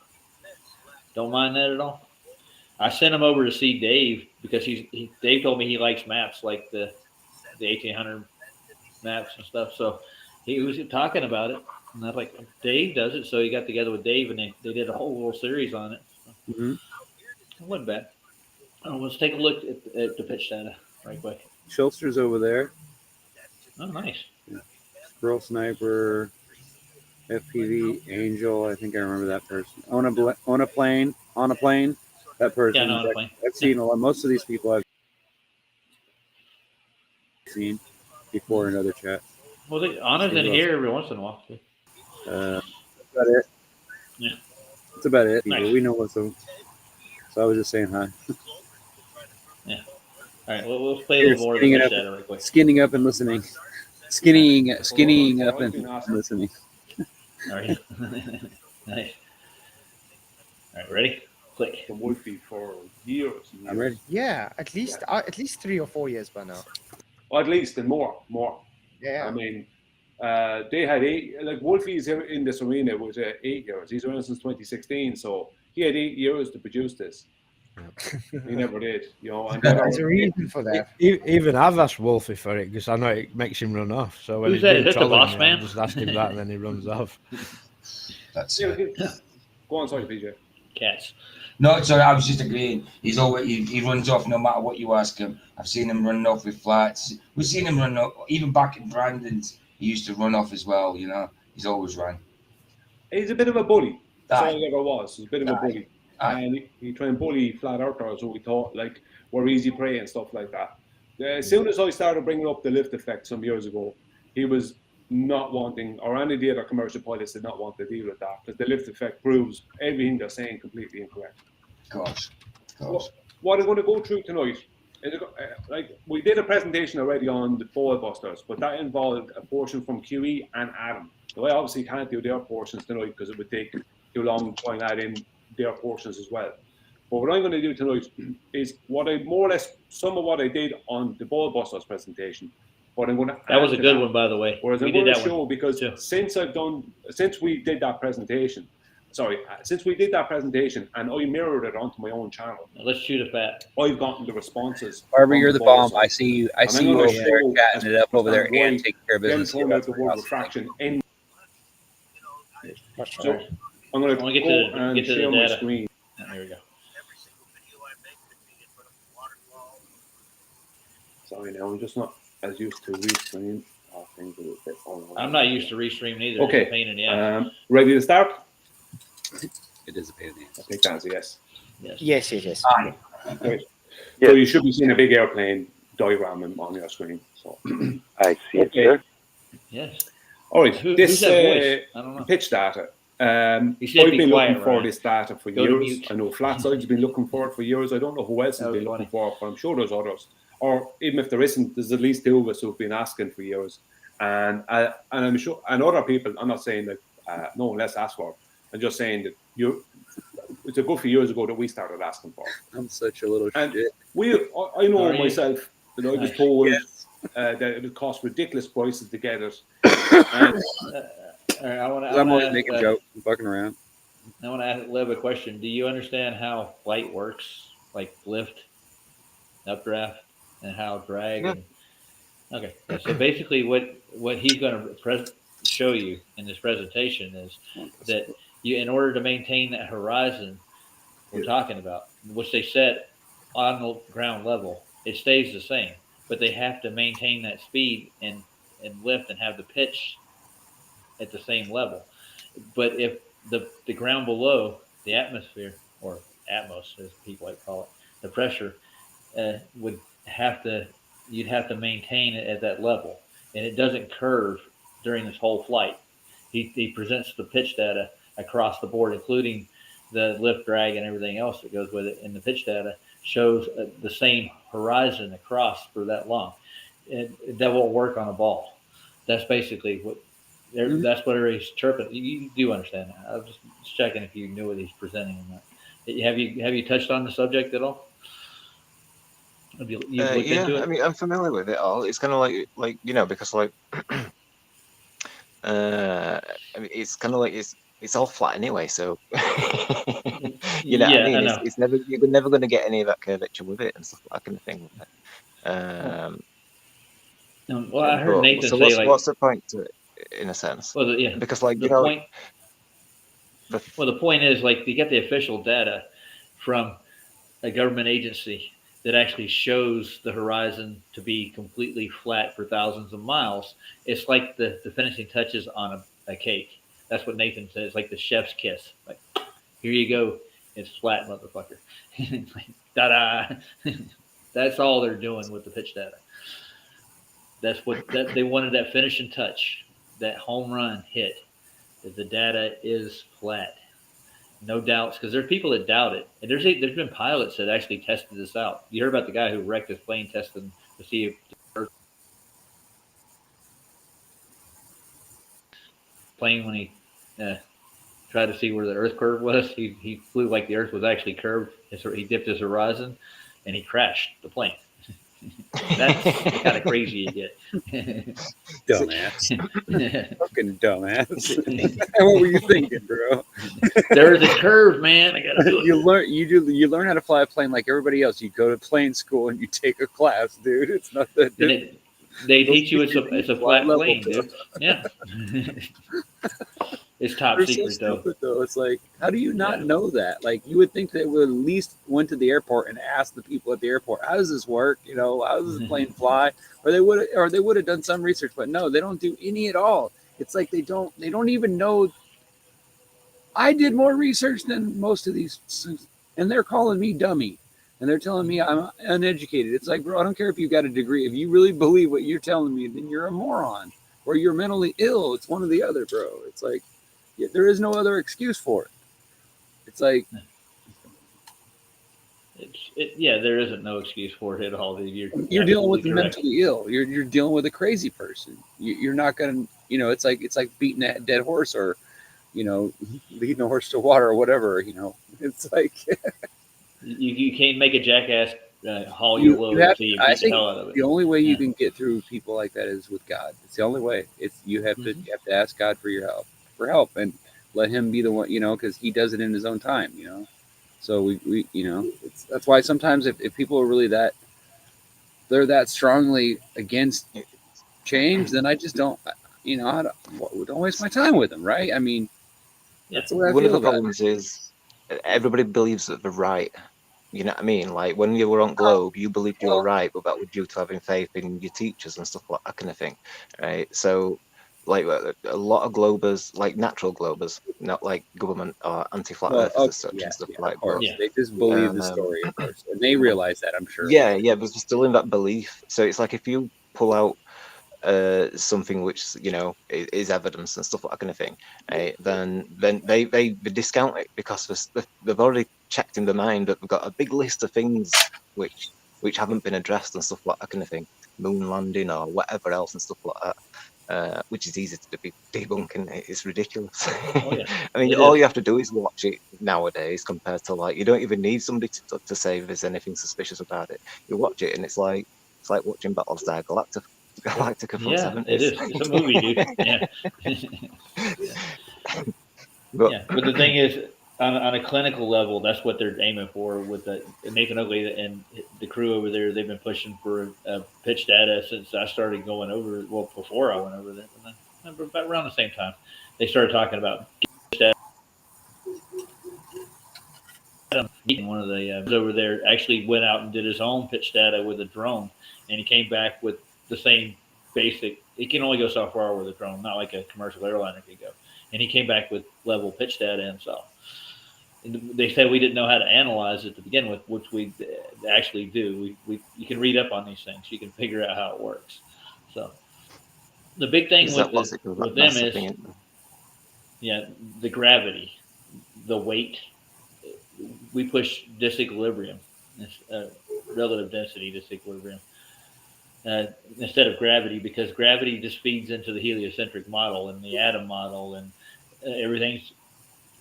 Don't mind that at all. I sent him over to see Dave because Dave told me he likes maps like the 1800 maps and stuff. So he was talking about it, and I was like, Dave does it. So he got together with Dave, and they did a whole little series on it. So it wasn't bad. Let's take a look at the pitch data right quick. Schulster's over there. Oh, nice. Yeah. Squirrel Sniper, FPV, Angel. I think I remember that person. On a plane. That person. Yeah, on a plane. I've seen a lot. Most of these people I've seen before in other chats. Well, Anna's in here every once in a while. Too. That's about it. Yeah. That's about it. Nice. We know what's up. So I was just saying hi. Yeah. All right. Well, we'll play a little more of the data right quick. Skinning up and listening. Skinnying up and listening. All right. Nice. All right. Ready? Click. The Wolfie for years. I'm ready. Yeah, at least 3 or 4 years by now. Or at least and more. Yeah. I mean, they had 8. Like Wolfie's in this arena was 8 years. He's around since 2016, so he had 8 years to produce this. He never did, And there's a reason for that. Even I've asked Wolfie for it because I know it makes him run off. So when Who's that? Is that the telling boss me, man? I just ask him that, and then he runs off. That's Go on, sorry, PJ. Cats. No, sorry, I was just agreeing. He's always he runs off no matter what you ask him. I've seen him running off with flats. We've seen him run off even back in Brandon's. He used to run off as well. He's always run. He's a bit of a bully. That's all he ever was. He's a bit of a bully. And he tried and bully flat earthers who we thought were easy prey and stuff like that. As soon as I started bringing up the lift effect some years ago, he was not wanting, or any of the other commercial pilots did not want to deal with that, because the lift effect proves everything they're saying completely incorrect. Of course. What I'm going to go through tonight is we did a presentation already on the Ball Busters, but that involved a portion from QE and Adam. So I obviously can't do their portions tonight because it would take too long to try and add in their portions as well. But what I'm going to do tonight is some of what I did on the Ball Busters presentation. But I'm going to that was a good one, by the way. Whereas I'm going to show, because since we did that presentation and I mirrored it onto my own channel. Now let's shoot it back. I've gotten the responses. Barbara, you're the bomb. I see you. I see you over there chatting it up over there and taking care of business. The word refraction in. So I'm going to get to share the my data. screen. There we go. Sorry, now I'm just not as used to restream. I'm not used to restreaming either. Okay. It's a pain in the ass. Ready to start? It is a pain in the ass. I think that's a yes. Yes. Great. So you should be seeing a big airplane diagram on your screen. So I see it, sir. Yes. All right. Who's This that voice? I don't know. pitch data You I've should be been quiet, looking for Ryan. this data for Go to years. mute. I know Flatside's been looking for it for years. I don't know who else has been looking for it, but I'm sure there's others. Or even if there isn't, there's at least two of us who've been asking for years. And I'm sure, and other people, I'm not saying that no one less asked for it. I'm just saying that it's a good few years ago that we started asking for it. I'm such a little And shit. I know Are you? myself that I was told that it would cost ridiculous prices to get it. And, All right, I want I'm always to making jokes and fucking around. I want to ask Lib a question. Do you understand how flight works, like lift, updraft, and how drag? Yeah. And, okay, yeah, so basically, what he's going to show you in this presentation is that you, in order to maintain that horizon we're talking about, which they set on the ground level, it stays the same, but they have to maintain that speed and lift and have the pitch at the same level. But if the ground below, the atmosphere, or atmos as people like to call it, the pressure would have to, you'd have to maintain it at that level, and it doesn't curve during this whole flight. He presents the pitch data across the board, including the lift, drag, and everything else that goes with it, and the pitch data shows the same horizon across for that long. And that won't work on a ball. That's basically what. That's what everybody's chirping. You do understand that. I was just checking if you knew what he's presenting or not. Have you touched on the subject at all? Have you looked into it? I mean, I'm familiar with it all. It's kind of like because like I mean, it's kind of like it's all flat anyway. So you know, Yeah, what I mean, I know. it's never, you're never going to get any of that curvature with it and stuff, that kind of thing. Well, I heard Nathan so say what's the point to it, in a sense? Well, yeah, because like the point. Well, the point is, like, you get the official data from a government agency that actually shows the horizon to be completely flat for thousands of miles. It's like the finishing touches on a cake. That's what Nathan says, like the chef's kiss. Like, here you go, it's flat, motherfucker. Like, da-da. That's all they're doing with the pitch data. That's what they wanted, that finishing touch, that home run hit. That the data is flat, no doubts, because there's people that doubt it. And there's been pilots that actually tested this out. You heard about the guy who wrecked his plane testing to see if the Earth plane, when he tried to see where the Earth curve was, he flew like the Earth was actually curved. He dipped his horizon, and he crashed the plane. That's the kind of crazy you get. Dumbass. Fucking dumbass. What were you thinking, bro? There's a curve, man. I gotta do it. You learn how to fly a plane like everybody else. You go to plane school and you take a class, dude. It's not that different. They teach you it's a flat plane, dude. Yeah. It's top They're secret, so stupid, though. It's like, how do you not know that? Like, you would think they would at least went to the airport and asked the people at the airport, "How does this work? You know, how does this plane fly?" Or they would have done some research, but no, they don't do any at all. It's like they don't even know. I did more research than most of these, and they're calling me dummy, and they're telling me I'm uneducated. It's like, bro, I don't care if you got a degree. If you really believe what you're telling me, then you're a moron or you're mentally ill. It's one or the other, bro. It's like, there is no other excuse for it. It's like, there isn't no excuse for it at all. You're dealing with the mentally ill. You're dealing with a crazy person. You're not gonna, it's like beating a dead horse, or, leading a horse to water, or whatever. It's like you can't make a jackass haul your load until you beat the hell out of it. The only way you can get through people like that is with God. It's the only way. You have to ask God for your help, and let Him be the one, because He does it in His own time, So we that's why sometimes if people are really they're that strongly against change, then I just don't, I don't waste my time with them, right? I mean, that's the way I one of feel the about it. problems is everybody believes that they're right. You know what I mean? Like when you were on Globe, you believed you were right, but that was due to having faith in your teachers and stuff like that kind of thing, right? So, like a lot of Globers, like natural Globers, not like government or anti-flat earthers as such and stuff like that. They just believe the story, of course, and they realize that, I'm sure. Yeah, but they're still in that belief. So it's like if you pull out something which, you know, is evidence and stuff like that kind of thing, then they discount it because they've already checked in their mind that we've got a big list of things which haven't been addressed and stuff like that kind of thing, moon landing or whatever else and stuff like that, which is easy to be debunking. It's ridiculous. Oh, yeah. I mean, all you have to do is watch it nowadays compared to, like, you don't even need somebody to say if there's anything suspicious about it. You watch it and it's like watching Battlestar Galactica from Yeah, 70s. it is. It's a movie, dude. Yeah. But the thing is, on a clinical level, that's what they're aiming for with Nathan Oakley and the crew over there. They've been pushing for pitch data since I started going over. Well, before I went over there, about around the same time, they started talking about pitch data. One of the over there actually went out and did his own pitch data with a drone, and he came back with the same basic. It can only go so far with a drone, not like a commercial airliner could go. And he came back with level pitch data himself. They said we didn't know how to analyze it to begin with, which we actually do. You can read up on these things. You can figure out how it works. So the big thing with them is, the gravity, the weight. We push disequilibrium, relative density disequilibrium, instead of gravity, because gravity just feeds into the heliocentric model and the atom model, and everything's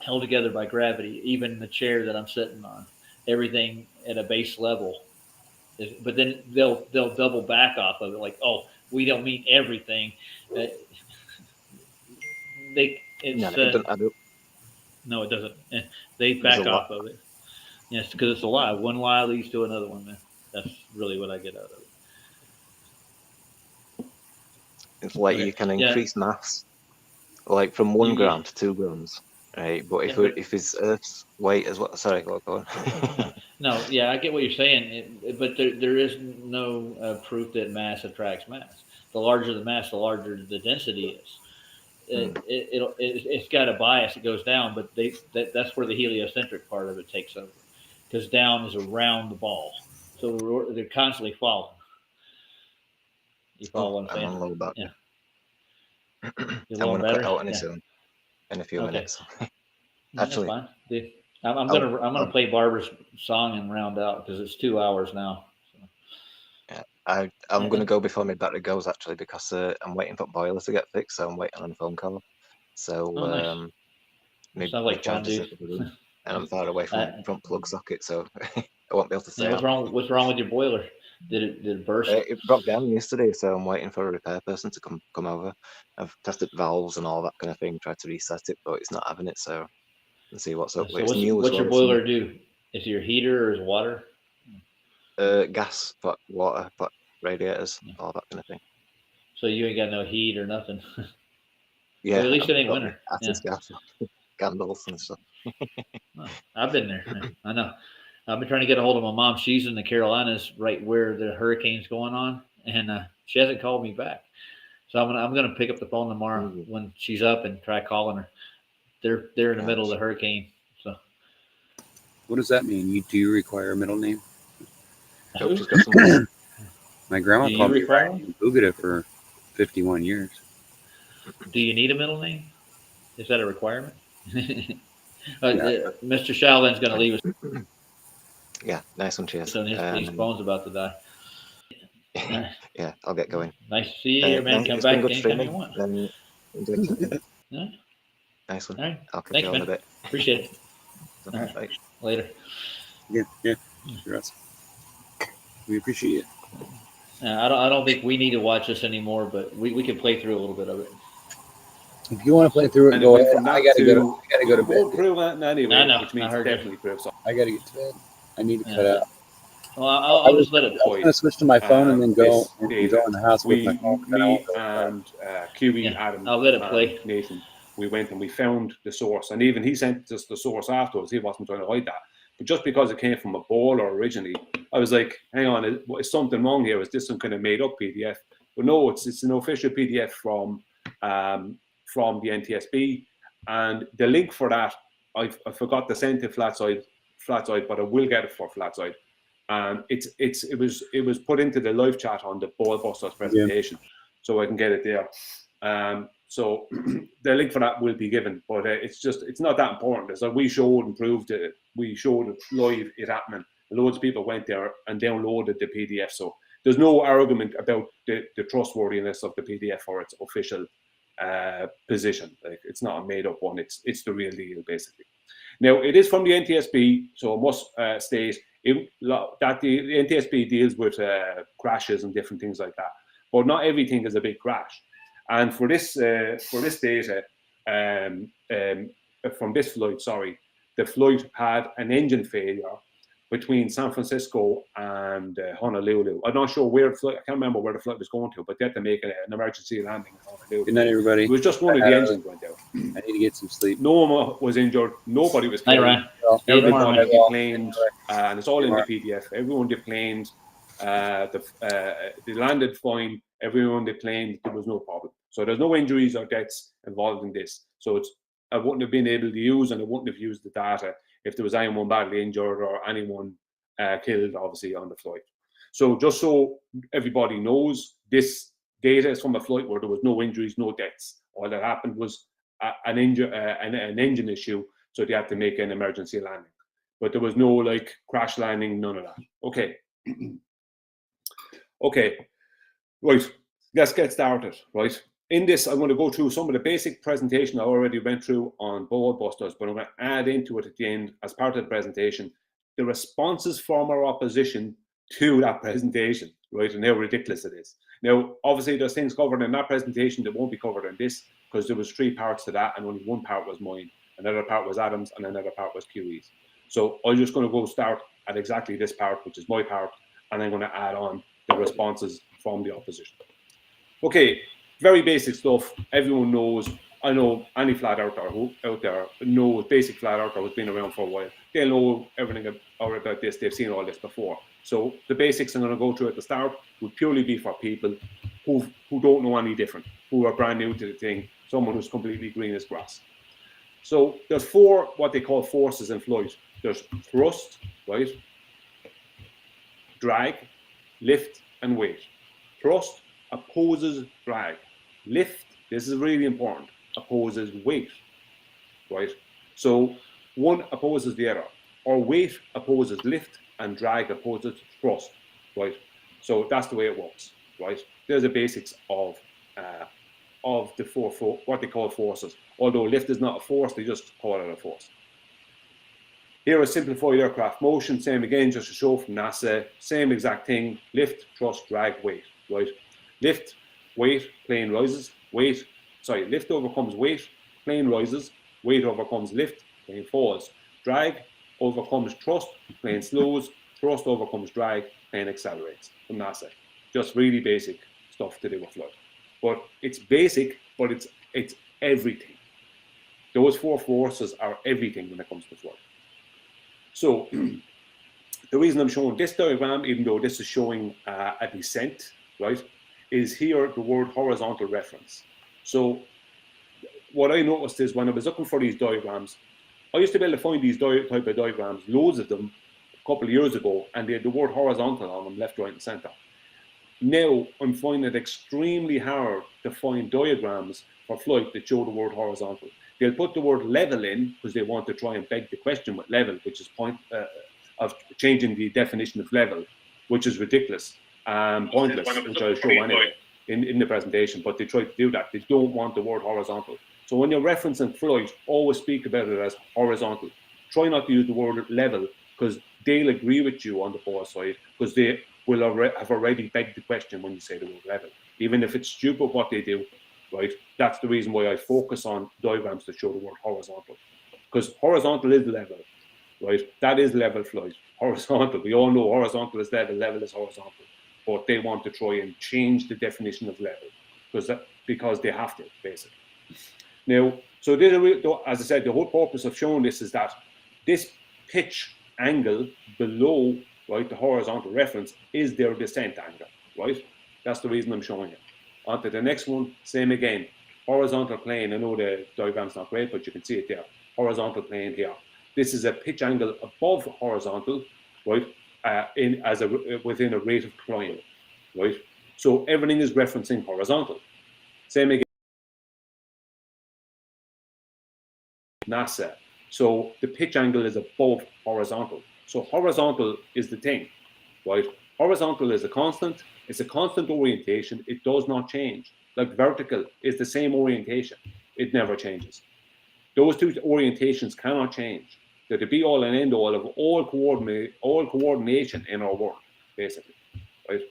held together by gravity. Even the chair that I'm sitting on, everything at a base level. But then they'll double back off of it, like, oh, we don't mean everything. No, it doesn't. They back off of it. Yes, because it's a lie. One lie leads to another one, man. That's really what I get out of it. It's like you can increase mass, like from 1 gram to 2 grams, right? But if it's Earth's weight as well, sorry, go on. No, yeah, I get what you're saying, but there is no proof that mass attracts mass. The larger the mass, the larger the density is. It's got a bias. It goes down, but that's where the heliocentric part of it takes over, because down is around the ball, so they're constantly falling. You follow what I'm saying? I'm a little bit. Yeah. I'm going to cut out on its own in a few minutes. Actually, dude, I'm gonna play Barbara's song and round out because it's 2 hours now. So. Yeah, I'm going to go before my battery goes, actually, because I'm waiting for boiler to get fixed, so I'm waiting on a phone call. So nice. my like charger's in the room, and I'm far away from front plug socket, so I won't be able to say. What's wrong with your boiler? Did it burst? It broke down yesterday, so I'm waiting for a repair person to come over. I've tested valves and all that kind of thing, tried to reset it, but it's not having it. So let's see what's up. So what's your boiler do? Is it your heater or is it water? Gas, but water, but radiators, all that kind of thing. So you ain't got no heat or nothing. Yeah, well, at least it ain't winter. Gas, candles and stuff. I've been there. I know. I've been trying to get a hold of my mom. She's in the Carolinas, right where the hurricane's going on, and she hasn't called me back. So I'm gonna pick up the phone tomorrow when she's up and try calling her. They're in the middle of the hurricane. So what does that mean? Do you require a middle name? My grandma called me Bugada for 51 years. Do you need a middle name? Is that a requirement? Mr. Shaolin's going to leave us. Yeah, nice one, cheers. So his phone's about to die. Yeah, I'll get going. Nice to see you, man. Come back anytime you want. Yeah. Nice one. All right. I'll catch you on a bit. Appreciate it. All right. Bye. Later. Yeah. We appreciate it. I don't think we need to watch this anymore, but we can play through a little bit of it. If you want to play through it, go ahead. I gotta go to bed. We'll prove that anyway, I know. which means I heard definitely prove something. I gotta get to bed. I need to cut out. Well, I'll just let it. I'm gonna switch to my phone and then go in the house with my phone. Me and QB, Adam, I'll let it play. Nathan, we went and we found the source, and even he sent us the source afterwards. He wasn't trying to hide that, but just because it came from a bowler originally, I was like, "Hang on, is something wrong here? Is this some kind of made-up PDF?" But no, it's an official PDF from the NTSB, and the link for that I forgot to send to Flatside, but I will get it for Flatside. And it was put into the live chat on the Ballbusters presentation. so I can get it there. So the link for that will be given, but it's not that important. It's like we showed and proved it. We showed it live, it happening. Loads of people went there and downloaded the PDF. So there's no argument about the trustworthiness of the PDF or its official position. Like, it's not a made up one. It's the real deal, basically. Now, it is from the NTSB, so I must state that the NTSB deals with crashes and different things like that. But not everything is a big crash. And for this data, from this flight, the flight had an engine failure between San Francisco and Honolulu. I'm not sure where the flight, I can't remember where the flight was going to, but they had to make an emergency landing in Honolulu. Good night, everybody. It was just one of the engines went out. I need to get some sleep. No one was injured. Nobody was killed. Ryan. Everyone declaimed, and it's all in the PDF. Everyone declaimed. They landed fine. Everyone declaimed there was no problem. So there's no injuries or deaths involved in this. So I wouldn't have been able to use, and I wouldn't have used the data if there was anyone badly injured or anyone killed, obviously, on the flight. So just so everybody knows, this data is from a flight where there was no injuries, no deaths. All that happened was an engine issue, so they had to make an emergency landing. But there was no like crash landing, none of that. Okay. Okay, right, let's get started, right? In this, I'm going to go through some of the basic presentation I already went through on BoardBusters, but I'm going to add into it at the end, as part of the presentation, the responses from our opposition to that presentation, right, and how ridiculous it is. Now, obviously, there's things covered in that presentation that won't be covered in this, because there was 3 parts to that, and only one part was mine, another part was Adam's, and another part was QE's. So I'm just going to go start at exactly this part, which is my part, and I'm going to add on the responses from the opposition. Okay, very basic stuff. Everyone knows. I know any flat earther out there knows, basic flat earther who's been around for a while. They'll know everything about this. They've seen all this before. So the basics I'm going to go through at the start would purely be for people who don't know any different, who are brand new to the thing, someone who's completely green as grass. So there's 4 what they call forces in flight. There's thrust, right? Drag, lift, and weight. Thrust opposes drag. Lift, this is really important, opposes weight, right? So one opposes the other. Or weight opposes lift and drag opposes thrust, right? So that's the way it works, right? There's the basics of the 4 what they call forces. Although lift is not a force, they just call it a force. Here is simplified aircraft motion, same again, just to show from NASA, same exact thing, lift, thrust, drag, weight, right? Lift, weight, plane rises, lift overcomes weight, plane rises, weight overcomes lift, plane falls. Drag overcomes thrust, plane slows, thrust overcomes drag, plane accelerates from NASA. Just really basic stuff to do with flight. But it's basic, but it's everything. Those 4 forces are everything when it comes to flight. So the reason I'm showing this diagram, even though this is showing a descent, right, is here the word horizontal reference. So what I noticed is when I was looking for these diagrams, I used to be able to find these type of diagrams, loads of them, a couple of years ago, and they had the word horizontal on them, left, right, and center. Now I'm finding it extremely hard to find diagrams for flight that show the word horizontal. They'll put the word level in because they want to try and beg the question with level, which is of changing the definition of level, which is ridiculous and pointless, which I'll show anyway in the presentation. But they try to do that. They don't want the word horizontal. So when you're referencing flight, always speak about it as horizontal. Try not to use the word level because they'll agree with you on the poor side because they will have already begged the question when you say the word level. Even if it's stupid what they do, right? That's the reason why I focus on diagrams that show the word horizontal. Because horizontal is level, right? That is level flight. Horizontal. We all know horizontal is level, level is horizontal. But they want to try and change the definition of level because they have to, basically. Now, so as I said, the whole purpose of showing this is that this pitch angle below, right, the horizontal reference is their descent angle, right? That's the reason I'm showing it. On to the next one, same again. Horizontal plane, I know the diagram's not great, but you can see it there. Horizontal plane here. This is a pitch angle above horizontal, right, within a rate of climb, right? So everything is referencing horizontal. Same again, NASA. So the pitch angle is above horizontal. So horizontal is the thing, right? Horizontal is a constant. It's a constant orientation. It does not change. Like vertical is the same orientation. It never changes. Those two orientations cannot change. They're the be all and end all of all coordination in our world, basically, right?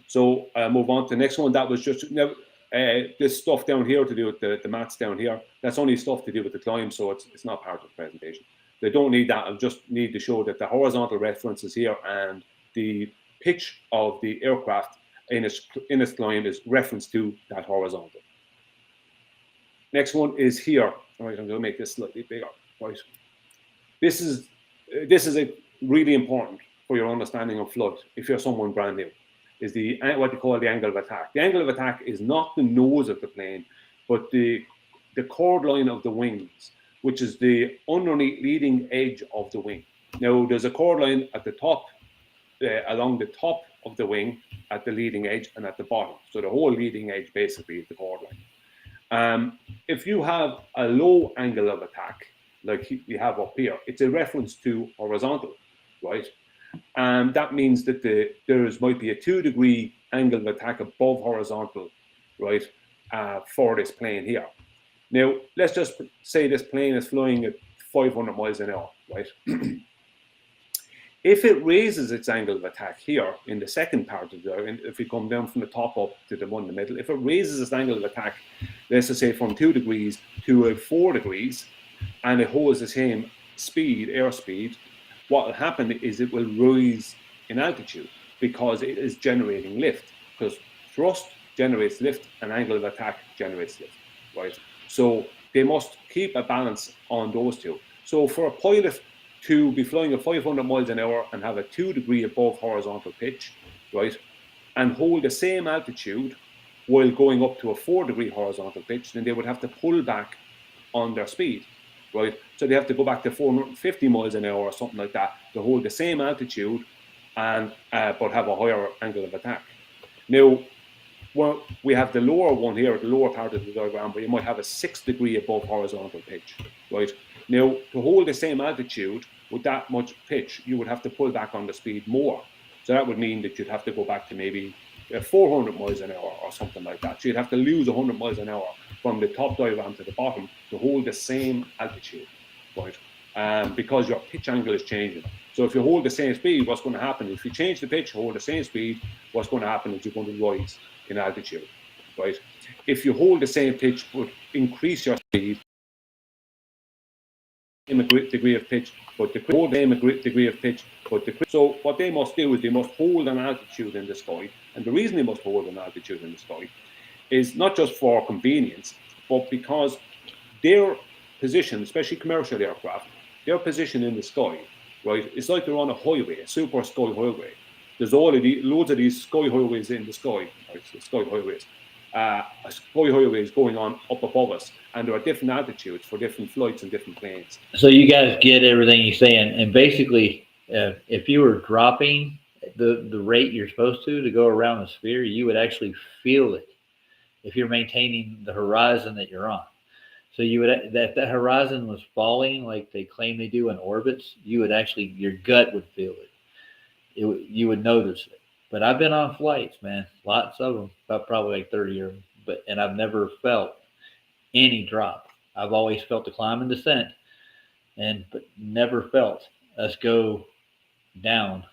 So move on to the next one. That was just this stuff down here to do with the maths down here. That's only stuff to do with the climb, so it's not part of the presentation. They don't need that. I just need to show that the horizontal reference is here and the pitch of the aircraft in its climb is reference to that horizontal. Next one is here. All right, I'm going to make this slightly bigger. Right, this is really important for your understanding of flood. If you're someone brand new, is what they call the angle of attack. The angle of attack is not the nose of the plane, but the chord line of the wings, which is the underneath leading edge of the wing. Now, there's a chord line at the top, along the top of the wing, at the leading edge, and at the bottom. So the whole leading edge basically is the chord line. If you have a low angle of attack, like you have up here, it's a reference to horizontal, right? That means that there might be a 2 degree angle of attack above horizontal, right, for this plane here. Now, let's just say this plane is flying at 500 miles an hour, right? If it raises its angle of attack here in the second part of if we come down from the top up to the one in the middle, if it raises its angle of attack, let's just say from 2 degrees to 4 degrees, and it holds the same speed, airspeed, what will happen is it will rise in altitude because it is generating lift, because thrust generates lift and angle of attack generates lift, right? So they must keep a balance on those two. So for a pilot to be flying at 500 miles an hour and have a 2 degree above horizontal pitch, right, and hold the same altitude while going up to a 4 degree horizontal pitch, then they would have to pull back on their speed, right? So they have to go back to 450 miles an hour or something like that to hold the same altitude and but have a higher angle of attack. Now, well, we have the lower one here, the lower part of the diagram, where you might have a 6 degree above horizontal pitch, right? Now, to hold the same altitude with that much pitch, you would have to pull back on the speed more. So that would mean that you'd have to go back to maybe 400 miles an hour or something like that. So you'd have to lose 100 miles an hour from the top diagram to the bottom to hold the same altitude, right? Because your pitch angle is changing. So if you hold the same speed, what's going to happen? If you change the pitch, hold the same speed, what's going to happen is you're going to rise in altitude, right? If you hold the same pitch but increase your speed, same degree of pitch, but the same degree of pitch, so what they must do is they must hold an altitude in the sky, and the reason they must hold an altitude in the sky is not just for convenience, but because their position, especially commercial aircraft, their position in the sky, right, it's like they're on a highway, a super sky highway. There's loads of these sky highways in the sky, right, so sky highways. Sky highways going on up above us, and there are different altitudes for different flights and different planes. So you guys get everything he's saying, and basically, if you were dropping the rate you're supposed to go around the sphere, you would actually feel it if you're maintaining the horizon that you're on. So you would, if that horizon was falling like they claim they do in orbits, you would actually, your gut would feel it. You would notice it. But I've been on flights, man, lots of them, about probably like 30 of them, and I've never felt any drop. I've always felt the climb and descent, but never felt us go down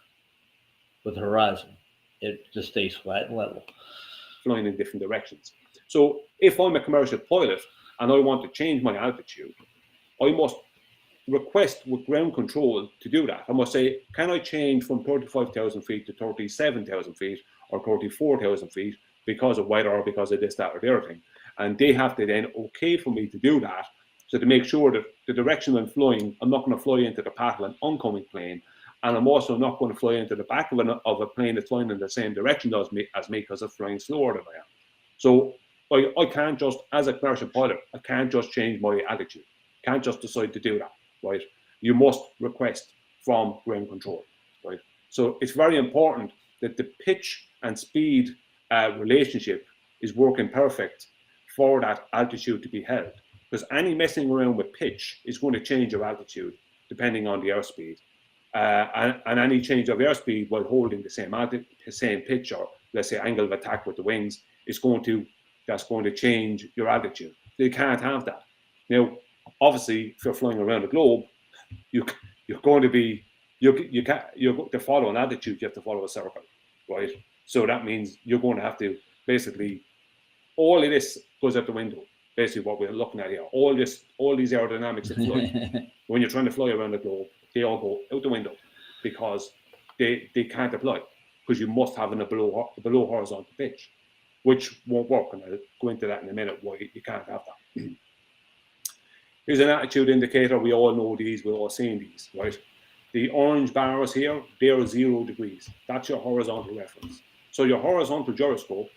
with the horizon. It just stays flat and level. Flying in different directions. So if I'm a commercial pilot and I want to change my altitude, I must request with ground control to do that. I must say, can I change from 35,000 feet to 37,000 feet or 34,000 feet because of weather or because of this, that, or the other thing? And they have to then okay for me to do that, so to make sure that the direction I'm flying, I'm not going to fly into the path of an oncoming plane, and I'm also not going to fly into the back of a plane that's flying in the same direction as me because I'm flying slower than I am. So I can't just, as a commercial pilot, I can't just change my attitude. Can't just decide to do that, right? You must request from ground control, right? So it's very important that the pitch and speed relationship is working perfect for that altitude to be held. Because any messing around with pitch is going to change your altitude depending on the airspeed. And any change of airspeed while holding the same pitch, or let's say angle of attack with the wings, that's going to change your altitude. So you can't have that. Now, obviously, if you're flying around the globe, you're going to be to follow an altitude. You have to follow a circle, right? So that means you're going to have to basically, all of this goes out the window. Basically, what we're looking at here, all these aerodynamics of flight, when you're trying to fly around the globe, they all go out the window because they can't apply, because you must have a below horizontal pitch, which won't work. And I'll go into that in a minute why you can't have that. Here's an attitude indicator. We all know these. We've all seen these, right? The orange bars here, they're 0 degrees. That's your horizontal reference. So your horizontal gyroscope,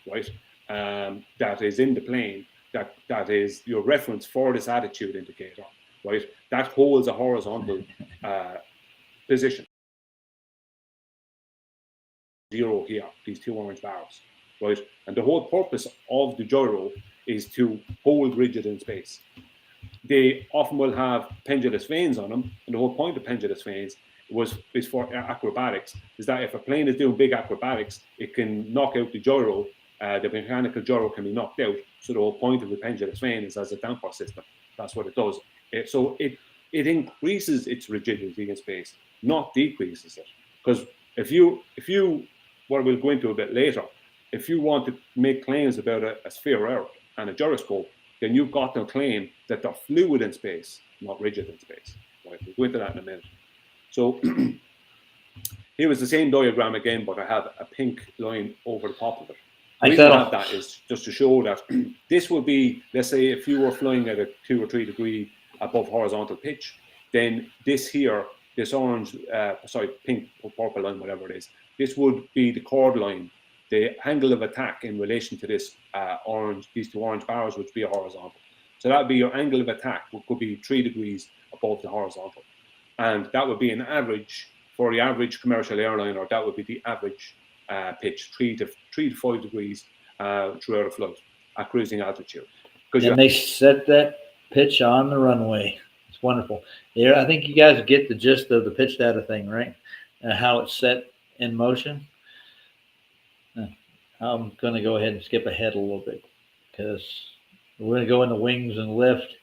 right, that is in the plane, that is your reference for this attitude indicator, right? That holds a horizontal position. 0 here, these 2 orange bars, right? And the whole purpose of the gyro is to hold rigid in space. They often will have pendulous vanes on them, and the whole point of pendulous vanes is for acrobatics, is that if a plane is doing big acrobatics, it can knock out the gyro, the mechanical gyro can be knocked out. So the whole point of the pendulous vane is as a damper system. That's what it does. So it increases its rigidity in space, not decreases it. Because if you, what we'll go into a bit later, if you want to make claims about a sphere Earth and a gyroscope, then you've got to claim that they're fluid in space, not rigid in space. Right? We'll go into that in a minute. So here is the same diagram again, but I have a pink line over the top of it. The reason I have that is just to show that this would be, let's say, if you were flying at a 2 or 3 degree above horizontal pitch, then this here, this orange, pink or purple line, whatever it is, this would be the chord line, the angle of attack in relation to this these 2 orange bars, which would be a horizontal. So that would be your angle of attack, which could be 3 degrees above the horizontal. And that would be an average for the average commercial airliner. That would be the average pitch, 3 to 5 degrees throughout a flight at cruising altitude. And they set that pitch on the runway. It's wonderful. Yeah, I think you guys get the gist of the pitch data thing, right? How it's set in motion. I'm going to go ahead and skip ahead a little bit because we're going to go in the wings and lift.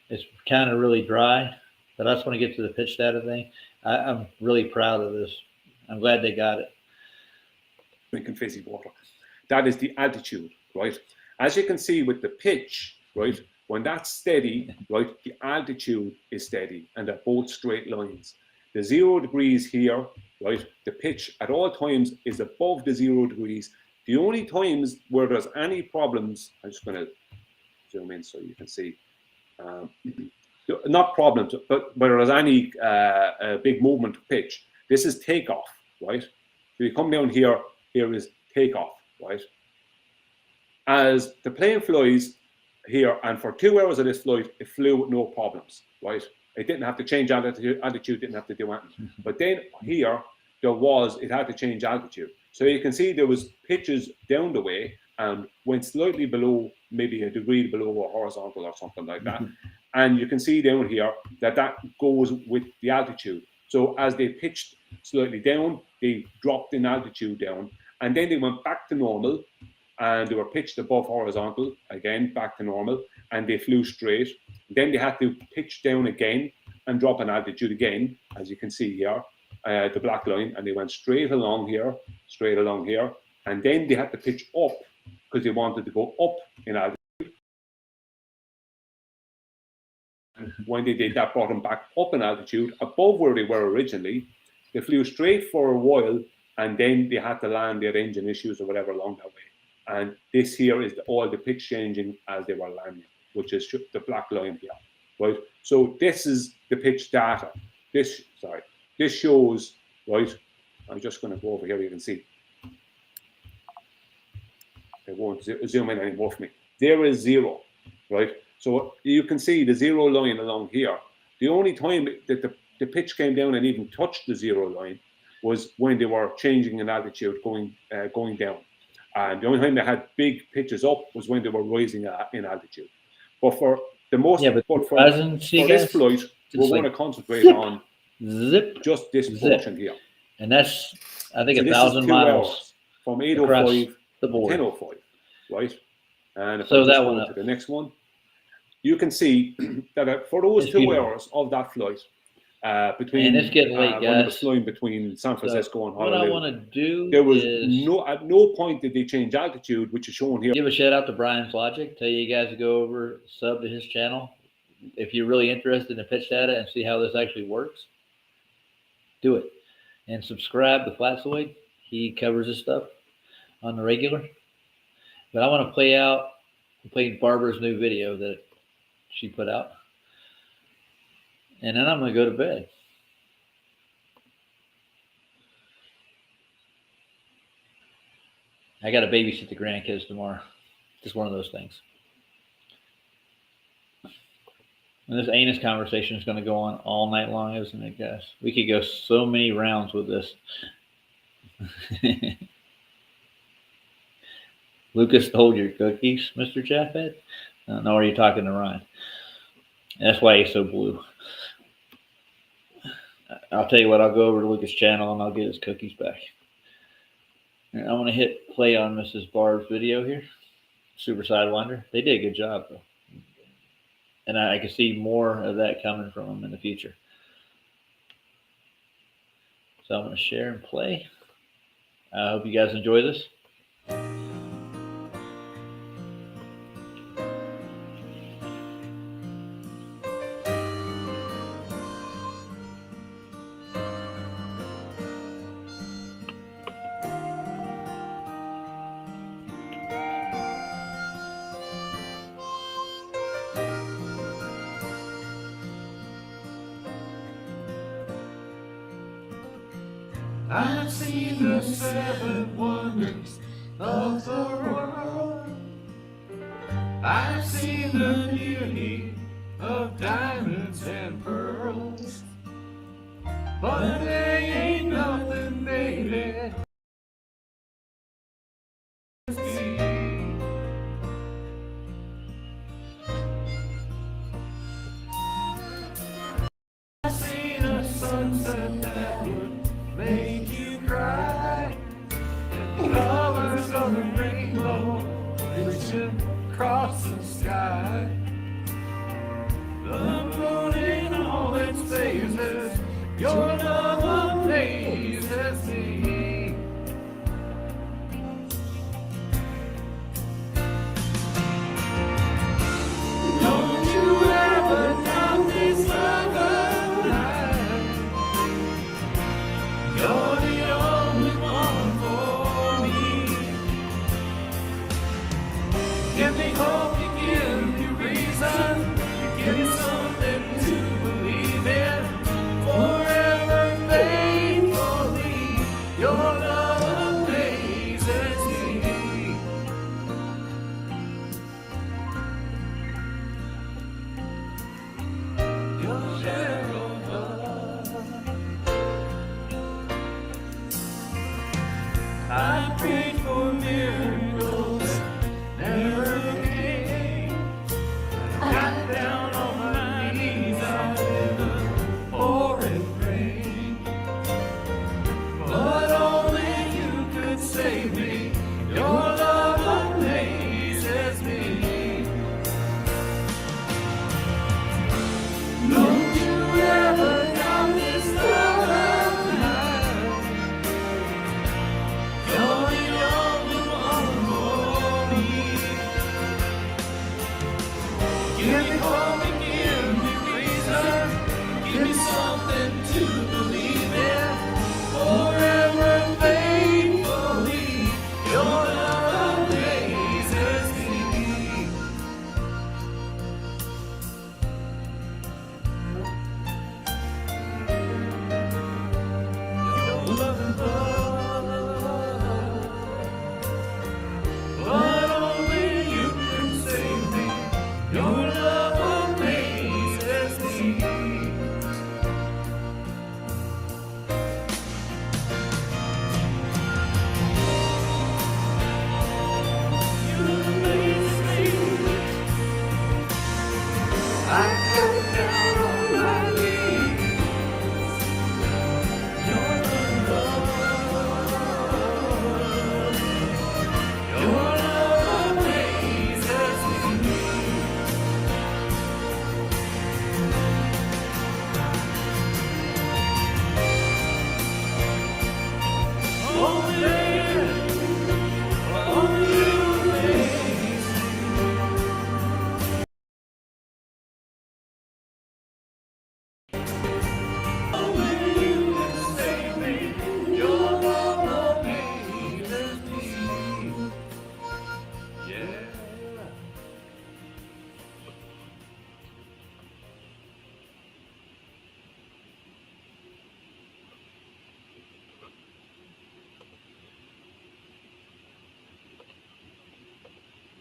It's kind of really dry, but I just want to get to the pitch data thing. I'm really proud of this. I'm glad they got it. Drinking fizzy water. That is the altitude, right? As you can see with the pitch, right, when that's steady, right, the altitude is steady and they're both straight lines. The 0 degrees here, right, the pitch at all times is above the 0 degrees. The only times where there's any problems, I'm just going to zoom in so you can see, not problems, but where there's any big movement of pitch, this is takeoff, right? So you come down here, here is takeoff, right? As the plane flies here, and for 2 hours of this flight, it flew with no problems, right? It didn't have to change altitude, didn't have to do anything. But then here, it had to change altitude. So you can see there was pitches down the way and went slightly below, maybe a degree below a horizontal or something like that. And you can see down here that goes with the altitude. So as they pitched slightly down, they dropped in altitude down, and then they went back to normal, and they were pitched above horizontal, again, back to normal, and they flew straight. Then they had to pitch down again and drop in altitude again, as you can see here, the black line, and they went straight along here, and then they had to pitch up because they wanted to go up in altitude. When they did that, brought them back up in altitude above where they were originally. They flew straight for a while, and then they had to land. They had engine issues or whatever along that way. And this here is all the pitch changing as they were landing, which is the black line here, right? So this is the pitch data. This shows, right? I'm just going to go over here. You can see. It won't zoom in anymore for me. There is 0, right? So you can see the 0 line along here. The only time that the pitch came down and even touched the 0 line was when they were changing in altitude, going down. And the only time they had big pitches up was when they were rising in altitude. But for the most, for this flight, we're going to concentrate on just this portion here. And that's, I think, 1,000 miles from 8:05 the board. 10:05, right? And if So I just that go one to the next one, you can see that for those 2 hours of that flight, between And it's getting late, when it was guys. flying between San Francisco and what I Honolulu, want to do there was is at no point did they change altitude, which is shown here. give a shout out to Brian's Logic. Tell you guys to go over, sub to his channel. If you're really interested in pitch data and see how this actually works, do it. And subscribe to Flatsoid. He covers this stuff on the regular. But I want to play Barbara's new video that she put out. And then I'm going to go to bed. I got to babysit the grandkids tomorrow. Just one of those things. And this anus conversation is going to go on all night long, isn't it, guys? We could go so many rounds with this. Lucas stole your cookies, Mr. Jaffet? No, are you talking to Ryan? That's why he's so blue. I'll tell you what, I'll go over to Lucas' channel and I'll get his cookies back. And I'm going to hit play on Mrs. Barb's video here. Super Sidewinder. They did a good job, though. And I can see more of that coming from them in the future. So I'm going to share and play. I hope you guys enjoy this. I've seen the 7 wonders of the world. I've seen the beauty of diamonds and pearls. But there ain't nothing, baby. I've seen a sunset that would make you cry. Colors of the rainbow reaching across the sky. The moon in all its phases, your love amazes me. Don't you ever doubt this love of mine. You're the only one for me. Give me hope, you give me reason, you give me something to believe in. Forever faithfully, your love amazes me. Your share of love. I prayed for miracles, never came. I got down on my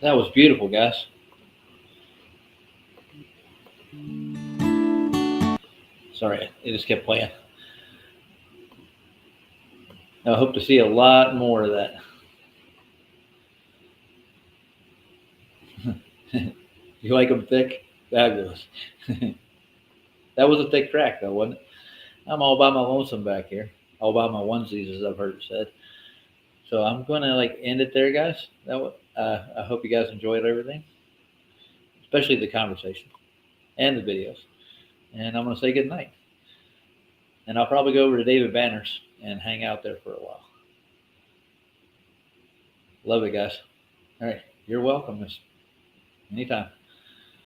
That was beautiful, guys. Sorry, it just kept playing. I hope to see a lot more of that. You like them thick? Fabulous. That was a thick track, though, wasn't it? I'm all by my lonesome back here. All by my onesies, as I've heard it said. So I'm going to end it there, guys. I hope you guys enjoyed everything, especially the conversation and the videos. And I'm going to say good night. And I'll probably go over to David Banner's and hang out there for a while. Love it, guys. All right. You're welcome. Anytime.